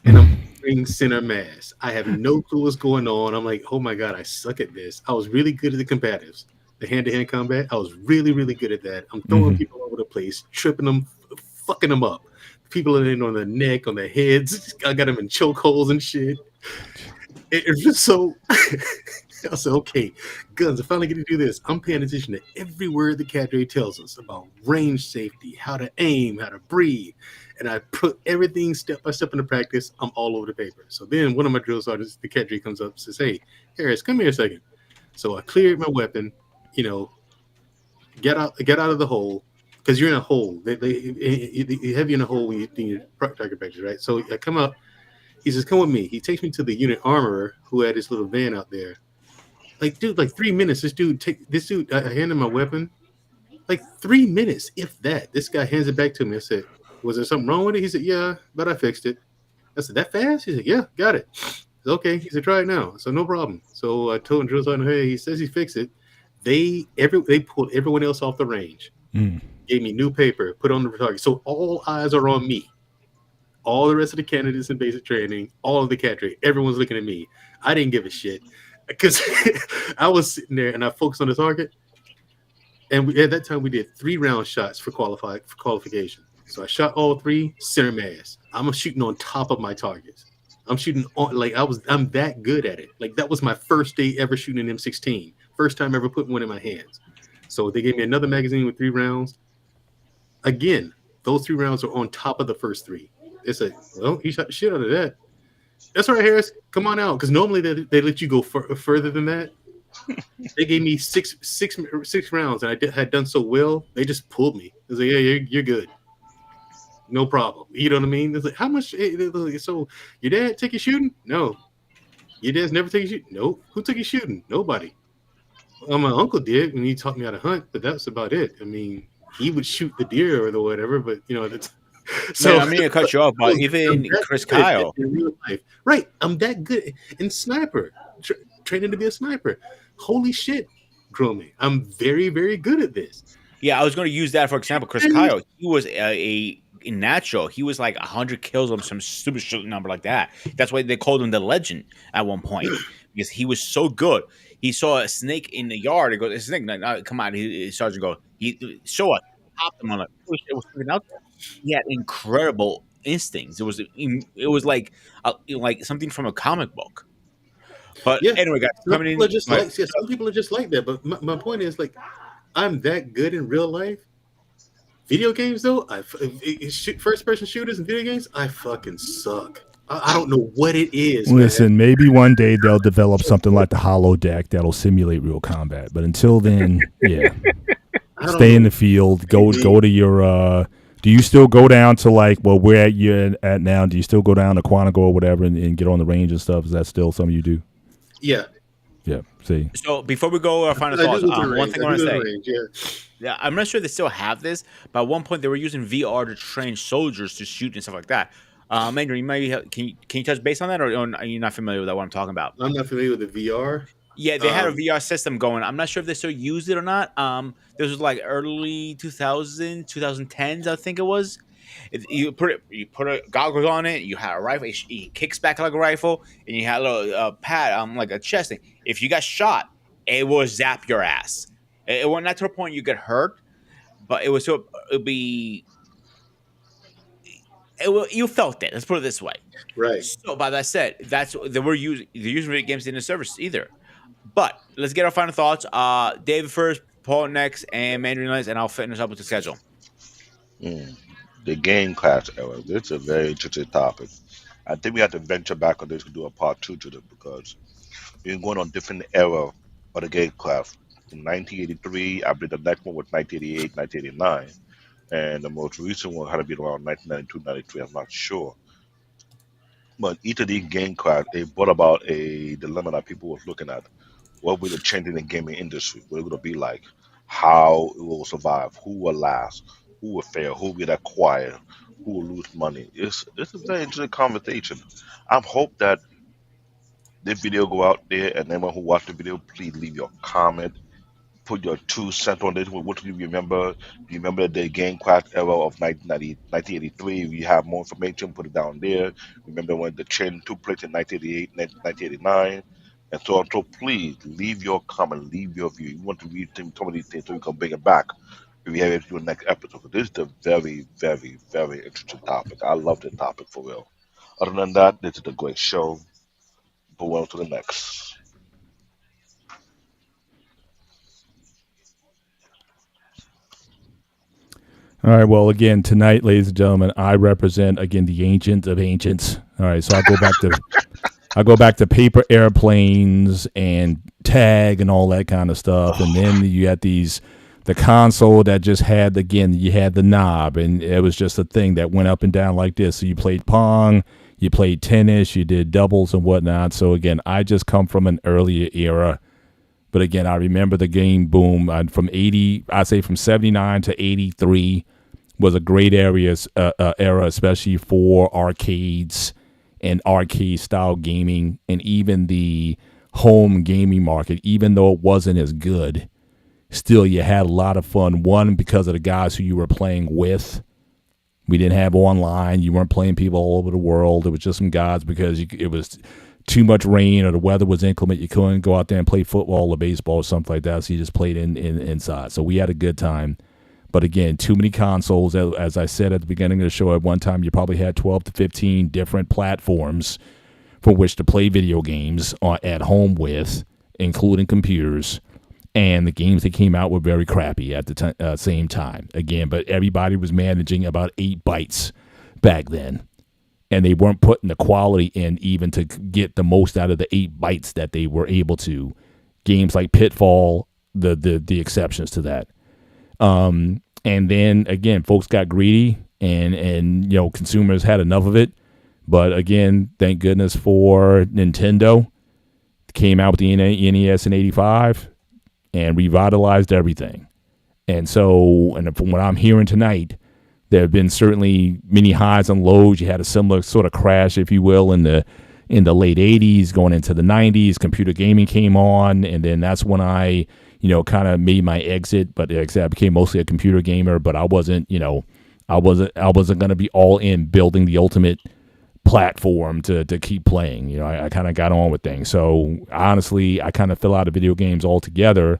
and I'm doing center mass. I have no clue what's going on. I'm like, oh my god, I suck at this. I was really good at the combatives, the hand-to-hand combat. I was really, really good at that. I'm throwing Mm-hmm. people over the place, tripping them, fucking them up. People are in on the neck, on the heads. I got them in chokeholds and shit. It's just so. I said, okay, guns. I finally get to do this. I'm paying attention to every word the cadre tells us about range safety, how to aim, how to breathe. And I put everything step by step into practice. I'm all over the paper. So then one of my drill sergeants, the cadre, comes up and says, hey, Harris, come here a second. So I cleared my weapon, you know, get out of the hole. Because you're in a hole. They have you in a hole when you do your target practice, right? So I come up. He says, come with me. He takes me to the unit armorer who had his little van out there. Like, dude, like 3 minutes. I handed my weapon. Like 3 minutes, if that. This guy hands it back to me. I said, was there something wrong with it? He said, yeah, but I fixed it. I said, that fast? He said, yeah, got it. I said, okay. He said, try it now. So no problem. So I told him, drill sergeant, hey, he says he fixed it. They pulled everyone else off the range. Mm. Gave me new paper, put on the target. So all eyes are on me. All the rest of the candidates in basic training, all of the cadre, everyone's looking at me. I didn't give a shit because I was sitting there and I focused on the target. And at that time, we did 3 round shots for qualification. So I shot all 3 center mass. I'm shooting on top of my targets. I'm shooting on I'm that good at it. Like that was my first day ever shooting an M16. First time ever putting one in my hands. So they gave me another magazine with 3 rounds. Again, those 3 rounds are on top of the first 3. It's like, well, he shot the shit out of that. That's right, Harris. Come on out, because normally they let you go further than that. They gave me six rounds, and had done so well. They just pulled me. They like, yeah, you're good, no problem. You know what I mean? It's like, how much? So your dad take you shooting? No. Your dad's never taken you shooting? No. Who took you shooting? Nobody. Well, my uncle did when he taught me how to hunt, but that's about it. I mean, he would shoot the deer or the whatever, but that's Man, so. I mean to cut you off, but I'm even that Chris good Kyle. in real life, right? I'm that good in sniper, training to be a sniper. Holy shit, grooming! I'm very, very good at this. Yeah, I was going to use that for example. Chris Kyle, he was a natural. He was like 100 kills on some stupid shit number like that. That's why they called him the legend at one point because he was so good. He saw a snake in the yard. He goes, "A snake! No, come on!" He starts to go. He show us. Popped him on it. It was freaking out there. He had incredible instincts. It was like something from a comic book. But Yeah, anyway, guys, some coming people are in. just like some people are just like that. But my point is, like, I'm that good in real life. Video games, though, first person shooters and video games, I fucking suck. I don't know what it is. Listen, man. maybe one day they'll develop something like the holodeck that'll simulate real combat. But until then, yeah, stay in the field. Go to your. Do you still go down to like where you're at now? Do you still go down to Quantico or whatever and get on the range and stuff? Is that still something you do? Yeah. Yeah. See. So before we go our final thoughts, one thing I want to say. Yeah, I'm not sure they still have this, but at one point they were using VR to train soldiers to shoot and stuff like that. Andrew, you maybe can you touch base on that, or are you not familiar with that? What I'm talking about? I'm not familiar with the VR. Yeah, they had a VR system going. I'm not sure if they still use it or not. This was like early 2010s, I think it was. You put goggles on it. You had a rifle. It kicks back like a rifle, and you had a little pad, like a chest thing. If you got shot, it will zap your ass. It was not to the point you get hurt, but it was so it'd be. You felt it. Let's put it this way. Right. So by that said, that's they were using video games in the service either. But let's get our final thoughts. David first, Paul next, and Mandarin next, and I'll finish up with the schedule. The game class era. This is a very interesting topic. I think we have to venture back on this and do a part two to this because we're going on different era of the game class. In 1983, I believe the next one was 1988, 1989, and the most recent one had to be around 1992, 93. I'm not sure. But each of these game class, it brought about a dilemma that people was looking at. What will the change in the gaming industry? What it going to be like? How it will survive? Who will last? Who will fail? Who will get acquired? Who will lose money? It's a very interesting conversation. I hope that this video go out there and anyone who watched the video, please leave your comment. Put your 2 cents on this. What do you remember? Do you remember the game class era of 1983? If you have more information, put it down there. Remember when the trend took place in 1988, 1989, and so on. So please leave your comment, leave your view. You want to read some of these things so we can bring it back. If we have it to the next episode. This is a very, very, very interesting topic. I love this topic for real. Other than that, this is a great show. But on to the next. All right. Well, again, tonight, ladies and gentlemen, I represent again the ancient of ancients. All right. So I go back to paper airplanes and tag and all that kind of stuff, and then you had the console that just had you had the knob, and it was just a thing that went up and down like this. So you played Pong, you played tennis, you did doubles and whatnot. So again, I just come from an earlier era. But again, I remember the game boom from 80. I'd say from 79 to 83 was a great era, especially for arcades and arcade style gaming, and even the home gaming market. Even though it wasn't as good, still you had a lot of fun. One, because of the guys who you were playing with. We didn't have online. You weren't playing people all over the world. It was just some guys because it was too much rain or the weather was inclement. You couldn't go out there and play football or baseball or something like that. So you just played inside. So we had a good time. But again, too many consoles. As I said at the beginning of the show, at one time you probably had 12 to 15 different platforms for which to play video games at home with, including computers. And the games that came out were very crappy at the same time. Again, but everybody was managing about 8 bytes back then. and they weren't putting the quality in even to get the most out of the 8 bytes that they were able to. Games like Pitfall, the exceptions to that. And then again, folks got greedy, and consumers had enough of it. But again, thank goodness for Nintendo. Came out with the NES in '85 and revitalized everything. And so, and from what I'm hearing tonight, there have been certainly many highs and lows. You had a similar sort of crash, if you will, in the late '80s, going into the '90s. Computer gaming came on, and then that's when I, kind of made my exit. But like I said, I became mostly a computer gamer. But I wasn't, I wasn't going to be all in building the ultimate platform to keep playing. I kind of got on with things. So honestly, I kind of fell out of video games altogether,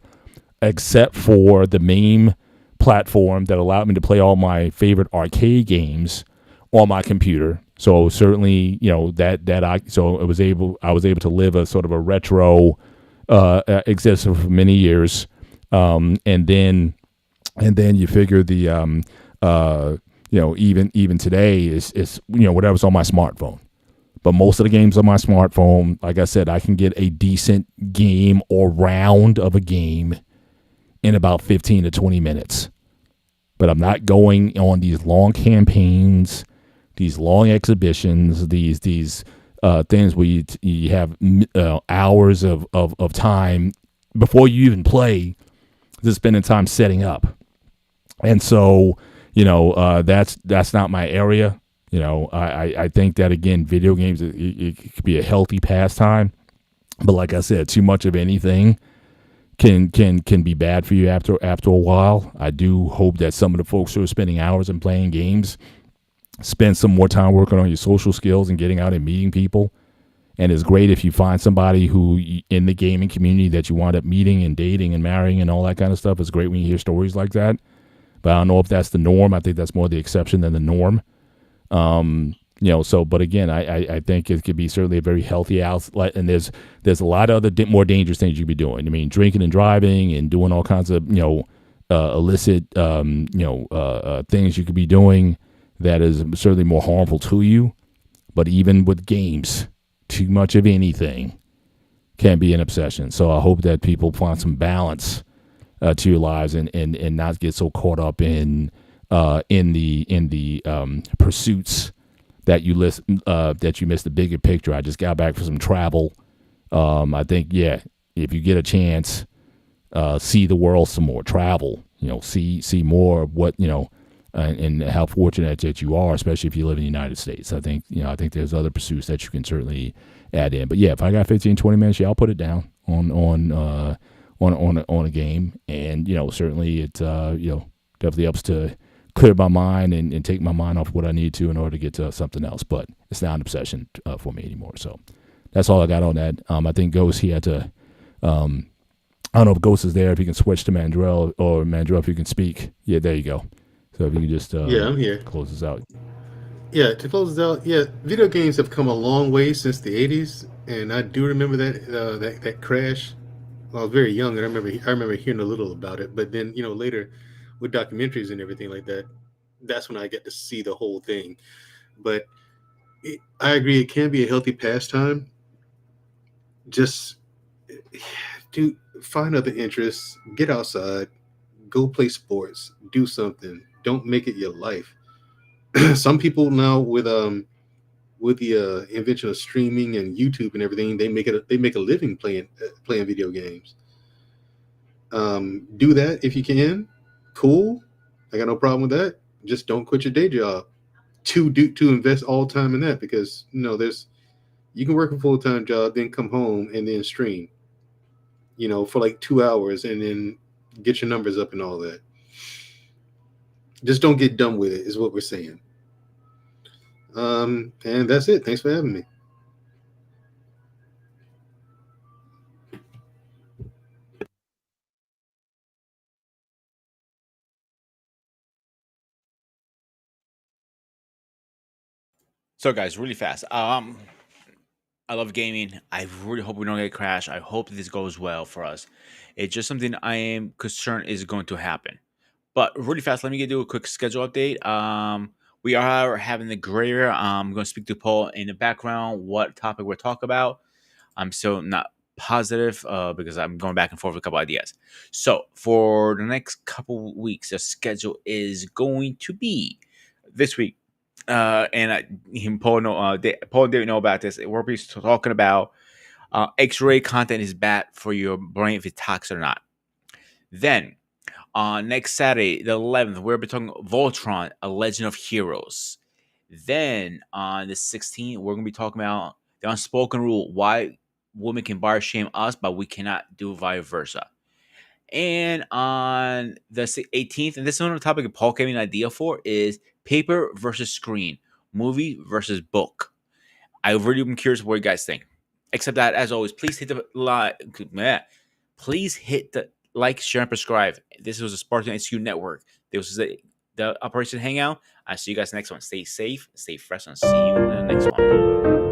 except for the MAME platform that allowed me to play all my favorite arcade games on my computer. So certainly, I was able to live a sort of a retro existence for many years, and then you figure the even today is whatever's on my smartphone. But most of the games on my smartphone, like I said, I can get a decent game or round of a game in about 15 to 20 minutes. But I'm not going on these long campaigns, these long exhibitions, these things where you have hours of time before you even play, just spending time setting up. And so, that's not my area. I think that, again, video games, it could be a healthy pastime. But like I said, too much of anything can be bad for you after a while. I do hope that some of the folks who are spending hours and playing games spend some more time working on your social skills and getting out and meeting people. And it's great if you find somebody who in the gaming community that you wind up meeting and dating and marrying and all that kind of stuff. It's great when you hear stories like that. But I don't know if that's the norm. I think that's more the exception than the norm. But again, I think it could be certainly a very healthy outlet, and there's a lot of other more dangerous things you could be doing. I mean, drinking and driving and doing all kinds of, illicit, things you could be doing that is certainly more harmful to you. But even with games, too much of anything can be an obsession. So I hope that people find some balance to your lives and not get so caught up in the pursuits that you miss the bigger picture. I just got back from some travel. I think, if you get a chance, see the world some more, travel, see more of what, and how fortunate that you are, especially if you live in the United States. I think there's other pursuits that you can certainly add in. But yeah, if I got 15, 20 minutes, I'll put it down on a game. And, certainly it, definitely helps to clear my mind and take my mind off what I need to in order to get to something else. But it's not an obsession for me anymore. So that's all I got on that. I think Ghost, he had to, I don't know if Ghost is there, if you can switch to Mandrell, or Mandrell, if you can speak. Yeah, there you go. So if you can just I'm here. Close this out. Yeah, to close this out, video games have come a long way since the '80s, and I do remember that crash. Well, I was very young, and I remember hearing a little about it. But then, later with documentaries and everything like that, that's when I get to see the whole thing. But I agree, it can be a healthy pastime. Just to find other interests, get outside, go play sports, do something. Don't make it your life. Some people now with the invention of streaming and YouTube and everything, they make a living playing video games. Do that if you can. Cool. I got no problem with that. Just don't quit your day job to invest all time in that, because you can work a full-time job, then come home and then stream, for like 2 hours, and then get your numbers up and all that. Just don't get done with it, is what we're saying. And that's it. Thanks for having me. So, guys, really fast. I love gaming. I really hope we don't get crashed. I hope this goes well for us. It's just something I am concerned is going to happen. But really fast, let me do a quick schedule update. We are having the greater. I'm going to speak to Paul in the background what topic we're talking about. I'm still not positive because I'm going back and forth with a couple ideas. So for the next couple weeks, the schedule is going to be this week. Paul didn't know about this. We're talking about X-ray content is bad for your brain if it's toxic or not. Then on next Saturday, the 11th, we'll be talking Voltron, A Legend of Heroes. Then on the 16th, we're going to be talking about the unspoken rule, why women can bar shame us, but we cannot do vice versa. And on the 18th, and this is another topic Paul gave me an idea for, is paper versus screen, movie versus book. I really am curious what you guys think. Except that, as always, please hit the like. Please hit the like, share, and subscribe. This was a Spartan HQ Network. This was the Operation Hangout. I'll see you guys next one. Stay safe, stay fresh, and see you in the next one.